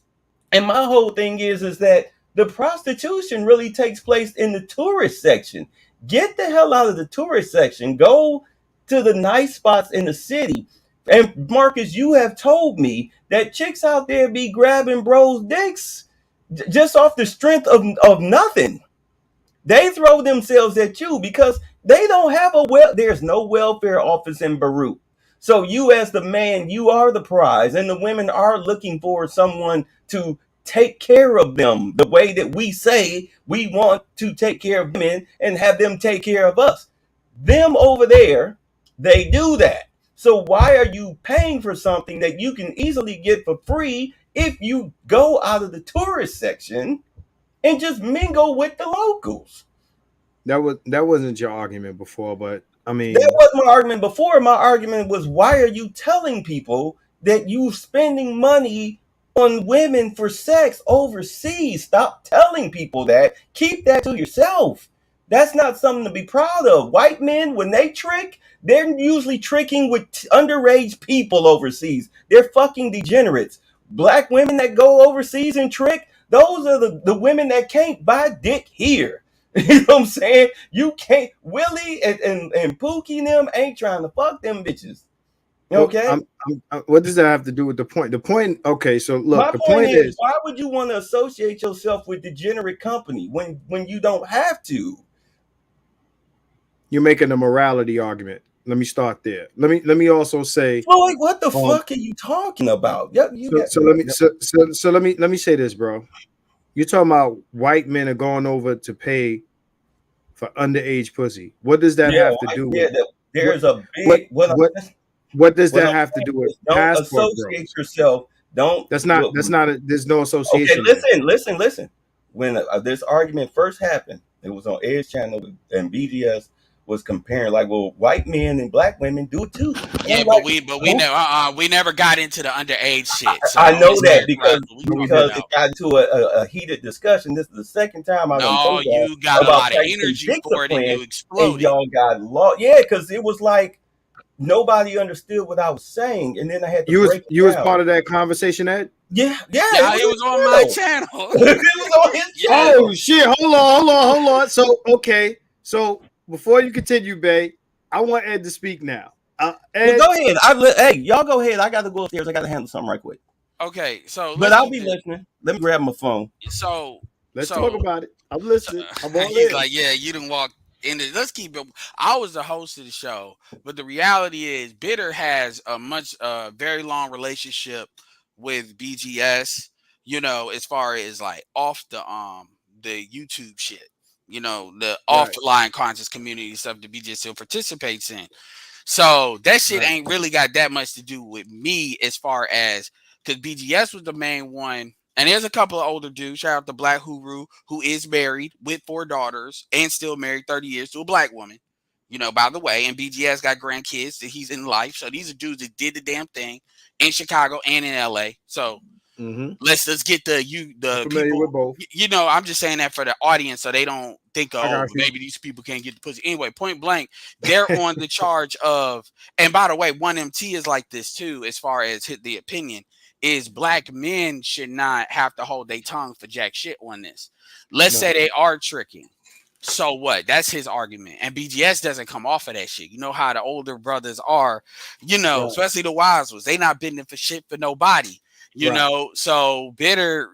and my whole thing is that the prostitution really takes place in the tourist section. Get the hell out of the tourist section. Go to the nice spots in the city. And Marcus, you have told me that chicks out there be grabbing bros' dicks just off the strength of nothing. They throw themselves at you because they don't have there's no welfare office in Beirut. So you as the man, you are the prize, and the women are looking for someone to take care of them the way that we say we want to take care of men and have them take care of us. Them over there, they do that. So why are you paying for something that you can easily get for free if you go out of the tourist section and just mingle with the locals? That wasn't your argument before, but I mean, that wasn't my argument before. My argument was, why are you telling people that you spending money on women for sex overseas? Stop telling people that. Keep that to yourself. That's not something to be proud of. White men, when they trick, they're usually tricking with underage people overseas. They're fucking degenerates. Black women that go overseas and trick, those are the women that can't buy dick here. You know what I'm saying? You can't. Willie and Pookie and them ain't trying to fuck them bitches. Okay. What does that have to do with the point? The point. Okay, so look, my the point is, why would you want to associate yourself with degenerate company when you don't have to? You're making a morality argument. Let me start there. Let me also say, Floyd, what the fuck are you talking about? Let me say this, bro. You're talking about white men are going over to pay for underage pussy. What does that have to do with? There's a big what does that have to do with? Don't associate yourself. Don't. That's not. There's no association. Okay, listen. When this argument first happened, it was on Ed's channel, and BGS was comparing like, well, white men and black women do it too. Yeah, but we never got into the underage shit. So I know that because it got into a heated discussion. This is the second time I know you got a lot of energy for it and you exploded. And y'all got lost. Yeah, because it was like nobody understood what I was saying, and then I had to you was part of that conversation, Ed? Yeah, it was on my channel. It was on his channel. Oh shit! Hold on. So okay, so before you continue, Bay, I want Ed to speak now. Ed, go ahead. Hey, y'all go ahead. I got to go upstairs. I got to handle something right quick. Okay, so but I'll be listening. Let me grab my phone. So let's talk about it. I'm listening. I'm all he's in. like, yeah, you didn't walk in it. Let's keep it. I was the host of the show, but the reality is, Bitter has a very long relationship with BGS. You know, as far as like off the YouTube shit. You know, the offline conscious community stuff that BGS still participates in. So that shit ain't really got that much to do with me as far as, because BGS was the main one. And there's a couple of older dudes. Shout out to Black Huru, who is married with 4 daughters and still married 30 years to a black woman. You know, by the way, and BGS got grandkids that he's in life. So these are dudes that did the damn thing in Chicago and in LA. So let's get the people with both. You know, I'm just saying that for the audience so they don't think, oh, maybe these people can't get the pussy. Anyway, point blank, they're on the charge of, and by the way, 1MT is like this too, as far as the opinion is black men should not have to hold their tongue for jack shit on this. Let's say they are tricking. So what? That's his argument. And BGS doesn't come off of that shit. You know how the older brothers are, you know, especially the wise ones. They not bending for shit for nobody. You know, so Bitter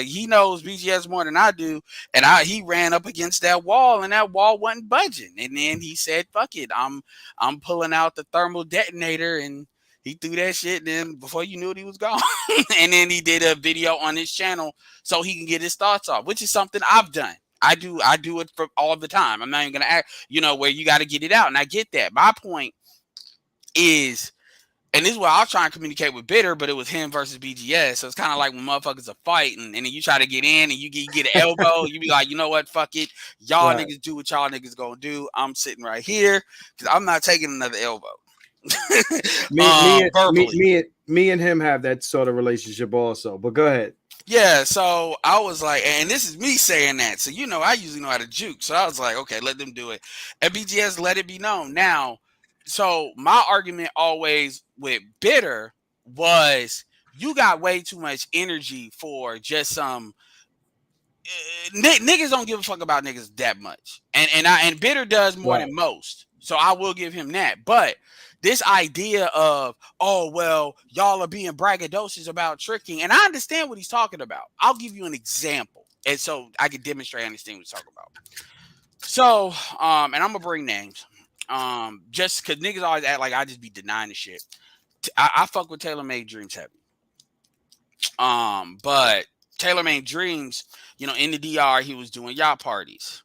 he knows BGS more than I do. And he ran up against that wall and that wall wasn't budging. And then he said, fuck it. I'm pulling out the thermal detonator, and he threw that shit. And then before you knew it, he was gone. And then he did a video on his channel so he can get his thoughts off, which is something I've done. I do it for all the time. I'm not even going to act, you know, where you got to get it out. And I get that. My point is, And this is what I was trying to communicate with Bitter, but it was him versus BGS. So it's kind of like when motherfuckers are fighting and then you try to get in and you get an elbow. You be like, you know what? Fuck it. Y'all niggas do what y'all niggas gonna do. I'm sitting right here because I'm not taking another elbow. Me and him have that sort of relationship also. But go ahead. Yeah, so I was like, and this is me saying that. So, you know, I usually know how to juke. So I was like, okay, let them do it. And BGS let it be known. Now, so my argument always with Bitter was you got way too much energy for just some niggas don't give a fuck about niggas that much. And Bitter does more than most. So I will give him that. But this idea of, oh, well, y'all are being braggadocious about tricking. And I understand what he's talking about. I'll give you an example. And so I can demonstrate I understand what he's talking about. So, and I'm going to bring names. Just because niggas always act like I just be denying the shit. I fuck with Taylor Made Dreams heavy. But Taylor Made Dreams, you know, in the DR, he was doing yacht parties.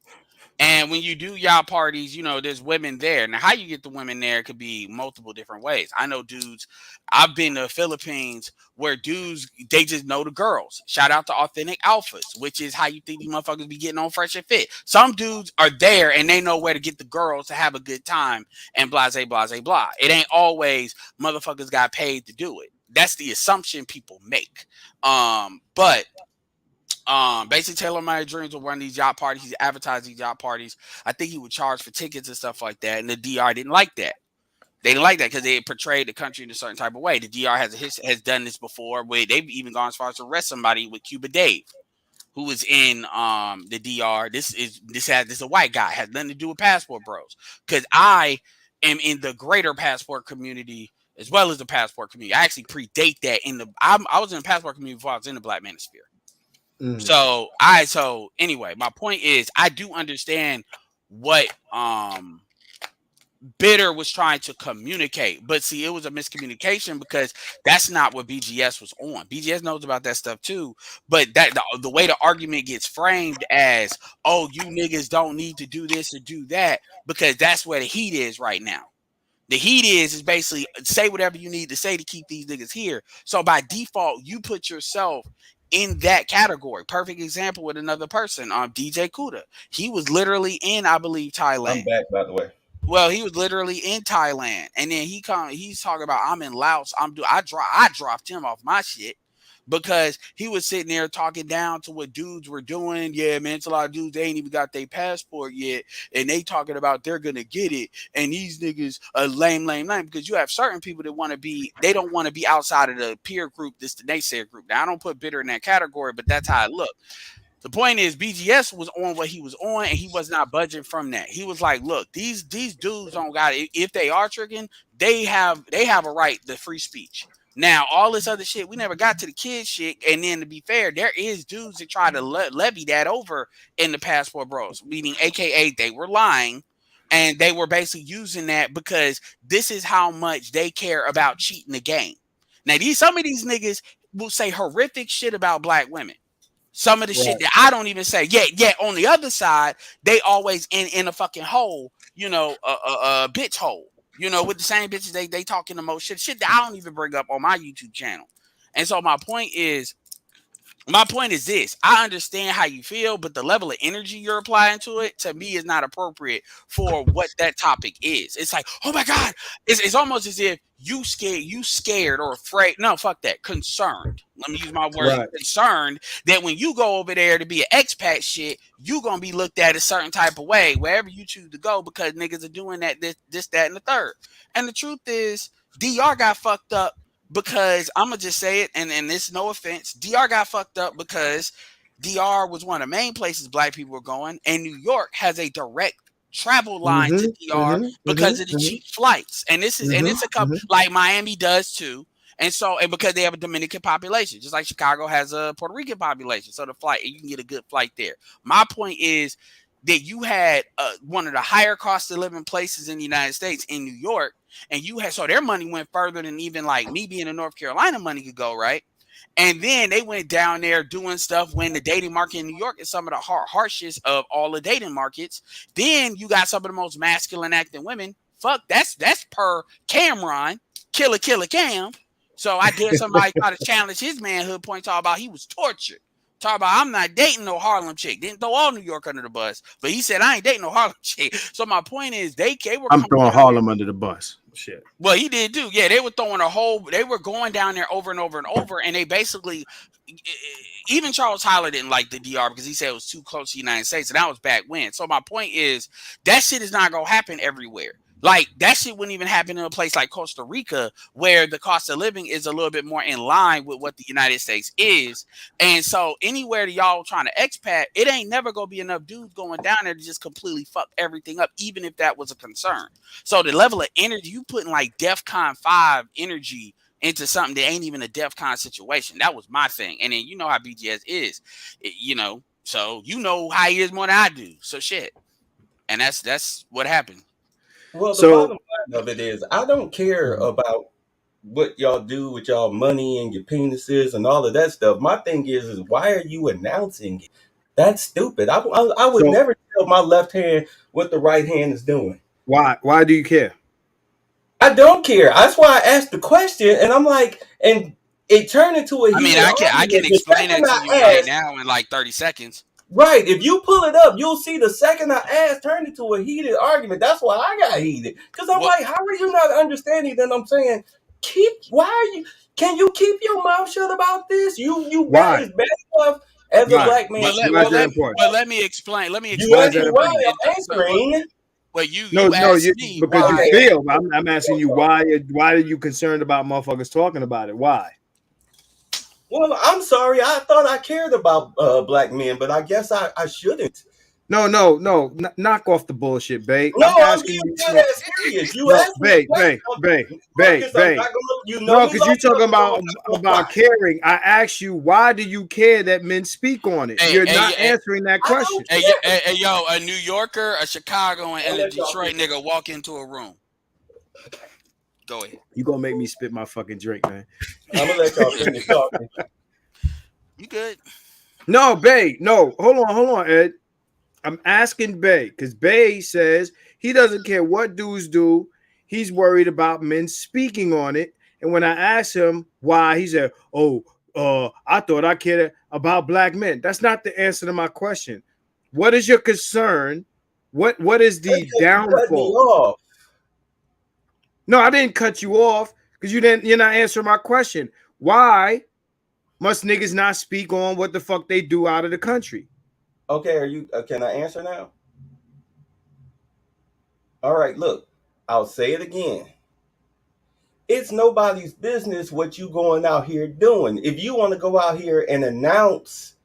And when you do yacht parties, you know, there's women there. Now, how you get the women there could be multiple different ways. I know dudes, I've been to the Philippines where dudes, they just know the girls. Shout out to Authentic Alphas, which is how you think these motherfuckers be getting on Fresh and Fit. Some dudes are there and they know where to get the girls to have a good time and blase, blase, blah. It ain't always motherfuckers got paid to do it. That's the assumption people make. But basically Taylor Made Dreams will run these yacht parties. He advertised these yacht parties. I think he would charge for tickets and stuff like that. And the DR didn't like that. They didn't like that because they portrayed the country in a certain type of way. The DR has done this before where they've even gone as far as to arrest somebody with Cuba Dave, who was in the DR. This is a white guy, has nothing to do with Passport Bros. Because I am in the greater Passport community as well as the Passport community. I actually predate that I was in the Passport community before I was in the Black Manosphere. So anyway, my point is I do understand what Bitter was trying to communicate, but see, it was a miscommunication because that's not what BGS was on. BGS knows about that stuff too, but that the way the argument gets framed as, oh, you niggas don't need to do this or do that, because that's where the heat is right now. The heat is basically say whatever you need to say to keep these niggas here. So by default, you put yourself in that category. Perfect example with another person, DJ Kuda. He was literally in, I believe, Thailand. I'm back, by the way. Well, he was literally in Thailand, and then he's talking about I'm in Laos. I dropped him off my shit because he was sitting there talking down to what dudes were doing. Yeah, man, it's a lot of dudes, they ain't even got their passport yet, and they talking about they're gonna get it, and these niggas are lame, because you have certain people that they don't want to be outside of the peer group, this the naysayer group. Now, I don't put Bitter in that category, but that's how it looked. The point is, BGS was on what he was on, and he was not budging from that. He was like, "Look, these dudes don't got it. If they are tricking, they have a right to free speech. Now, all this other shit, we never got to the kid shit. And then, to be fair, there is dudes that try to levy that over in the Passport Bros, meaning, AKA, they were lying, and they were basically using that because this is how much they care about cheating the game. Now, some of these niggas will say horrific shit about black women. Some of the shit that I don't even say. Yet on the other side, they always in a fucking hole, you know, a bitch hole, you know, with the same bitches they talking the most shit that I don't even bring up on my YouTube channel. And so my point is this. I understand how you feel, but the level of energy you're applying to it, to me, is not appropriate for what that topic is. It's like, oh my God. It's almost as if you scared or afraid. No, fuck that. Concerned. Let me use my word. Right. Concerned that when you go over there to be an expat shit, you going to be looked at a certain type of way wherever you choose to go because niggas are doing that, this, that, and the third. And the truth is, DR got fucked up. Because I'm going to just say it, and this no offense, DR got fucked up because DR was one of the main places black people were going, and New York has a direct travel line to DR because of the cheap flights. And this is, and it's a couple, like Miami does too. And because they have a Dominican population, just like Chicago has a Puerto Rican population. So you can get a good flight there. My point is that you had one of the higher cost of living places in the United States in New York. And so their money went further than even like me being in North Carolina money could go, right? And then they went down there doing stuff when the dating market in New York is some of the harshest of all the dating markets. Then you got some of the most masculine acting women. Fuck, that's per Cameron Killer Cam. So I dare somebody try to challenge his manhood point, talk about he was tortured. Talk about I'm not dating no Harlem chick. Didn't throw all New York under the bus, but he said I ain't dating no Harlem chick. So my point is they were I'm coming throwing down Harlem there. under the bus. Shit. Well, he did too. Yeah, they were throwing they were going down there over and over and over, and they basically, even Charles Tyler didn't like the DR because he said it was too close to the United States, and that was back when. So my point is that shit is not gonna happen everywhere. Like that shit wouldn't even happen in a place like Costa Rica, where the cost of living is a little bit more in line with what the United States is. And so anywhere that y'all trying to expat, it ain't never gonna be enough dudes going down there to just completely fuck everything up, even if that was a concern. So the level of energy you putting like DEFCON 5 energy into something that ain't even a DEFCON situation. That was my thing. And then you know how BGS is, so you know how he is more than I do. So shit. And that's what happened. Well, the So bottom line of it is, I don't care about what y'all do with y'all money and your penises and all of that stuff. My thing is why are you announcing it? That's stupid. I would So- never tell my left hand what the right hand is doing. why do you care? I don't care. That's why I asked the question, and I'm like, and it turned into a heated I can argument. The explain that second to you I right asked, now in like 30 seconds. right, if you pull it up, you'll see the second I asked turned into a heated argument. That's why I got heated. Because I'm like, how are you not understanding that I'm saying, can you keep your mouth shut about this? You Why? got as bad stuff as a black man. Let me explain. You asked me why I'm answering. Well, you asked me because why. you feel. I'm asking you why are you concerned about motherfuckers talking about it? Why? Well, I'm sorry. I thought I cared about black men, but I guess I shouldn't. No, knock off the bullshit, babe. No, I'm asking being you. dead ass serious. You No, asked me, babe. Marcus, I'm not gonna, you know No, me because you're long talking enough, about caring. I asked you, why do you care that men speak on it? You're not answering that question. Hey, yo, a New Yorker, a Chicagoan, and a Detroit nigga walk into a room. Go ahead. You gonna make me spit my fucking drink, man. I'm gonna let y'all finish talking. You good? No, babe. No, hold on, Ed. I'm asking Bay because Bay says he doesn't care what dudes do. He's worried about men speaking on it. And when I asked him why, he said, I thought I cared about black men. That's not the answer to my question. What is your concern? What is the downfall? No, I didn't cut you off because you're not answering my question. Why must niggas not speak on what the fuck they do out of the country? Okay, can I answer now? All right, look, I'll say it again. It's nobody's business what you going out here doing. If you want to go out here and announce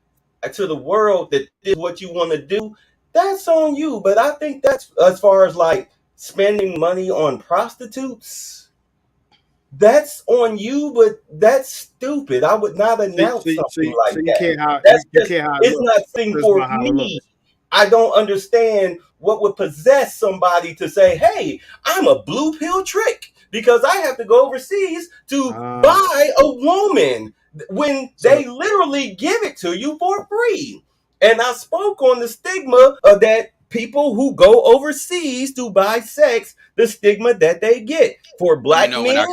to the world that this is what you want to do, that's on you. But I think that's as far as like spending money on prostitutes. That's on you, but that's stupid. I would not announce something like that. It's not something for me. I don't understand what would possess somebody to say, hey, I'm a blue pill trick because I have to go overseas to buy a woman when they literally give it to you for free. And I spoke on the stigma of that people who go overseas to buy sex, the stigma that they get for black men.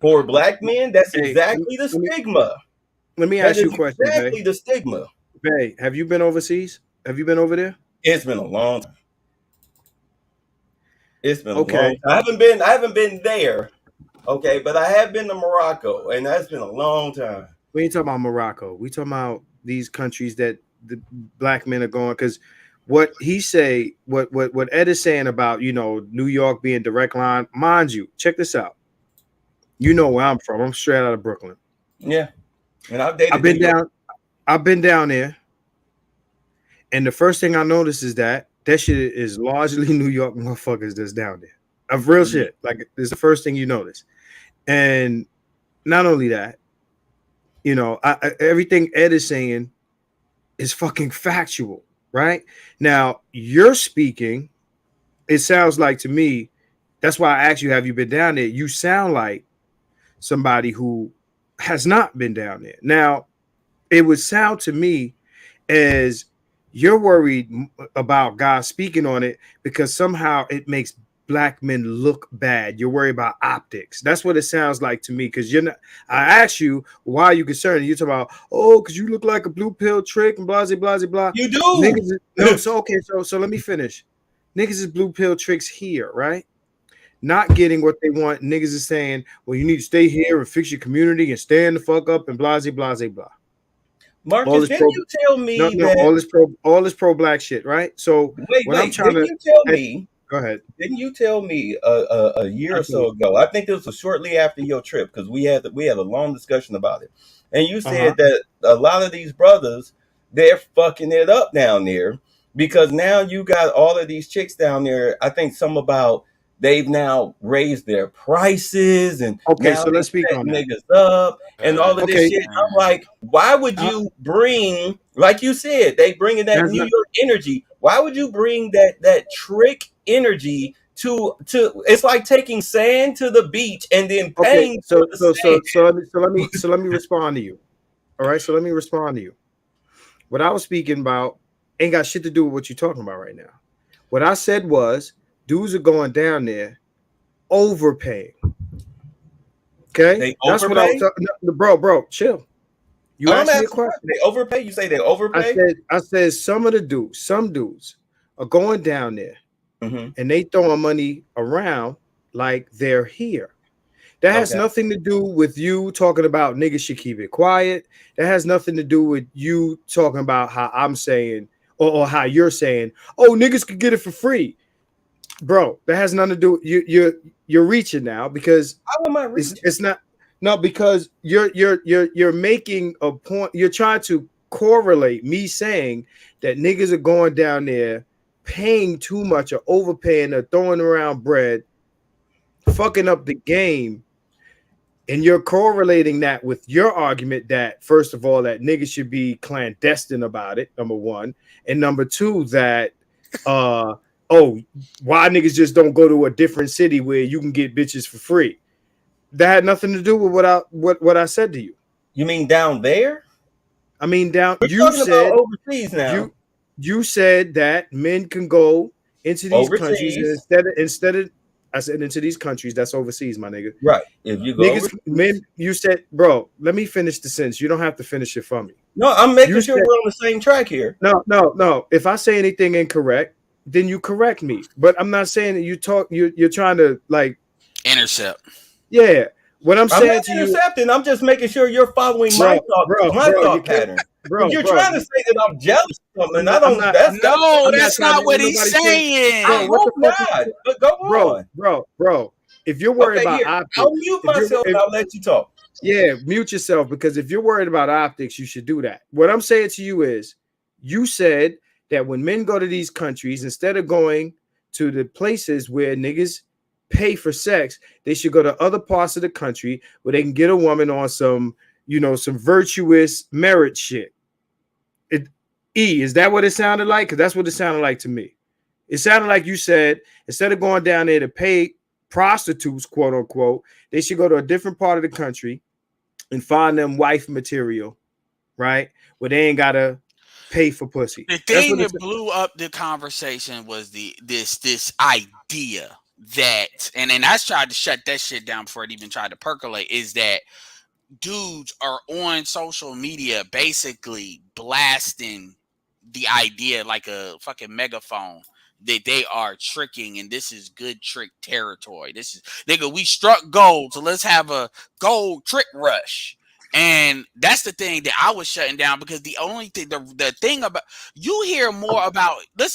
For black men, that's exactly the stigma. Let me ask you a question. Exactly the stigma. Bay, have you been overseas? Have you been over there? It's been a long time. It's been a long time. I haven't been there. Okay, but I have been to Morocco, and that's been a long time. We ain't talking about Morocco. We talking about these countries that the black men are going, because what he say, what Ed is saying about, New York being direct line, mind you, check this out. You know where I'm from. I'm straight out of Brooklyn. Yeah. And I've been down there. And the first thing I noticed is that shit is largely New York motherfuckers that's down there. Of real shit. Like, it's the first thing you notice. And not only that, everything Ed is saying is fucking factual, right? Now, you're speaking, it sounds like to me, that's why I asked you, have you been down there? You sound like somebody who has not been down there. Now, it would sound to me as you're worried about God speaking on it because somehow it makes black men look bad. You're worried about optics. That's what it sounds like to me. Because you're not. I asked you why are you concerned. You talk about because you look like a blue pill trick and blah blah blah blah. You do. Niggas no. So okay. So let me finish. Niggas is blue pill tricks here, right? Not getting what they want. Niggas is saying, well, you need to stay here and fix your community and stand the fuck up and blah blah blah. Marcus, didn't you tell me that all this pro black shit, right? So I'm trying to you tell me. Go ahead. Didn't you tell me a year or so ago? I think it was shortly after your trip because we had a long discussion about it, and you said that a lot of these brothers they're fucking it up down there because now you got all of these chicks down there. I think some about they've now raised their prices and okay, so let's speak on niggas up and all of this shit. I'm like, why would you bring, like you said, they bringing that New York energy? Why would you bring that trick energy to? It's like taking sand to the beach and then paying. So let me respond to you. All right, so let me respond to you. What I was speaking about ain't got shit to do with what you're talking about right now. What I said was dudes are going down there overpaying. Okay, that's what I was talking. Bro, chill. You asked me a question. They overpay. You say they overpay. I said some dudes are going down there and they throwing money around like they're here. That has nothing to do with you talking about niggas should keep it quiet. That has nothing to do with you talking about how I'm saying or how you're saying, oh, niggas could get it for free. Bro, that has nothing to do. You're reaching now because how am I reaching? It's not because you're making a point. You're trying to correlate me saying that niggas are going down there paying too much or overpaying or throwing around bread, fucking up the game, and you're correlating that with your argument that first of all that niggas should be clandestine about it. Number one, and number two that why niggas just don't go to a different city where you can get bitches for free. That had nothing to do with what I said to you. You mean down there? I mean down. You said overseas now. You said that men can go into these countries instead of I said into these countries. That's overseas, my nigga. Right. If you go niggas, men, you said, bro. Let me finish the sentence. You don't have to finish it for me. No, I'm making sure we're on the same track here. No. If I say anything incorrect, then you correct me. But I'm not saying that you're trying to like intercept. Yeah. What I'm saying to intercepting, I'm just making sure you're following my thought pattern. Bro, you're trying to say that I'm jealous of something. That's not what he's saying. I hope not. But go on. Bro. If you're worried about optics, I'll mute myself and I'll let you talk. Yeah, mute yourself because if you're worried about optics, you should do that. What I'm saying to you is, you said that when men go to these countries, instead of going to the places where niggas pay for sex, they should go to other parts of the country where they can get a woman on some virtuous merit shit. Is that what it sounded like? Because that's what it sounded like to me. It sounded like you said instead of going down there to pay prostitutes, quote unquote, they should go to a different part of the country and find them wife material, right? Where they ain't gotta pay for pussy. The thing that blew up the conversation was this idea that, and I tried to shut that shit down before it even tried to percolate, is that dudes are on social media basically blasting the idea like a fucking megaphone that they are tricking, and this is good trick territory. This is, nigga, we struck gold, so let's have a gold trick rush. And that's the thing that I was shutting down, because the only thing, the thing about, you hear more about, I'm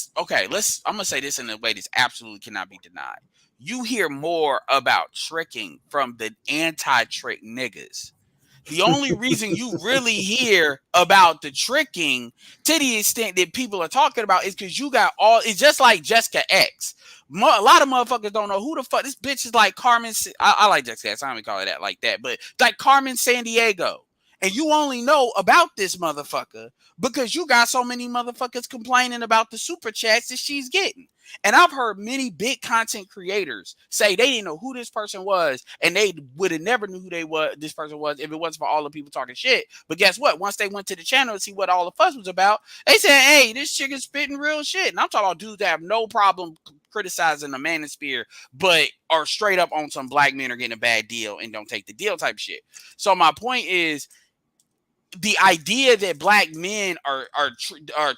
gonna say this in a way that absolutely cannot be denied. You hear more about tricking from the anti-trick niggas. The only reason you really hear about the tricking to the extent that people are talking about is because you got it's just like Jessica X. A lot of motherfuckers don't know who the fuck this bitch is. Like Carmen. I like Jessica X. I don't even call her that like that, but like Carmen Sandiego. And you only know about this motherfucker because you got so many motherfuckers complaining about the super chats that she's getting. And I've heard many big content creators say they didn't know who this person was, and they would have never knew who this person was if it wasn't for all the people talking shit. But guess what? Once they went to the channel to see what all the fuss was about, they said, hey, this chick is spitting real shit. And I'm talking about dudes that have no problem criticizing the manosphere, but are straight up on some black men are getting a bad deal and don't take the deal type shit. So my point is, the idea that black men are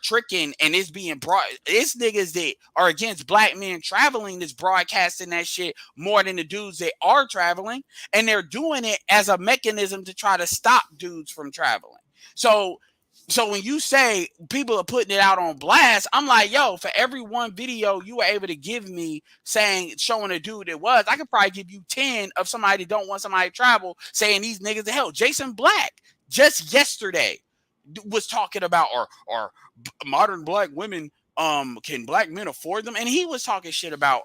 tricking and it's being brought, it's niggas that are against black men traveling that's broadcasting that shit more than the dudes that are traveling, and they're doing it as a mechanism to try to stop dudes from traveling. So when you say people are putting it out on blast, I'm like, yo, for every one video you were able to give me showing a dude it was, I could probably give you 10 of somebody that don't want somebody to travel saying these niggas to hell. Jason Black just yesterday was talking about or modern black women, can black men afford them? And he was talking shit about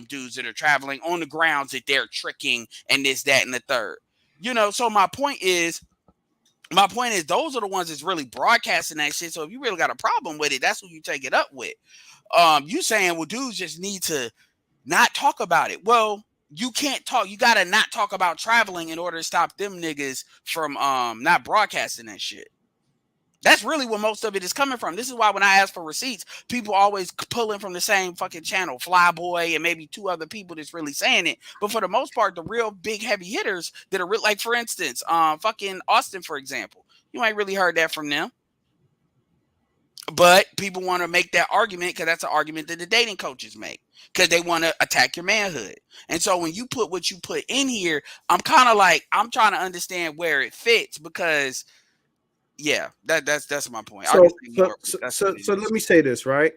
dudes that are traveling on the grounds that they're tricking and this, that, and the third. You know, so my point is those are the ones that's really broadcasting that shit. So if you really got a problem with it, that's who you take it up with. You saying, well, dudes just need to not talk about it. Well, you can't talk. You gotta not talk about traveling in order to stop them niggas from not broadcasting that shit. That's really where most of it is coming from. This is why when I ask for receipts, people always pulling from the same fucking channel, Flyboy and maybe 2 other people that's really saying it. But for the most part, the real big heavy hitters that are real, like for instance, fucking Austin, for example, you ain't really heard that from them. But people want to make that argument because that's an argument that the dating coaches make, because they want to attack your manhood. And so when you put what you put in here, I'm kind of like, I'm trying to understand where it fits, because yeah, that's my point. So let me say this, right?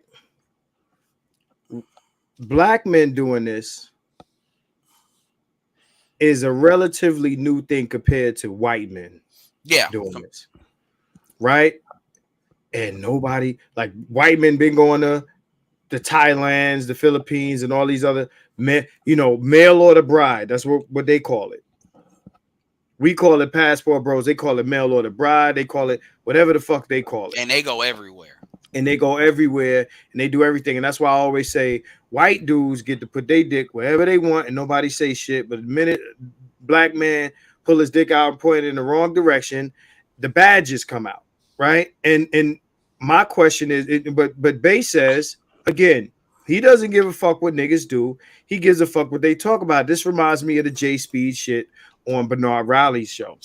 Black men doing this is a relatively new thing compared to white men doing this, right? And nobody, like, white men been going to the Thailands, the Philippines, and all these other men, you know, mail order bride. That's what they call it. We call it passport bros. They call it mail order bride. They call it whatever the fuck they call it. And they go everywhere. And they go everywhere and they do everything. And that's why I always say white dudes get to put their dick wherever they want and nobody say shit. But the minute black man pull his dick out and point it in the wrong direction, the badges come out, right? And my question is, but Bay says, again, he doesn't give a fuck what niggas do. He gives a fuck what they talk about. This reminds me of the J Speed shit on Bernard Riley's show,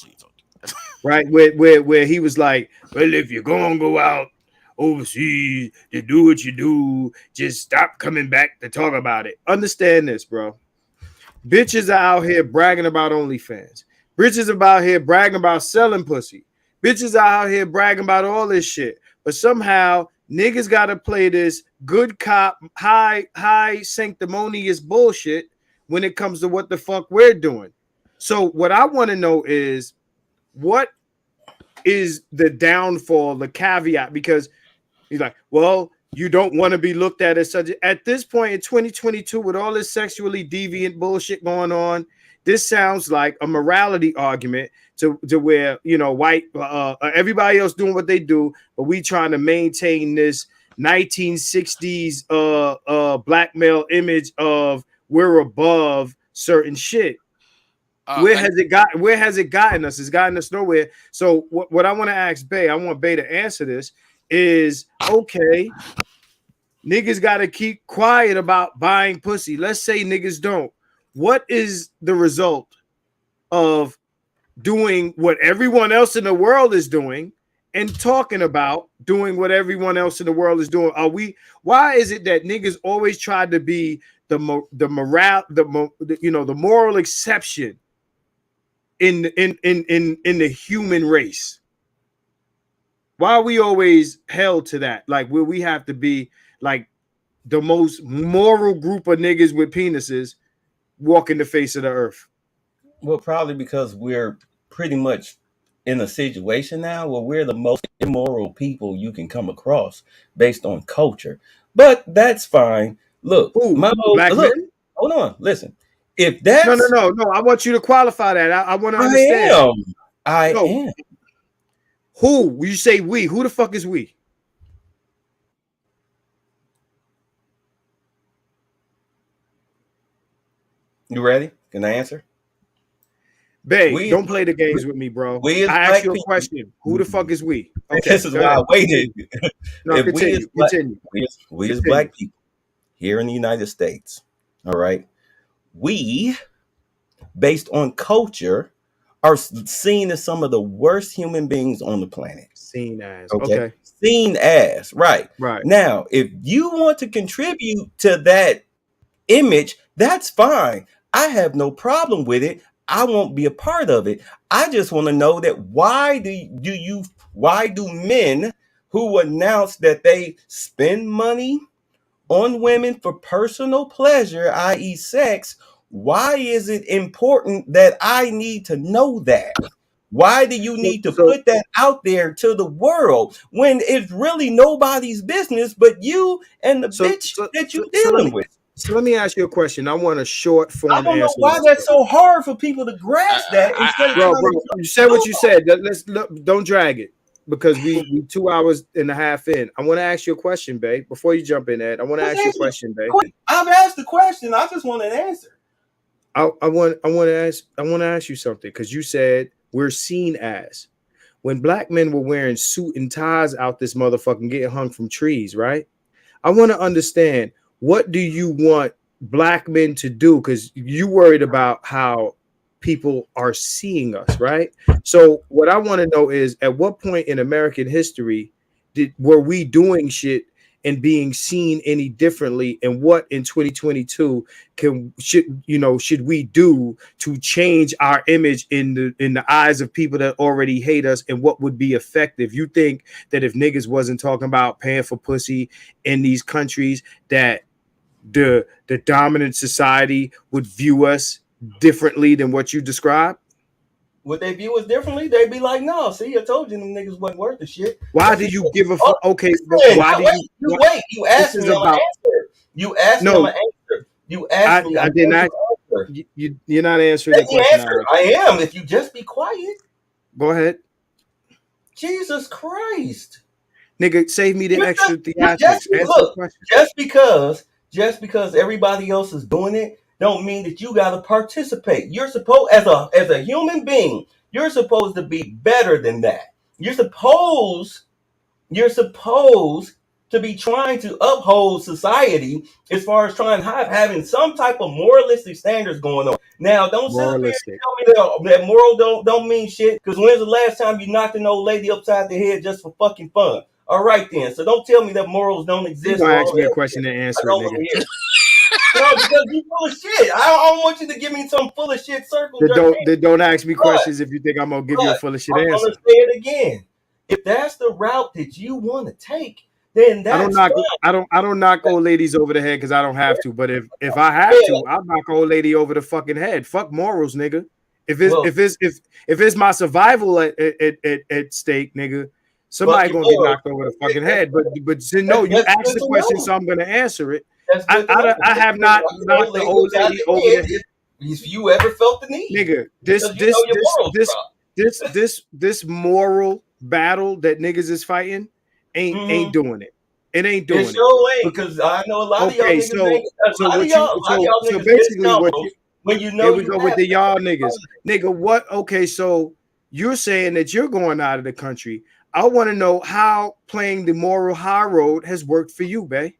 right? Where he was like, well, if you're going to go out overseas to do what you do, just stop coming back to talk about it. Understand this, bro. Bitches are out here bragging about OnlyFans. Bitches are out here bragging about selling pussy. Bitches are out here bragging about all this shit. But somehow niggas got to play this good cop, high sanctimonious bullshit when it comes to what the fuck we're doing. So what I want to know is, what is the downfall, the caveat? Because he's like, well, you don't want to be looked at as such. At this point in 2022, with all this sexually deviant bullshit going on, this sounds like a morality argument to where, you know, white everybody else doing what they do, but we trying to maintain this 1960s black male image of we're above certain shit. Where has it gotten us? It's gotten us nowhere. So what I want to ask Bay, I want Bay to answer this, is, okay, niggas got to keep quiet about buying pussy. Let's say niggas don't. What is the result of doing what everyone else in the world is doing and talking about doing what everyone else in the world is doing? Why is it that niggas always try to be the moral exception in the human race? Why are we always held to that? Like, where we have to be like the most moral group of niggas with penises walking the face of the earth? Well, probably because we're pretty much in a situation now where we're the most immoral people you can come across based on culture. But that's fine. Look, black men? Hold on, listen. If that's no, I want you to qualify that. I want to understand. I am. Who? You say we? Who the fuck is we? You ready? Can I answer? Babe, don't play the games with me, bro. I asked you a question. Who the fuck is we? Okay, this is why I waited. No, continue. We as black people, here in the United States, all right, we, based on culture, are seen as some of the worst human beings on the planet. Seen as. Okay. Okay. Seen as. Right. Right. Now, if you want to contribute to that image, that's fine. I have no problem with it. I won't be a part of it. I just want to know that why do men who announce that they spend money on women for personal pleasure, i.e. sex, why is it important that I need to know that? Why do you need to put that out there to the world when it's really nobody's business but you and the bitch that you're dealing with? So let me ask you a question. I want a short form answer. I don't know why that's so hard for people to grasp that. Bro, you said what you said. Let's don't drag it because we 2 hours and a half in. I want to ask you a question, babe. Before you jump in, Ed, I want to ask you a question, babe. I've asked the question. I just want an answer. I want to ask you something because you said we're seen as. When black men were wearing suit and ties out this motherfucking getting hung from trees, right? I want to understand, what do you want black men to do? Because you worried about how people are seeing us, right? So what I want to know is, at what point in American history were we doing shit and being seen any differently, and what in 2022 should we do to change our image in the eyes of people that already hate us, and what would be effective? You think that if niggas wasn't talking about paying for pussy in these countries, that the dominant society would view us differently than what you described? Would they view us differently? They'd be like, no, see, I told you them niggas wasn't worth the shit. Why do you give a fuck? Okay, why do you wait? You asked me an answer. You asked me an answer. You asked me. I did not. You're not answering the question. I am. If you just be quiet. Go ahead. Jesus Christ. Nigga, save me the extra theatrics. Just because everybody else is doing it, don't mean that you got to participate. You're supposed, as a human being, you're supposed to be better than that. You're supposed to be trying to uphold society as far as having some type of moralistic standards going on. Now, don't sit up here and tell me that moral don't mean shit. Because when's the last time you knocked an old lady upside the head just for fucking fun? All right, then. So don't tell me that morals don't exist. You're gonna ask me a question and answer it, nigga. No, because you full of shit. I don't want you to give me some full of shit circle. Don't ask me questions if you think I'm gonna give you a full of shit answer. I'm gonna say it again. If that's the route that you want to take, then that's I don't knock old ladies over the head because I don't have to. But if I have to, I'll knock old lady over the fucking head. Fuck morals, nigga. If it's my survival at stake, nigga, somebody gonna get knocked over the fucking head. But no, you asked the question, so I'm gonna answer it. I have not knocked the old lady over the head. If you ever felt the need, nigga, this moral battle that niggas is fighting ain't doing it. It ain't doing it. Sure ain't, because I know a lot of y'all niggas. So basically, when you know, here we go with the y'all niggas, nigga. What? Okay, so you're saying that you're going out of the country. I want to know how playing the moral high road has worked for you, bae.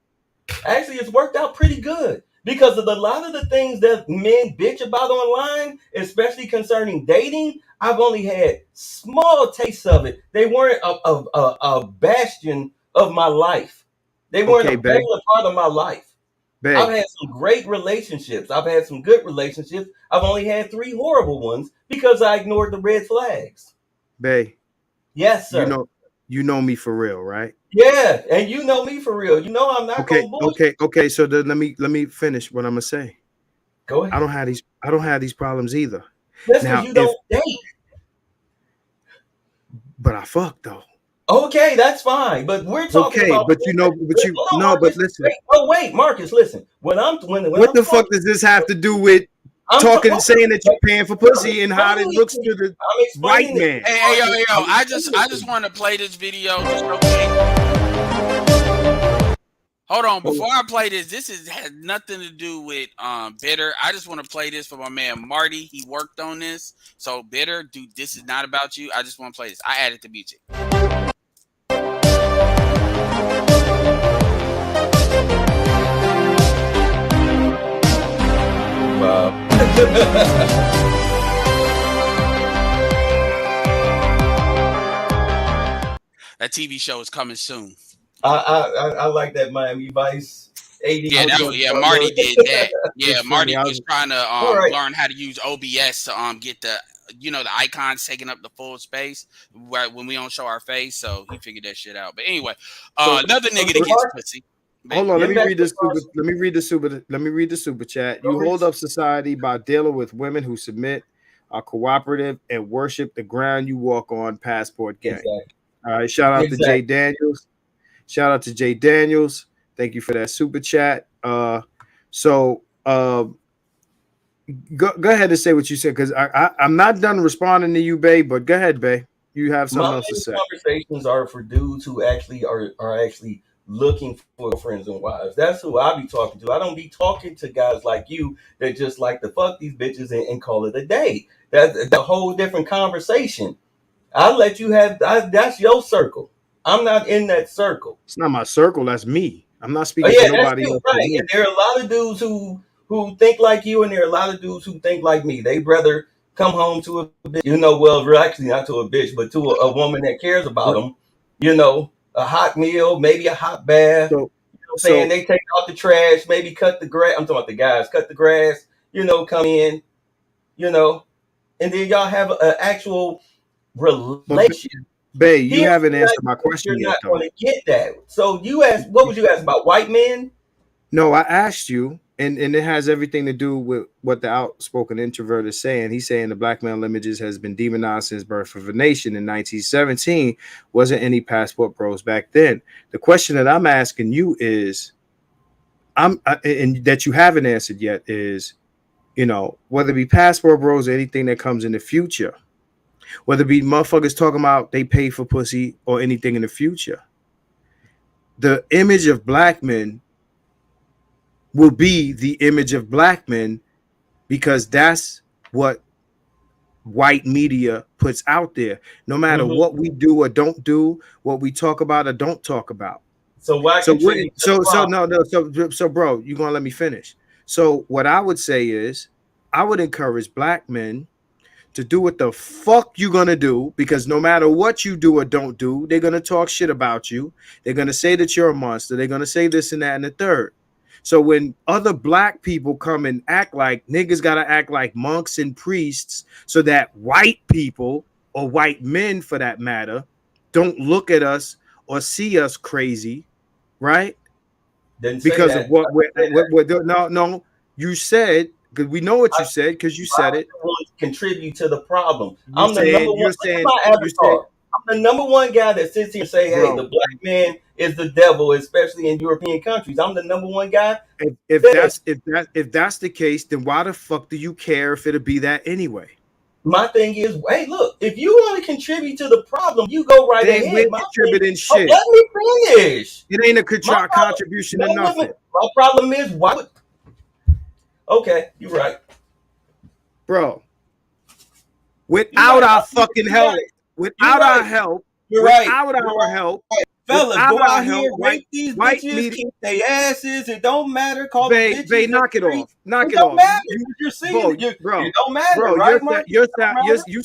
Actually, it's worked out pretty good because of a lot of the things that men bitch about online, especially concerning dating. I've only had small tastes of it. They weren't a bastion of my life. They weren't a regular part of my life. Babe. I've had some great relationships. I've had some good relationships. I've only had 3 horrible ones because I ignored the red flags. Bae. Yes, sir. You know me for real, right? Yeah, and you know me for real. You know I'm not gonna bullshit. Okay. So let me finish what I'm gonna say. Go ahead. I don't have these problems either. That's because you don't date. But I fuck though. Okay, that's fine. But we're talking about. But listen. Wait, Marcus, listen. What the fuck does this have to do with saying that you're paying for pussy and how it looks to the white man? Hey, yo! I just want to play this video. Hold on, before I play this has nothing to do with Bitter. I just want to play this for my man Marty. He worked on this. So Bitter, dude, this is not about you. I just want to play this. I added the music. That TV show is coming soon. I like that Miami Vice. 80. Yeah, Marty did that. Yeah, Marty was trying to learn how to use OBS to get the the icons taking up the full space when we don't show our face. So he figured that shit out. But anyway, another nigga that gets pussy. Hold on, let me read this. Let me read the super chat. You hold up society by dealing with women who submit, are cooperative, and worship the ground you walk on. Passport gang. Exactly. All right. Shout out to Jay Daniels. Shout out to Jay Daniels. Thank you for that super chat. Go ahead and say what you said, because I'm not done responding to you, Bay. But go ahead, Bay. You have something else to say. Conversations are for dudes who actually are actually looking for friends and wives. That's who I be talking to. I don't be talking to guys like you that just like to fuck these bitches and call it a day. That's a whole different conversation. I'll let you have that's your circle. I'm not in that circle. It's not my circle. That's me. I'm not speaking to nobody else. Right. And there are a lot of dudes who think like you, and there are a lot of dudes who think like me. They'd rather come home to a bitch, well, actually not to a bitch, but to a woman that cares about them. A hot meal, maybe a hot bath. Saying they take out the trash, maybe cut the grass. I'm talking about the guys, cut the grass. Come in. And then y'all have an actual relationship. Bay, you haven't answered my question yet. You're not going to get that. So you asked, what would you ask about white men? No, I asked you, and it has everything to do with what the outspoken introvert is saying. He's saying the black male images has been demonized since birth of a nation. In 1917, wasn't any passport bros back then. The question that I'm asking you is, and that you haven't answered yet is, whether it be passport bros or anything that comes in the future. Whether it be motherfuckers talking about they pay for pussy or anything in the future, the image of black men will be the image of black men because that's what white media puts out there. No matter what we do or don't do, what we talk about or don't talk about. So why? So bro, you gonna let me finish? So what I would say is, I would encourage black men to do what the fuck you gonna do, because no matter what you do or don't do, they're gonna talk shit about you. They're gonna say that you're a monster. They're gonna say this and that and the third. So when other black people come and act like niggas gotta act like monks and priests so that white people or white men for that matter don't look at us or see us crazy, right? Because of what no, you said. Because we know what you said, because you said it. Contribute to the problem. I'm the number one. I'm the number one guy that sits here and say, "Hey, the black man is the devil," especially in European countries. I'm the number one guy. If that's the case, then why the fuck do you care if it'll be that anyway? My thing is, hey, look, if you want to contribute to the problem, you go right ahead. They ain't contributing shit. Let me finish. It ain't a contribution to nothing. My problem is, why would... Okay, you're right. Bro, without our fucking help, without our help, without our help, fellas, go out here, rape these bitches, kick their asses. It don't matter. Call them bitches. They knock it off. Knock it off. Matter. You're saying, bro, it don't matter, bro, right? You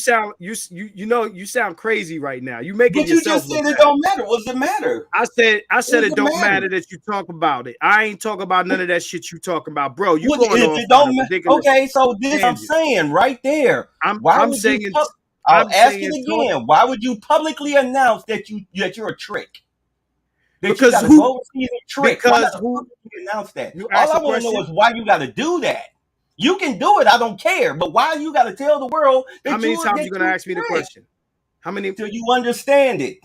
sound crazy right now. You making but yourself. But you just said it don't matter. What's it matter? I said it don't matter that you talk about it. I ain't talk about none of that shit you talking about, bro. You going off on a ridiculous. Okay, so this I'm saying right there. I'm saying. I'll ask it again. Why would you publicly announce that you're a trick? Because who announced that? All I want to know is why you got to do that. You can do it. I don't care. But why you got to tell the world that how many times you going to ask me the question? How many? Till you understand it.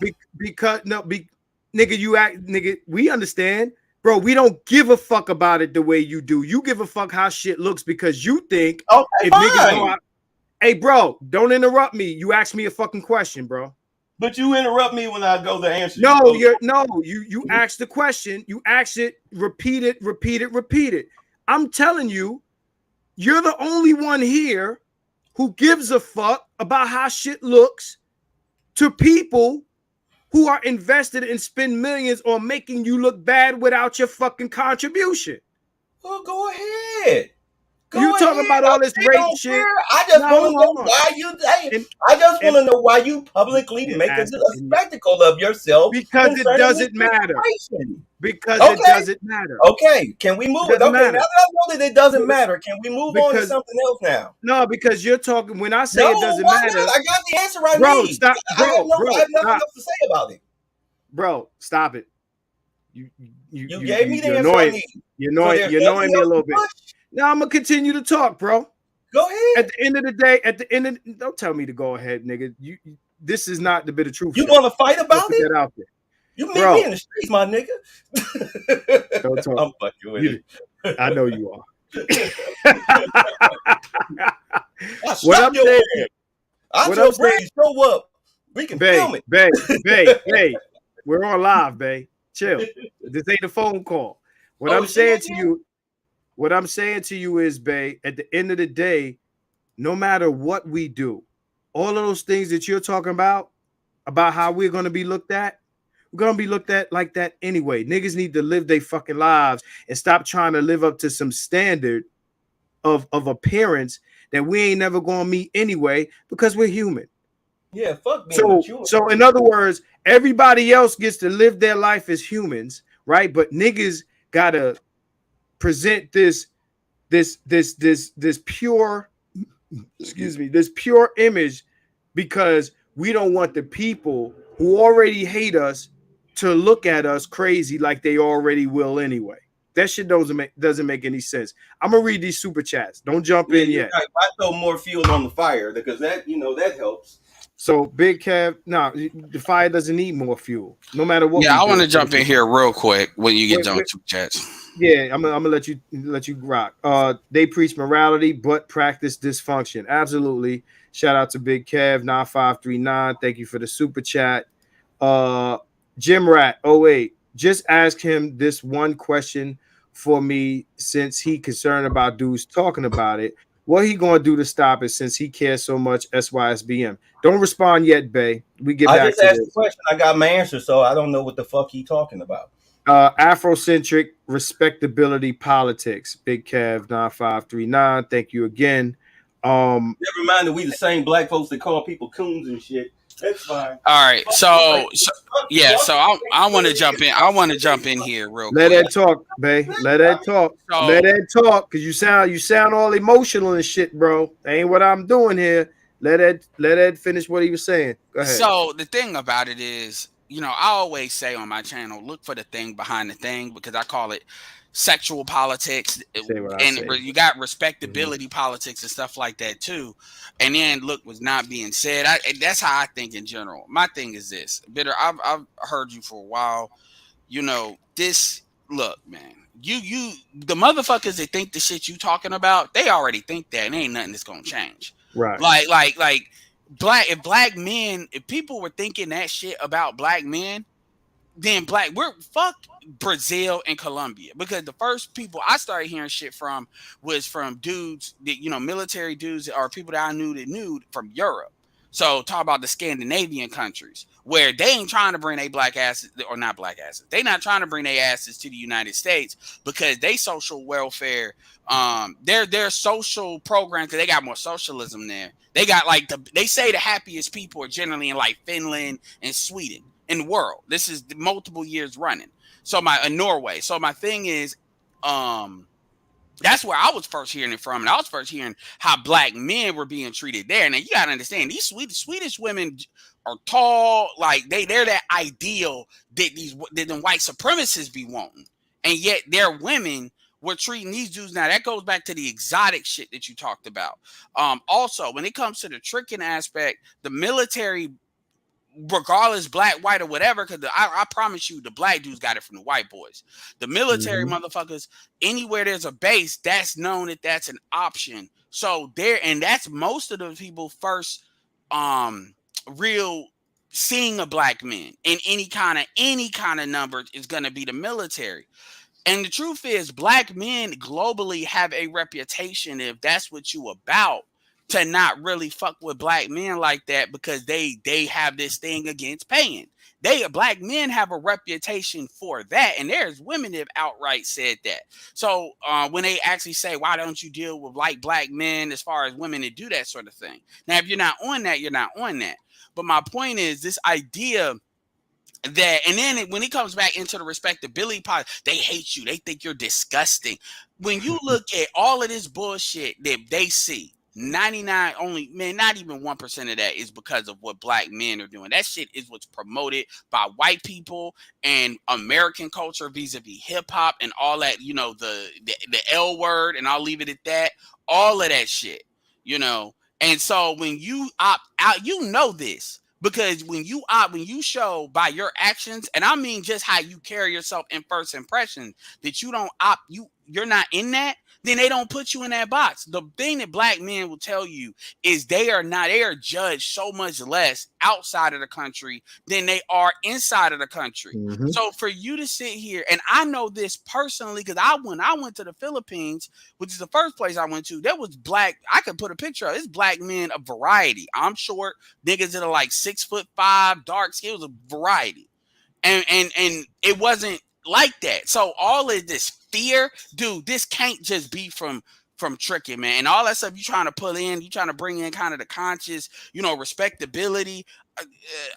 Nigga, we understand. Bro, we don't give a fuck about it the way you do. You give a fuck how shit looks because you think if niggas go out. Hey, bro, don't interrupt me. You asked me a fucking question, bro. But you interrupt me when I go to answer. You asked the question. You asked it, repeat it. I'm telling you, you're the only one here who gives a fuck about how shit looks to people who are invested and spend millions on making you look bad without your fucking contribution. Well, go ahead. You talking about all this rape shit? I just want to know why you. I just want to know why you publicly make a spectacle of yourself. Because it doesn't matter. Because it doesn't matter. Okay, can we move? Okay, now that I know that it doesn't matter, can we move on to something else now? No, because you're talking. When I say it doesn't matter, I got the answer I need. Stop, bro. I have nothing else to say about it. Bro, stop it. You gave me the answer I need. You're annoying me a little bit. Now I'm gonna continue to talk, bro. Go ahead. At the end of the day, don't tell me to go ahead, nigga. This is not the bit of truth. You want to fight about it? That out there. You meet me in the streets, my nigga. Don't talk. I'm fucking with you. I know you are. What I'm saying, show up. We can film it. Babe, we're on live, babe. Chill. This ain't a phone call. What I'm saying to you is, babe, at the end of the day, no matter what we do, all of those things that you're talking about how we're going to be looked at, we're going to be looked at like that anyway. Niggas need to live their fucking lives and stop trying to live up to some standard of appearance that we ain't never going to meet anyway, because we're human. Yeah, fuck me. So in other words, everybody else gets to live their life as humans, right? But niggas gotta present this pure, this pure image, because we don't want the people who already hate us to look at us crazy like they already will anyway. That shit doesn't make any sense. I'm gonna read these super chats. Don't jump in yet. Right. I throw more fuel on the fire because that helps. So Big Kev, the fire doesn't need more fuel, no matter what. Yeah, I want to jump in here real quick when you get done with super chats. Yeah, I'm gonna let you rock. They preach morality but practice dysfunction. Absolutely. Shout out to Big Kev 9539. Thank you for the super chat. Jim Rat 08. Just ask him this one question for me, since he concerned about dudes talking about it. What he gonna do to stop it, since he cares so much? SYSBM. Don't respond yet, Bay. We get back to this. I just asked the question. I got my answer, so I don't know what the fuck he talking about. Afrocentric respectability politics. Big Kev 9539. Thank you again. Never mind that we the same black folks that call people coons and shit. That's fine. All right, so I want to jump in. I want to jump in here real quick. Let that talk, Bay. Let that talk. Let that talk, because you sound all emotional and shit, bro. That ain't what I'm doing here. Let Ed finish what he was saying. Go ahead. So the thing about it is, I always say on my channel, look for the thing behind the thing, because I call it sexual politics, and you got respectability politics and stuff like that too. And then look what's not being said. That's how I think in general. My thing is this, Bitter. I've heard you for a while. This. Look, man. The motherfuckers that think the shit you talking about, they already think that, and ain't nothing that's gonna change. Right. Like if people were thinking that shit about black men, then we're fuck Brazil and Colombia, because the first people I started hearing shit from was from dudes that, military dudes or people that I knew from Europe. So talk about the Scandinavian countries, where they ain't trying to bring their black asses, or not black asses. They not trying to bring their asses to the United States, because they social welfare, their social programs, because they got more socialism there. They got they say the happiest people are generally in Finland and Sweden in the world. This is multiple years running. So Norway. So my thing is, that's where I was first hearing it from, and I was first hearing how black men were being treated there. Now you gotta understand, these Swedish women are tall, they're that ideal that them white supremacists be wanting, and yet their women were treating these dudes. Now that goes back to the exotic shit that you talked about. Also, when it comes to the tricking aspect, the military, regardless black, white, or whatever, because I promise you the black dudes got it from the white boys. The military motherfuckers, anywhere there's a base, that's known that's an option. So and that's most of the people first real seeing a black man in any kind of number is going to be the military. And the truth is, black men globally have a reputation, if that's what you about, to not really fuck with black men like that because they have this thing against paying. Black men have a reputation for that, and there's women that have outright said that. So when they actually say, why don't you deal with like black men as far as women that do that sort of thing? Now, if you're not on that, you're not on that. But my point is this idea that, and then when it comes back into the respectability part, they hate you. They think you're disgusting. When you look at all of this bullshit that they see, 99 only, man, not even 1% of that is because of what black men are doing. That shit is what's promoted by white people and American culture vis-a-vis hip hop and all that, you know, the L word, and I'll leave it at that. All of that shit, you know. And so when you opt out, you know this. Because when you show by your actions, and I mean just how you carry yourself in first impression, that you don't you're not in that, then they don't put you in that box. The thing that black men will tell you is they are judged so much less outside of the country than they are inside of the country. Mm-hmm. So for you to sit here, and I know this personally, because when I went to the Philippines, which is the first place I went to, there was black, I could put a picture of it. It's black men of variety. I'm short, niggas that are like 6'5", dark skin. It was a variety. And it wasn't like that. So all of this fear, dude, this can't just be from tricking, man. And all that stuff you trying to put in, you trying to bring in kind of the conscious, you know, respectability.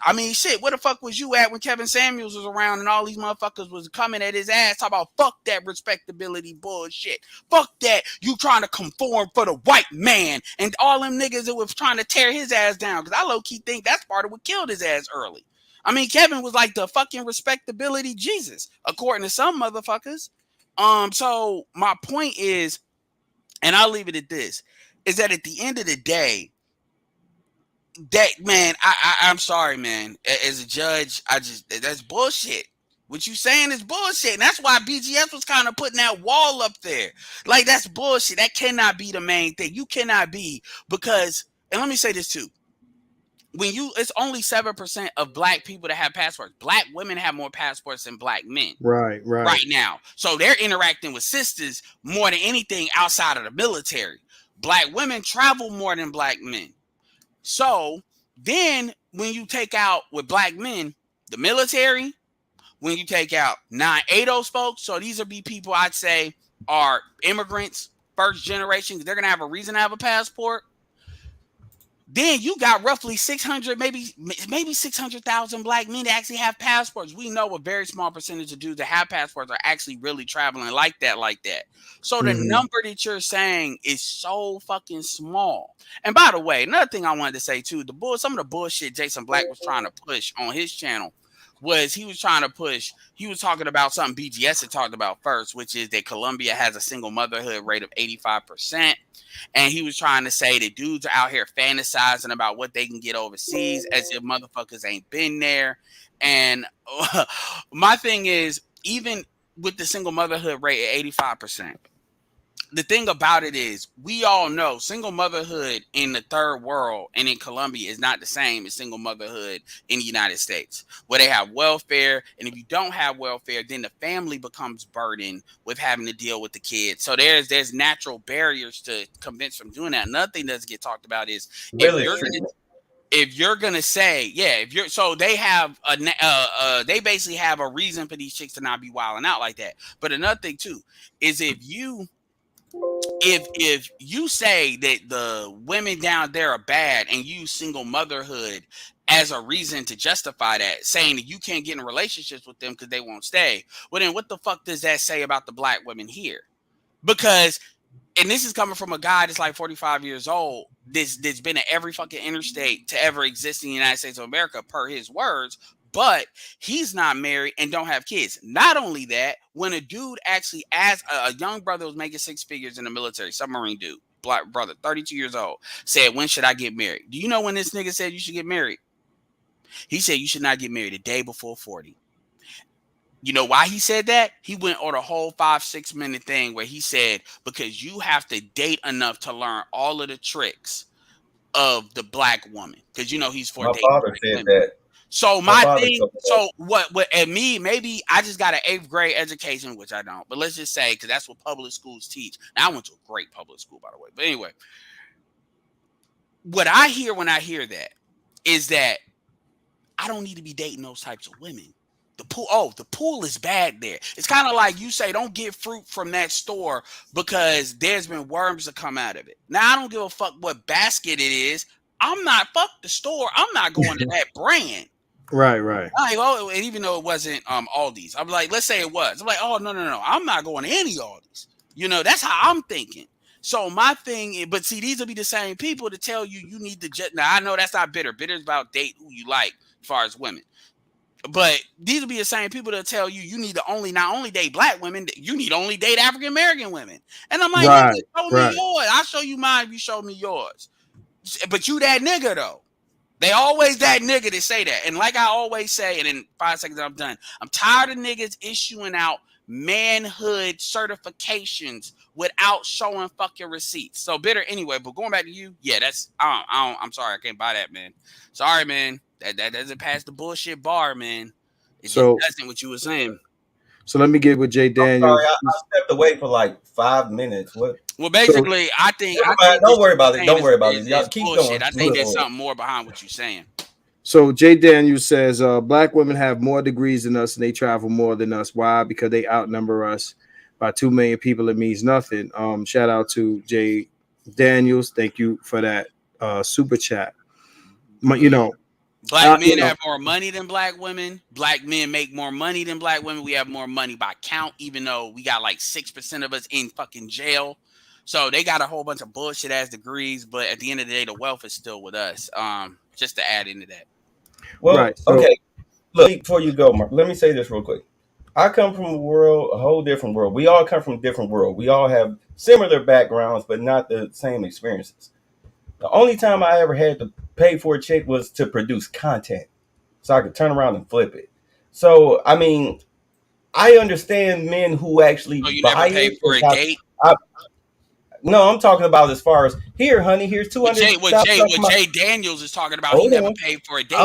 I mean, shit, where the fuck was you at when Kevin Samuels was around and all these motherfuckers was coming at his ass talking about fuck that respectability bullshit. Fuck that. You trying to conform for the white man and all them niggas that was trying to tear his ass down. Because I low-key think that's part of what killed his ass early. I mean, Kevin was like the fucking respectability Jesus, according to some motherfuckers. So my point is, and I'll leave it at this, is that at the end of the day, that, man, I'm sorry, man. As a judge, that's bullshit. What you saying is bullshit. And that's why BGS was kind of putting that wall up there. Like, that's bullshit. That cannot be the main thing. You cannot be, because, and let me say this too. It's only 7% of black people that have passports. Black women have more passports than black men. Right now. So they're interacting with sisters more than anything outside of the military. Black women travel more than black men. So then when you take out with black men, the military, when you take out non-ADOS folks, so these will be people I'd say are immigrants, first generation, they're going to have a reason to have a passport. Then you got roughly 600, maybe 600,000 black men that actually have passports. We know a very small percentage of dudes that have passports are actually really traveling like that. So the number that you're saying is so fucking small. And by the way, another thing I wanted to say too, some of the bullshit Jason Black was trying to push on his channel was he was talking about something BGS had talked about first, which is that Colombia has a single motherhood rate of 85%. And he was trying to say that dudes are out here fantasizing about what they can get overseas as if motherfuckers ain't been there. And my thing is, even with the single motherhood rate at 85%, the thing about it is, we all know single motherhood in the third world and in Colombia is not the same as single motherhood in the United States, where they have welfare. And if you don't have welfare, then the family becomes burdened with having to deal with the kids. So there's natural barriers to convince from doing that. Another thing that doesn't get talked about is if you're gonna say, so they have they basically have a reason for these chicks to not be wilding out like that. But another thing too is if you say that the women down there are bad and use single motherhood as a reason to justify that, saying that you can't get in relationships with them because they won't stay, well then what the fuck does that say about the black women here? Because, and this is coming from a guy that's like 45 years old, that's been at every fucking interstate to ever exist in the United States of America, per his words, but he's not married and don't have kids. Not only that, when a dude actually asked, a young brother was making 6 figures in the military, submarine dude, black brother, 32 years old, said, when should I get married? Do you know when this nigga said you should get married? He said you should not get married the day before 40. You know why he said that? He went on a whole 5-6 minute thing where he said, because you have to date enough to learn all of the tricks of the black woman. Because you know he's for dating. My father said that. So my thing, so what and me, maybe I just got an 8th grade education, which I don't, but let's just say, because that's what public schools teach. Now, I went to a great public school, by the way. But anyway, what I hear when I hear that is that I don't need to be dating those types of women. The pool is bad there. It's kind of like you say, don't get fruit from that store because there's been worms that come out of it. Now, I don't give a fuck what basket it is. Fuck the store. I'm not going to that brand. Right. Like, and even though it wasn't Aldi's, I'm like, let's say it was. I'm like, oh, no. I'm not going to any Aldi's. That's how I'm thinking. So my thing, but see, these will be the same people to tell you need to just. Now, I know that's not bitter. Bitter is about date who you like as far as women. But these will be the same people that tell you need to not only date black women, you need to only date African American women. And I'm like, right, show me yours. I'll show you mine if you show me yours. But you that nigga though. They always that nigga to say that. And like I always say, and in 5 seconds I'm done. I'm tired of niggas issuing out manhood certifications without showing fucking receipts. So bitter anyway. But going back to you, yeah, that's I'm sorry, I can't buy that, man. Sorry, man. That doesn't pass the bullshit bar, man. It doesn't what you were saying. So let me get with Jay Daniels. I stepped away for like 5 minutes. What? Well, basically, I think don't worry about it. Don't worry about it. Y'all keep bullshit. going. I think there's something more behind what you're saying. So Jay Daniels says black women have more degrees than us and they travel more than us. Why? Because they outnumber us by 2 million people. It means nothing. Shout out to Jay Daniels. Thank you for that super chat. Black men have more money than black women. Black men make more money than black women. We have more money by count, even though we got like 6% of us in fucking jail. So they got a whole bunch of bullshit ass degrees, but at the end of the day, the wealth is still with us. Just to add into that. Well, right, okay. Look, before you go, Mark, let me say this real quick. I come from a whole different world. We all come from a different world. We all have similar backgrounds, but not the same experiences. The only time I ever had to pay for a chick was to produce content so I could turn around and flip it. So, I mean, I understand men who actually you buy never paid for a date? No, I'm talking about as far as, here, honey, here's $200. What Jay Daniels is talking about, he never paid for a date.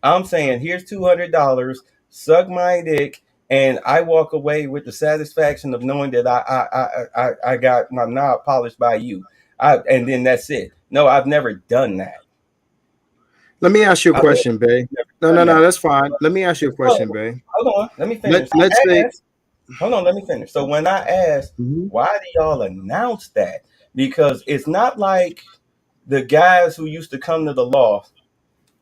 I'm saying, here's $200, suck my dick, and I walk away with the satisfaction of knowing that I got my knob polished by you. And then that's it. No, I've never done that. Let me ask you a question, Bay. No, that's fine. Let me ask you a question, Bay. Hold on, let me finish. Hold on, let me finish. So when I asked, why do y'all announce that? Because it's not like the guys who used to come to the loft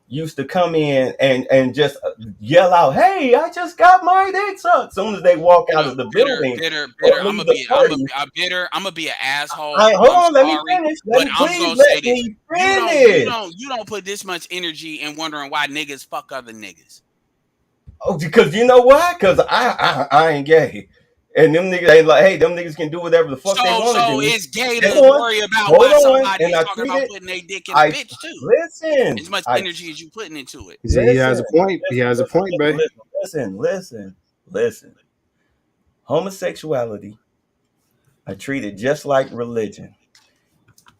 used to come in and just yell out, "Hey, I just got my dick sucked." As soon as they walk out of the building, bitter. I'm gonna be an asshole. Hold on, let me finish. But I'm gonna say this: you don't put this much energy in wondering why niggas fuck other niggas. Oh, because you know why? Because I ain't gay. And them niggas ain't like, hey, them niggas can do whatever the fuck they want to do. So it's gay to worry about why somebody is talking about putting their dick in a bitch too. Listen. As much energy as you putting into it. He has a point. He has a point, baby. Listen. Homosexuality, I treat it just like religion.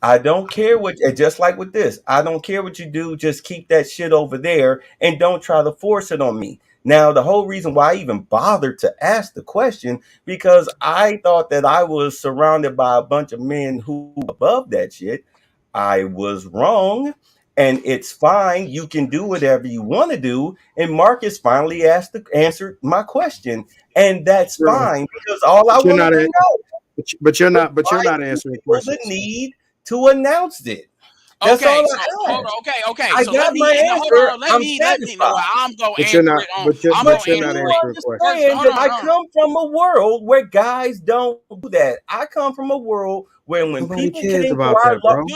I don't care just like with this, I don't care what you do, just keep that shit over there and don't try to force it on me. Now, the whole reason why I even bothered to ask the question, because I thought that I was surrounded by a bunch of men who were above that shit. I was wrong, and it's fine. You can do whatever you want to do. And Marcus finally answered my question, and that's fine, because all I want to know. But you're not answering questions. The need to announce it. That's all okay. I so got my answer. Let me know. I'm going to answer it on. But you're not answering the question. I come from a world where guys don't do that. I come from a world where when nobody people cares came about to that, bro. Hold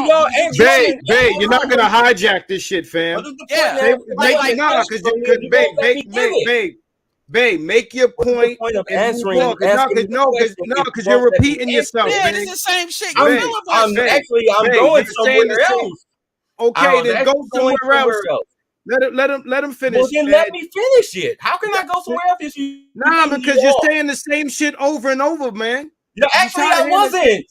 on. Babe, you're not gonna hijack this shit, fam. Babe, make your point. Of answering because you're repeating yourself. Yeah, it's the same shit. I'm going somewhere else. Okay, then go somewhere else. Let him finish. Well, then let me finish it. How can I go somewhere else if you? Because you're saying the same shit over and over, man. No, actually, I wasn't.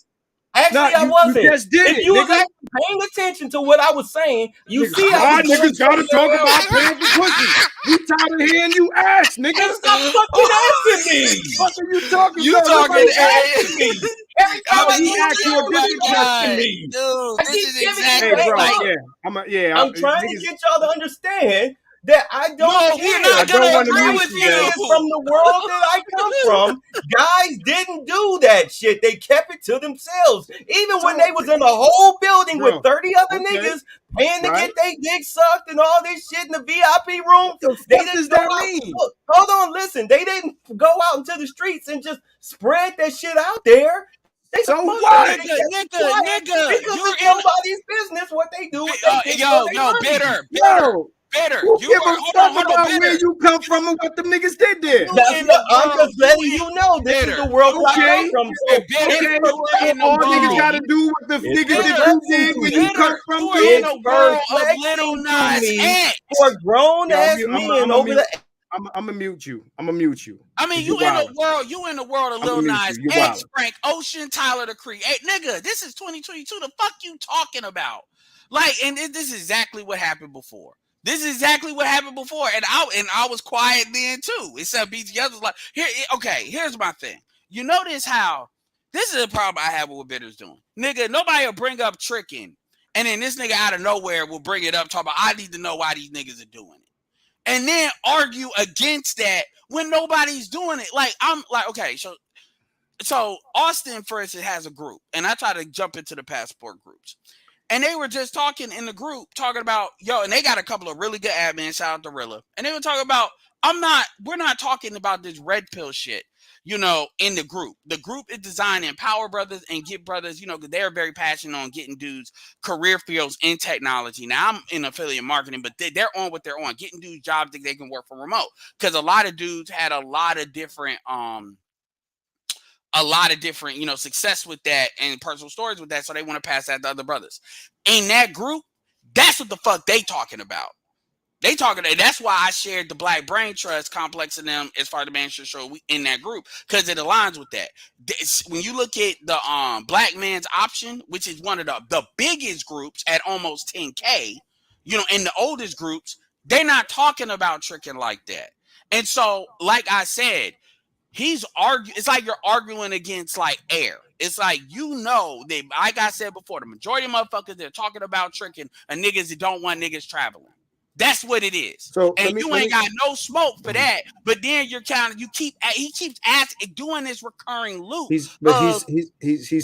I wasn't. You just did if you was actually paying attention to what I was saying, you see how niggas gotta talk about paying for pussy. We tired of hearing you ask, nigga. Stop fucking asking me. What are you talking You about? talking asking me. Every time I I mean, get ask you a you, different asking question. me. Dude, I this keep is giving you exactly Hey, bro, like, like I'm trying to get y'all to understand that I don't no, care. we're not I don't gonna want to agree mute with you, Thing man. is, from the world that I come from, guys didn't do that shit. They kept it to themselves. Even when they was in a whole building Bro, with 30 other okay, niggas paying to right? get their dick sucked and all this shit in the VIP room, What the they fuck didn't does go that out. mean? Look, hold on, listen. They didn't go out into the streets and just spread that shit out there. They So motherfuckers, what? they kept it quiet because you're it's in nobody's business what they do with their dick or their money. bitter. Yo, who You give are a fuck about where bitter. you come from and what them niggas did there? You That's in what the I'm world, just letting you know. This is bitter. the world that I come Okay, from. So And bitter, it's okay. you are in the All niggas world. gotta do what the It's niggas that Bitter, you did where you come bitter. from You are do. in a world of little perplexing to Nas me X. for grown Yo, ass I'm men a over mute. the. I'm gonna mute you. I'm gonna mute you. I mean, You you in wildin'. the world of I'm Lil gonna mute Nas you. You X, wildin'. Frank Ocean, Tyler the Creator. Nigga, this is 2022. The fuck you talking about? Like, and this is exactly what happened before. This is exactly what happened before, and I was quiet then too. Except BTS was like, here's my thing. You notice how this is a problem I have with what Bitter's doing. Nigga, nobody will bring up tricking, and then this nigga out of nowhere will bring it up, talk about I need to know why these niggas are doing it. And then argue against that when nobody's doing it. Like, I'm like, okay, so Austin, for instance, has a group, and I try to jump into the passport groups. And they were just talking in the group, talking about, and they got a couple of really good admins, shout out to Rilla. And they were talking about, we're not talking about this red pill shit, in the group. The group is designed to empower brothers and get brothers, because they're very passionate on getting dudes career fields in technology. Now, I'm in affiliate marketing, but they're on what they're on, getting dudes jobs that they can work from remote. Because a lot of dudes had a lot of different, success with that and personal stories with that. So they want to pass that to other brothers. In that group, that's what the fuck they talking about. That's why I shared the Black Brain Trust complex in them as far as the Manchester show in that group, because it aligns with that. When you look at the Black Man's Option, which is one of the biggest groups at almost 10K, in the oldest groups, they're not talking about tricking like that. And so, like I said, it's like you're arguing against like air. It's like, they, like I said before, the majority of motherfuckers, they're talking about tricking and niggas that don't want niggas traveling. That's what it is. So and you ain't got no smoke for that. But then he keeps asking, doing this recurring loop. He's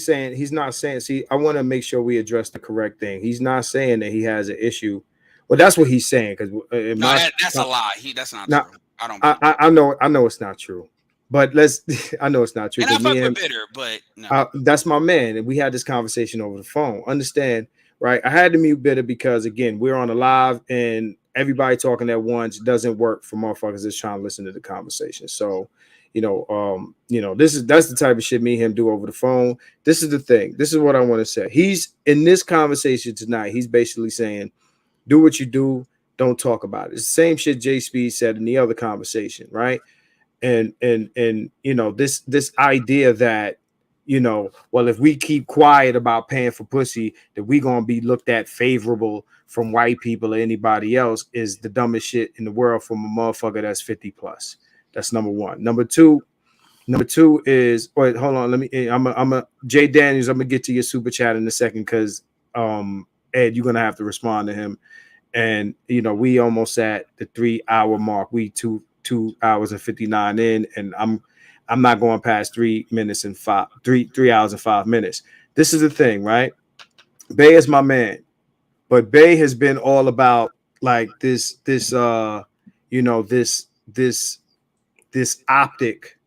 saying, he's not saying, see, I want to make sure we address the correct thing. He's not saying that he has an issue. Well, that's what he's saying. Because that's a lie. That's not true. I don't. I know it's not true. But I know it's not true. And I fuck with Bitter, but no. That's my man. And we had this conversation over the phone. Understand, right? I had to mute Bitter because, again, we're on a live and everybody talking at once doesn't work for motherfuckers that's trying to listen to the conversation. So, that's the type of shit me and him do over the phone. This is the thing. This is what I want to say. He's in this conversation tonight. He's basically saying, do what you do. Don't talk about it. It's the same shit Jay Speed said in the other conversation, right? And this idea that, well, if we keep quiet about paying for pussy, that we gonna be looked at favorable from white people or anybody else is the dumbest shit in the world from a motherfucker that's 50 plus. That's number one. Number two is, wait, hold on. Let me, I'm a Jay Daniels. I'm gonna get to your super chat in a second because Ed, you're gonna have to respond to him. And we almost at the 3 hour mark. We 2 hours and 59 in, and I'm not going past 3 minutes and 3 hours and 5 minutes. This is the thing, right? Bay is my man, but Bay has been all about like this optic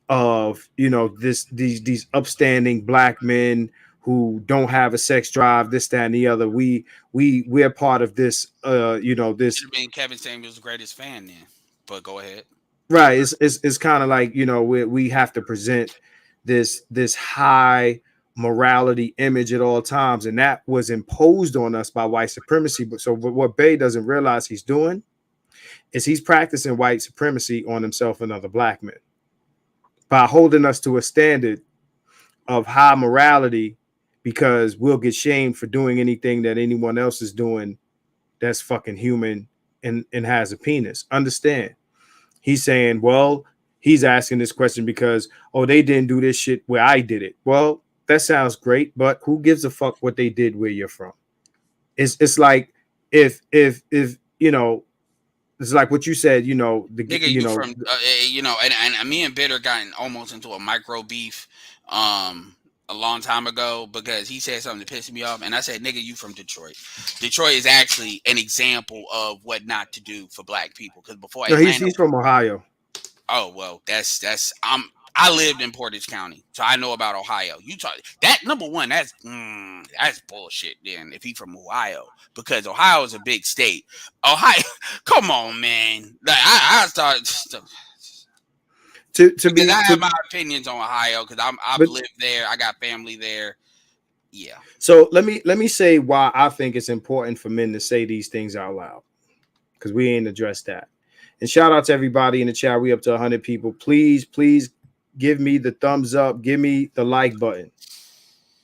of these upstanding black men who don't have a sex drive, this, that, and the other. We're part of this. This. Should have been Kevin Samuel's greatest fan then. But go ahead. Right. It's kind of like, we have to present this high morality image at all times, and that was imposed on us by white supremacy. But what Bay doesn't realize he's doing is he's practicing white supremacy on himself and other black men by holding us to a standard of high morality, because we'll get shamed for doing anything that anyone else is doing that's fucking human and has a penis. Understand? He's saying, well, he's asking this question because, oh, they didn't do this shit where I did it. Well, that sounds great, but who gives a fuck what they did where you're from? It's like if you know, it's like what you said, you know, Nigga, you from you know, and me and Bitter got almost into a micro beef a long time ago because he said something that pissed me off, and I said, nigga, you from Detroit. Detroit is actually an example of what not to do for black people, because before Atlanta, he's from Ohio. oh well, that's I lived in Portage County, so I know about Ohio. You talk that number one, that's bullshit. Then if he from Ohio, because Ohio is a big state. Ohio, come on, man. Like, I start I have my opinions on Ohio because I've lived there. I got family there. Yeah. So let me say why I think it's important for men to say these things out loud, because we ain't addressed that. And shout out to everybody in the chat. We up to 100 people. Please give me the thumbs up. Give me the like button.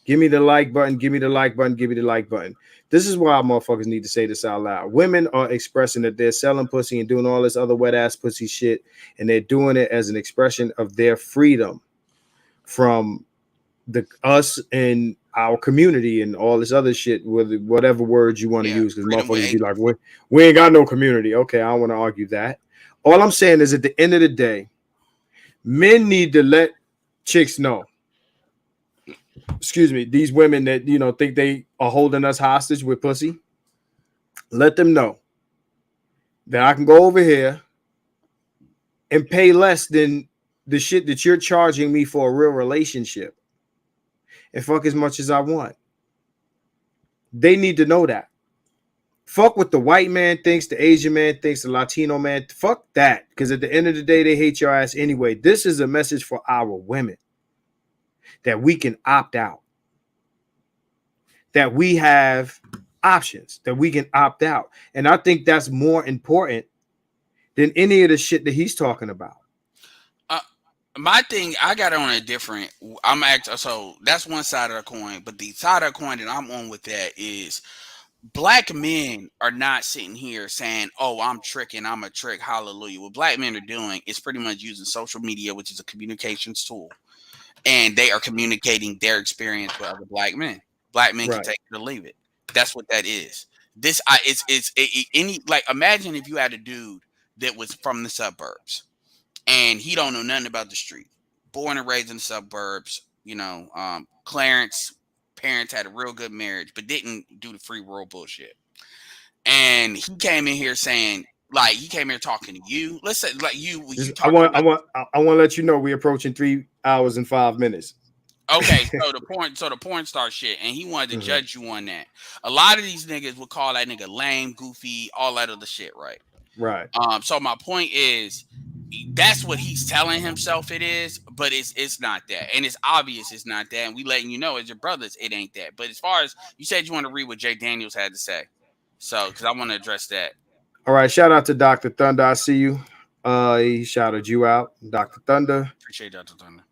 Give me the like button. Give me the like button. Give me the like button. This is why motherfuckers need to say this out loud. Women are expressing that they're selling pussy and doing all this other wet ass pussy shit, and they're doing it as an expression of their freedom from us and our community and all this other shit, with whatever words you want to use, because motherfuckers be like, we ain't got no community. Okay, I don't want to argue that. All I'm saying is, at the end of the day, men need to let chicks know. Excuse me, these women that, you know, think they are holding us hostage with pussy, let them know that I can go over here and pay less than the shit that you're charging me for a real relationship and fuck as much as I want. They need to know that. Fuck what the white man thinks, the Asian man thinks, the Latino man. Fuck that. Because at the end of the day, they hate your ass anyway. This is a message for our women, that we can opt out, that we have options, that we can opt out. And I think that's more important than any of the shit that he's talking about. My thing, I got on a different, so that's one side of the coin, but the side of the coin that I'm on with that is black men are not sitting here saying, oh, I'm tricking, I'm a trick, hallelujah. What black men are doing is pretty much using social media, which is a communications tool, and they are communicating their experience with other black men. Black men can take it or leave it. That's what that is. This any, like, imagine if you had a dude that was from the suburbs and he don't know nothing about the street, born and raised in the suburbs. You know, Clarence parents had a real good marriage, but didn't do the free world bullshit. And he came in here saying, like, he came here talking to you. Let's say, like, I want to let you know we're approaching 3 hours and 5 minutes. Okay, so the porn star shit, and he wanted to judge you on that. A lot of these niggas would call that nigga lame, goofy, all that other shit, right? Right. So my point is, that's what he's telling himself it is, but it's not that, and it's obvious it's not that, and we letting you know as your brothers it ain't that. But as far as you said, you want to read what Jay Daniels had to say, so because I want to address that. All right, shout out to Dr. Thunder. I see you. He shouted you out, Dr. Thunder. Appreciate Dr. Thunder.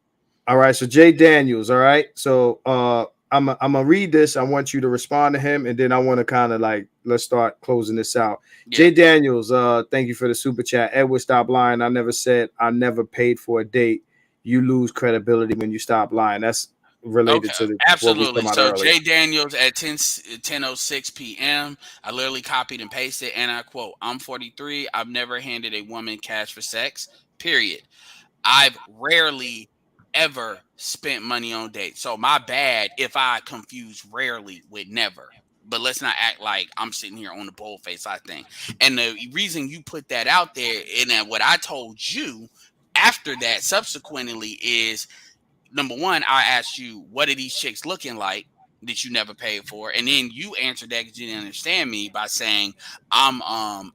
All right, so Jay Daniels. All right, so I'm gonna read this. I want you to respond to him, and then I want to kind of like, let's start closing this out. Yeah. Jay Daniels, thank you for the super chat. Edward, stop lying. I never said I never paid for a date. You lose credibility when you stop lying. That's related to the absolutely. So Jay Daniels at 10:06 p.m. I literally copied and pasted, and I quote, "I'm 43. I've never handed a woman cash for sex. Period. I've rarely ever spent money on dates. So my bad if I confuse rarely with never. But let's not act like I'm sitting here on the boldface, I think. And the reason you put that out there, and then what I told you after that subsequently is, number one, I asked you, what are these chicks looking like that you never paid for? And then you answered that because you didn't understand me by saying I'm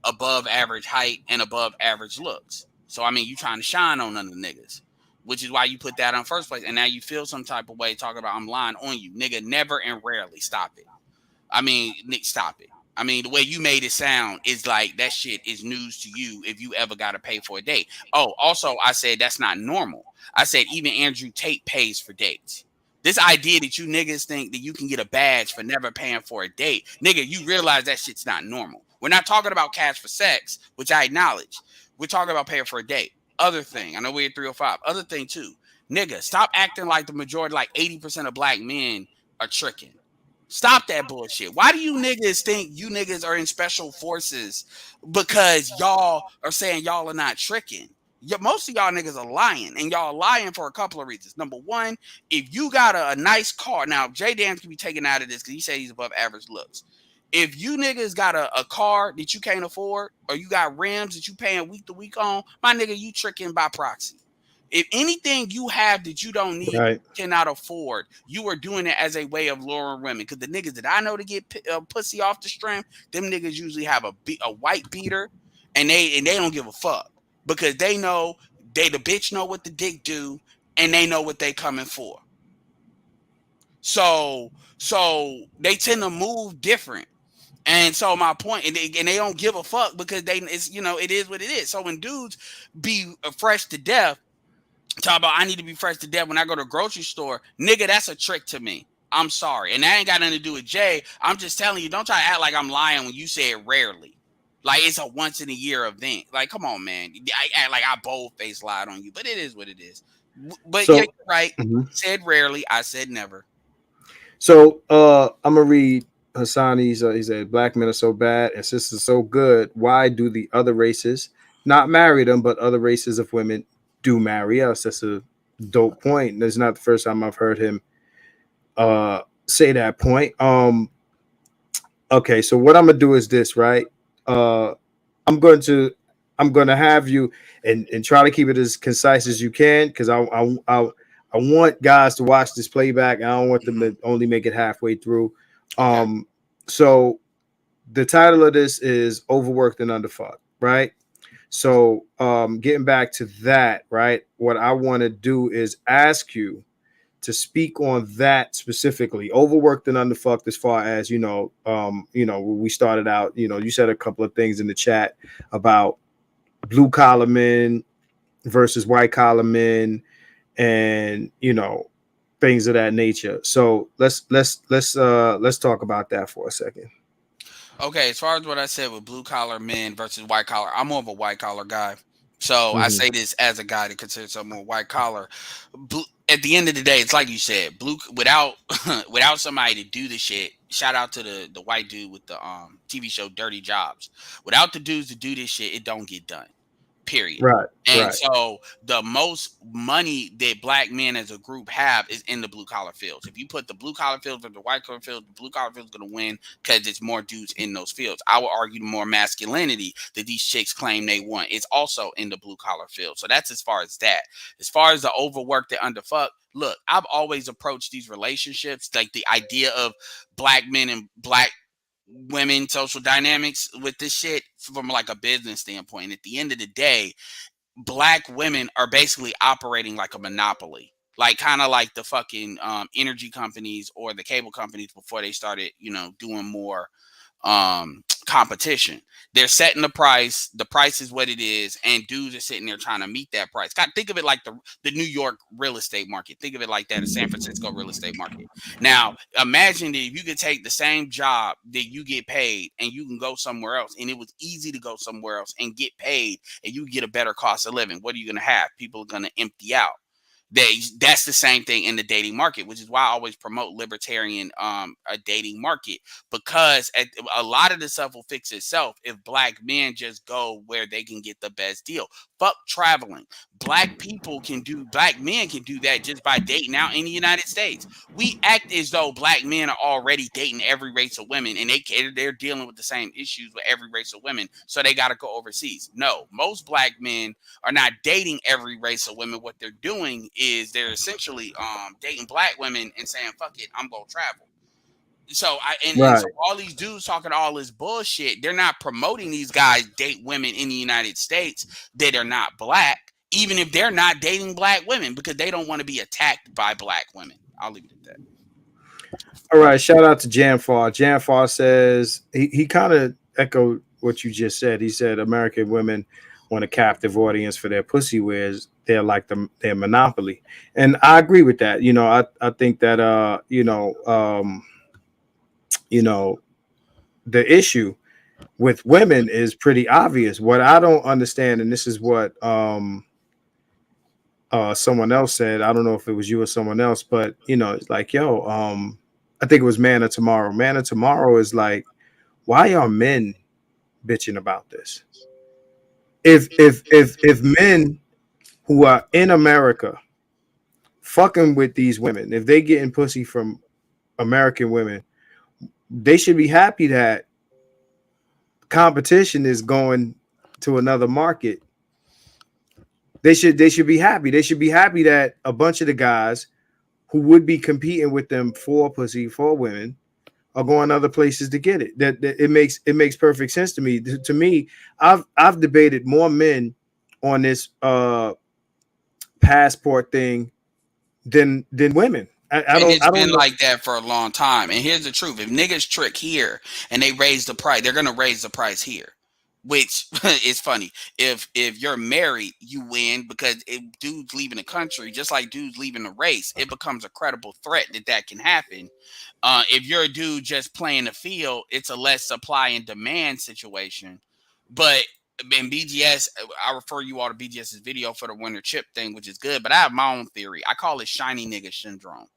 above average height and above average looks. So, I mean, you trying to shine on none of the niggas, which is why you put that on first place. And now you feel some type of way talking about I'm lying on you. Nigga, never and rarely. Stop it. I mean, Nick, stop it. I mean, the way you made it sound is like that shit is news to you if you ever got to pay for a date. Oh, also, I said that's not normal. I said even Andrew Tate pays for dates. This idea that you niggas think that you can get a badge for never paying for a date, nigga, you realize that shit's not normal. We're not talking about cash for sex, which I acknowledge. We're talking about paying for a date. Other thing, I know we're at 305. Other thing too, nigga, stop acting like the majority, like 80% of black men are tricking. Stop that bullshit. Why do you niggas think you niggas are in special forces because y'all are saying y'all are not tricking? Most of y'all niggas are lying, and y'all are lying for a couple of reasons. Number one, if you got a nice car, now Jay Dams can be taken out of this because he said he's above average looks. If you niggas got a car that you can't afford, or you got rims that you paying week to week on, my nigga, you tricking by proxy. If anything you have that you don't need, Right. cannot afford, you are doing it as a way of luring women. Because the niggas that I know to get pussy off the stream, them niggas usually have a white beater, and they don't give a fuck because they know the bitch know what the dick do, and they know what they coming for. So they tend to move different. And so my point, and they don't give a fuck because it's it is what it is. So when dudes be fresh to death, talk about I need to be fresh to death when I go to a grocery store, nigga, that's a trick to me. I'm sorry. And that ain't got nothing to do with Jay. I'm just telling you, don't try to act like I'm lying when you say it rarely. Like it's a once in a year event. Like, come on, man. I act like I bold-faced lied on you, but it is what it is. But So, yeah, you're right. Mhm. Said rarely, I said never. So I'm gonna read Hassani's. He said, "Black men are so bad and sisters so good. Why do the other races not marry them, but other races of women do marry us?" That's a dope point. That's not the first time I've heard him say that point. Okay, so what I'm gonna do is this, right? I'm going to have you and try to keep it as concise as you can because I want guys to watch this playback. And I don't want them to only make it halfway through. Okay. So the title of this is Overworked and Underfucked, right? So getting back to that, right? What I want to do is ask you to speak on that specifically, overworked and underfucked, as far as we started out, you said a couple of things in the chat about blue collar men versus white collar men and things of that nature. So let's talk about that for a second. Okay, as far as what I said with blue collar men versus white collar, I'm more of a white collar guy. So I say this as a guy that considers himself more white collar. At the end of the day, it's like you said, blue without without somebody to do the shit. Shout out to the white dude with the TV show Dirty Jobs. Without the dudes to do this shit, it don't get done. Period. Right. And so the most money that black men as a group have is in the blue collar fields. If you put the blue collar fields with the white collar fields, the blue collar fields is going to win because there's more dudes in those fields. I would argue the more masculinity that these chicks claim they want is also in the blue collar field. So that's as far as that. As far as the overworked and underfucked, look, I've always approached these relationships like the idea of black men and black women social dynamics with this shit from like a business standpoint. At the end of the day, black women are basically operating like a monopoly, like kind of like the fucking energy companies or the cable companies before they started, doing more competition. They're setting the price is what it is, and dudes are sitting there trying to meet that price. God, think of it like the New York real estate market. Think of it like that, the San Francisco real estate market. Now imagine that if you could take the same job that you get paid and you can go somewhere else, and it was easy to go somewhere else and get paid, and you get a better cost of living. What are you going to have? People are going to empty out. That's the same thing in the dating market, which is why I always promote libertarian a dating market, because a lot of the stuff will fix itself if black men just go where they can get the best deal. Fuck traveling. Black men can do that just by dating out in the United States. We act as though black men are already dating every race of women, and they're dealing with the same issues with every race of women, so they got to go overseas. No, most black men are not dating every race of women. What they're doing is they're essentially dating black women and saying, fuck it, I'm gonna travel. So so all these dudes talking all this bullshit, they're not promoting these guys date women in the United States that are not black, even if they're not dating black women, because they don't want to be attacked by black women. I'll leave it at that. All right, shout out to Janfar. Janfar says he kind of echoed what you just said. He said American women want a captive audience for their pussy wares. They're like their monopoly, and I agree with that. I think that the issue with women is pretty obvious. What I don't understand, and this is what someone else said. I don't know if it was you or someone else, but it's like, yo, I think it was Man of Tomorrow. Man of Tomorrow is like, why are men bitching about this? If men who are in America fucking with these women, if they getting pussy from American women, they should be happy that competition is going to another market. They should be happy. They should be happy that a bunch of the guys who would be competing with them for pussy for women are going other places to get it. That it makes perfect sense to me. To me, I've debated more men on this passport thing than women. It's been know. like that for a long time. And here's the truth: if niggas trick here and they raise the price, they're gonna raise the price here. Which is funny. If you're married, you win, because if dudes leaving the country, just like dudes leaving the race, it becomes a credible threat that can happen. If you're a dude just playing the field, it's a less supply and demand situation. But in BGS, I refer you all to BGS's video for the winter chip thing, which is good. But I have my own theory. I call it shiny nigga syndrome.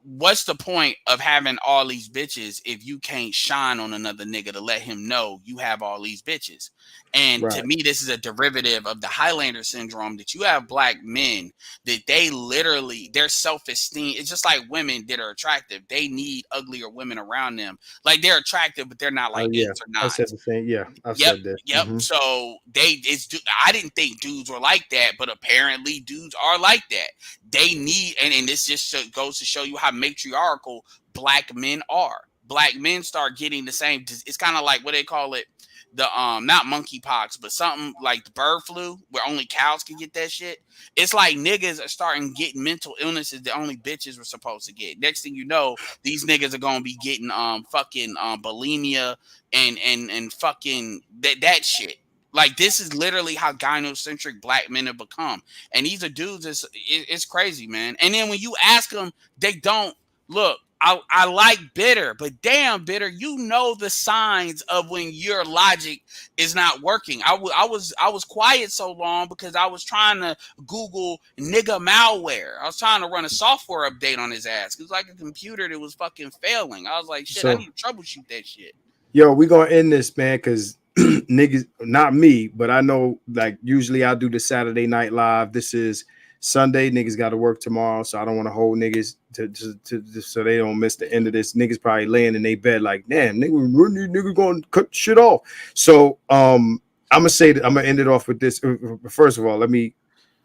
What's the point of having all these bitches if you can't shine on another nigga to let him know you have all these bitches? And to me, this is a derivative of the Highlander syndrome, that you have black men that they literally, their self-esteem, it's just like women that are attractive. They need uglier women around them. Like, they're attractive, but they're not like Yeah, 8s or 9s. I said the same. Yeah, I've said that. Yep. Mm-hmm. So I didn't think dudes were like that, but apparently dudes are like that. They need, and this just goes to show you how matriarchal black men are. Black men start getting the same. It's kind of like, what they call it, the not monkeypox, but something like the bird flu, where only cows can get that shit. It's like niggas are starting getting mental illnesses that only bitches were supposed to get. Next thing you know, these niggas are gonna be getting fucking bulimia and fucking that shit. Like, this is literally how gynocentric black men have become. And these are dudes, it's crazy, man. And then when you ask them, they don't look. I like Bitter, but damn, Bitter, you know the signs of when your logic is not working. I was quiet so long because I was trying to Google nigga malware. I was trying to run a software update on his ass. It was like a computer that was fucking failing. I was like, shit, I need to troubleshoot that shit. Yo, we gonna end this, man, because niggas, not me, but I know, like, usually I do the Saturday night live. This is Sunday. Niggas got to work tomorrow, so I don't want to hold niggas to so they don't miss the end of this. Niggas probably laying in their bed like, damn, nigga gonna cut shit off. So I'm gonna end it off with this. First of all, let me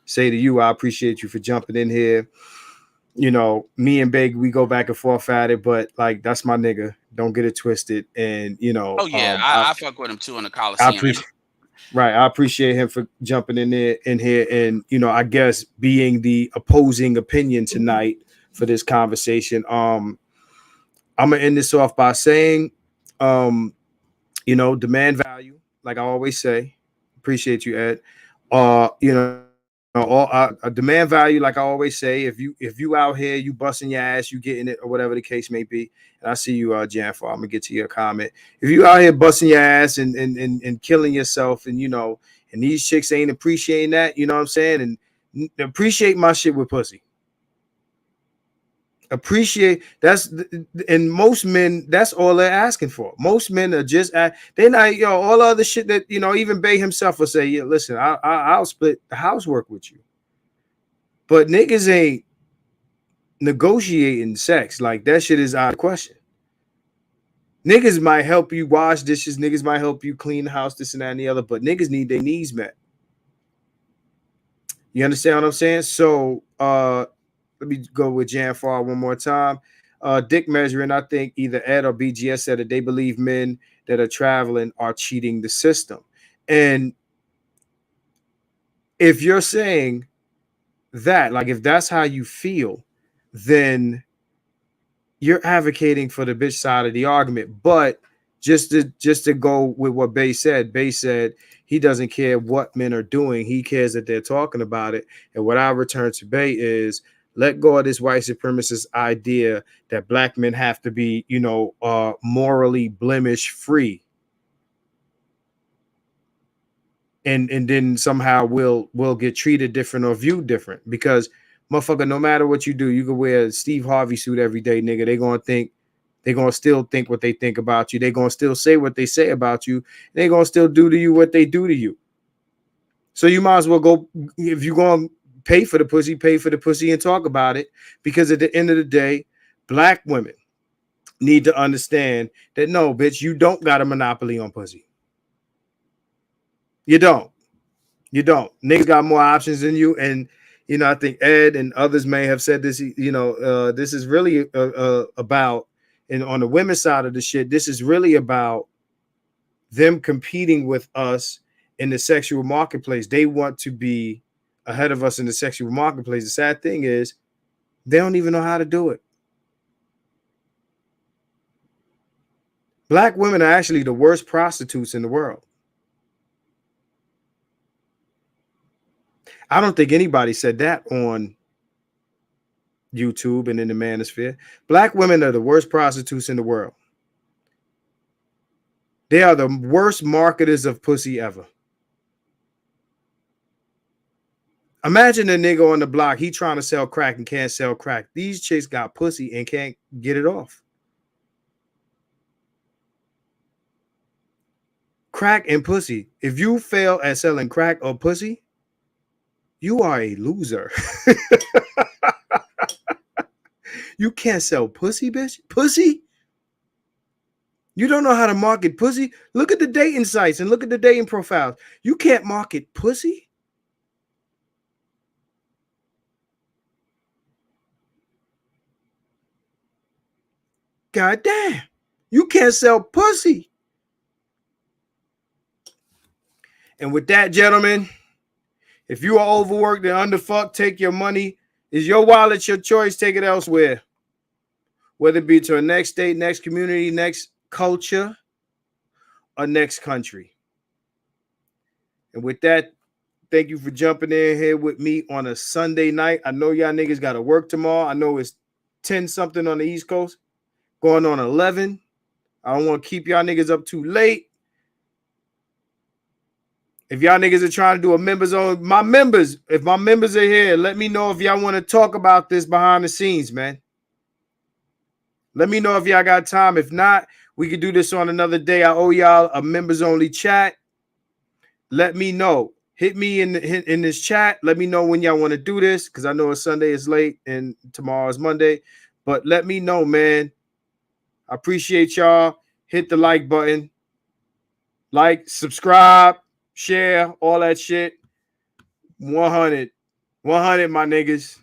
say to you, I appreciate you for jumping in here. Me and Big, we go back and forth at it, but like, that's my nigga. Don't get it twisted. And oh yeah, I fuck with him too in the Coliseum. I appreciate him for jumping in here, and I guess being the opposing opinion tonight for this conversation. I'm gonna end this off by saying, demand value, like I always say. Appreciate you, Ed. Demand value, like I always say. If you out here, you busting your ass, you getting it, or whatever the case may be. And I see you, Janfar. I'm gonna get to your comment. If you out here busting your ass and killing yourself, and and these chicks ain't appreciating that, you know what I'm saying? And appreciate my shit with pussy. Appreciate and most men, that's all they're asking for. Most men are just they're not, all other shit that even Bay himself will say, yeah, listen, I'll split the housework with you. But niggas ain't negotiating sex. Like, that shit is out of question. Niggas might help you wash dishes, niggas might help you clean the house, this and that and the other, but niggas need their needs met. You understand what I'm saying? So let me go with Janfar one more time. Dick measuring, I think either Ed or BGS said that they believe men that are traveling are cheating the system. And if you're saying that, like, if that's how you feel, then you're advocating for the bitch side of the argument. But just to go with what Bay said he doesn't care what men are doing. He cares that they're talking about it. And what I return to Bay is, let go of this white supremacist idea that black men have to be, morally blemish free. and then somehow we'll get treated different or viewed different. Because motherfucker, no matter what you do, you can wear a Steve Harvey suit every day, nigga. They're gonna still think what they think about you. They're gonna still say what they say about you. They're gonna still do to you what they do to you. So you might as well go, if you're gonna pay for the pussy and talk about it. Because at the end of the day, black women need to understand that no, bitch, you don't got a monopoly on pussy. You don't. You don't. Niggas got more options than you. And you know, I think Ed and others may have said this. You know, this is really about, and on the women's side of the shit, this is really about them competing with us in the sexual marketplace. They want to be ahead of us in the sexual marketplace. The sad thing is, they don't even know how to do it. Black women are actually the worst prostitutes in the world. I don't think anybody said that on YouTube and in the manosphere. Black women are the worst prostitutes in the world. They are the worst marketers of pussy ever. Imagine a nigga on the block, he trying to sell crack and can't sell crack. These chicks got pussy and can't get it off. Crack and pussy. If you fail at selling crack or pussy, you are a loser. You can't sell pussy, bitch. Pussy? You don't know how to market pussy? Look at the dating sites and look at the dating profiles. You can't market pussy? God damn. You can't sell pussy. And with that, gentlemen, if you are overworked and underfucked, take your money. Is your wallet your choice? Take it elsewhere. Whether it be to a next state, next community, next culture, or next country. And with that, thank you for jumping in here with me on a Sunday night. I know y'all niggas got to work tomorrow. I know it's 10 something on the East Coast, going on 11. I don't want to keep y'all niggas up too late. If y'all niggas are trying to do a members only, if my members are here, let me know if y'all want to talk about this behind the scenes, man. Let me know if y'all got time. If not, we could do this on another day. I owe y'all a members only chat. Let me know. Hit me in this chat. Let me know when y'all want to do this, because I know it's Sunday, it's late, and tomorrow is Monday. But let me know, man. I appreciate y'all. Hit the like button. Like, subscribe, share, all that shit. 100. 100, my niggas.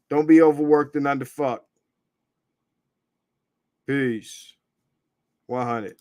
Don't be overworked and underfucked. Peace. 100.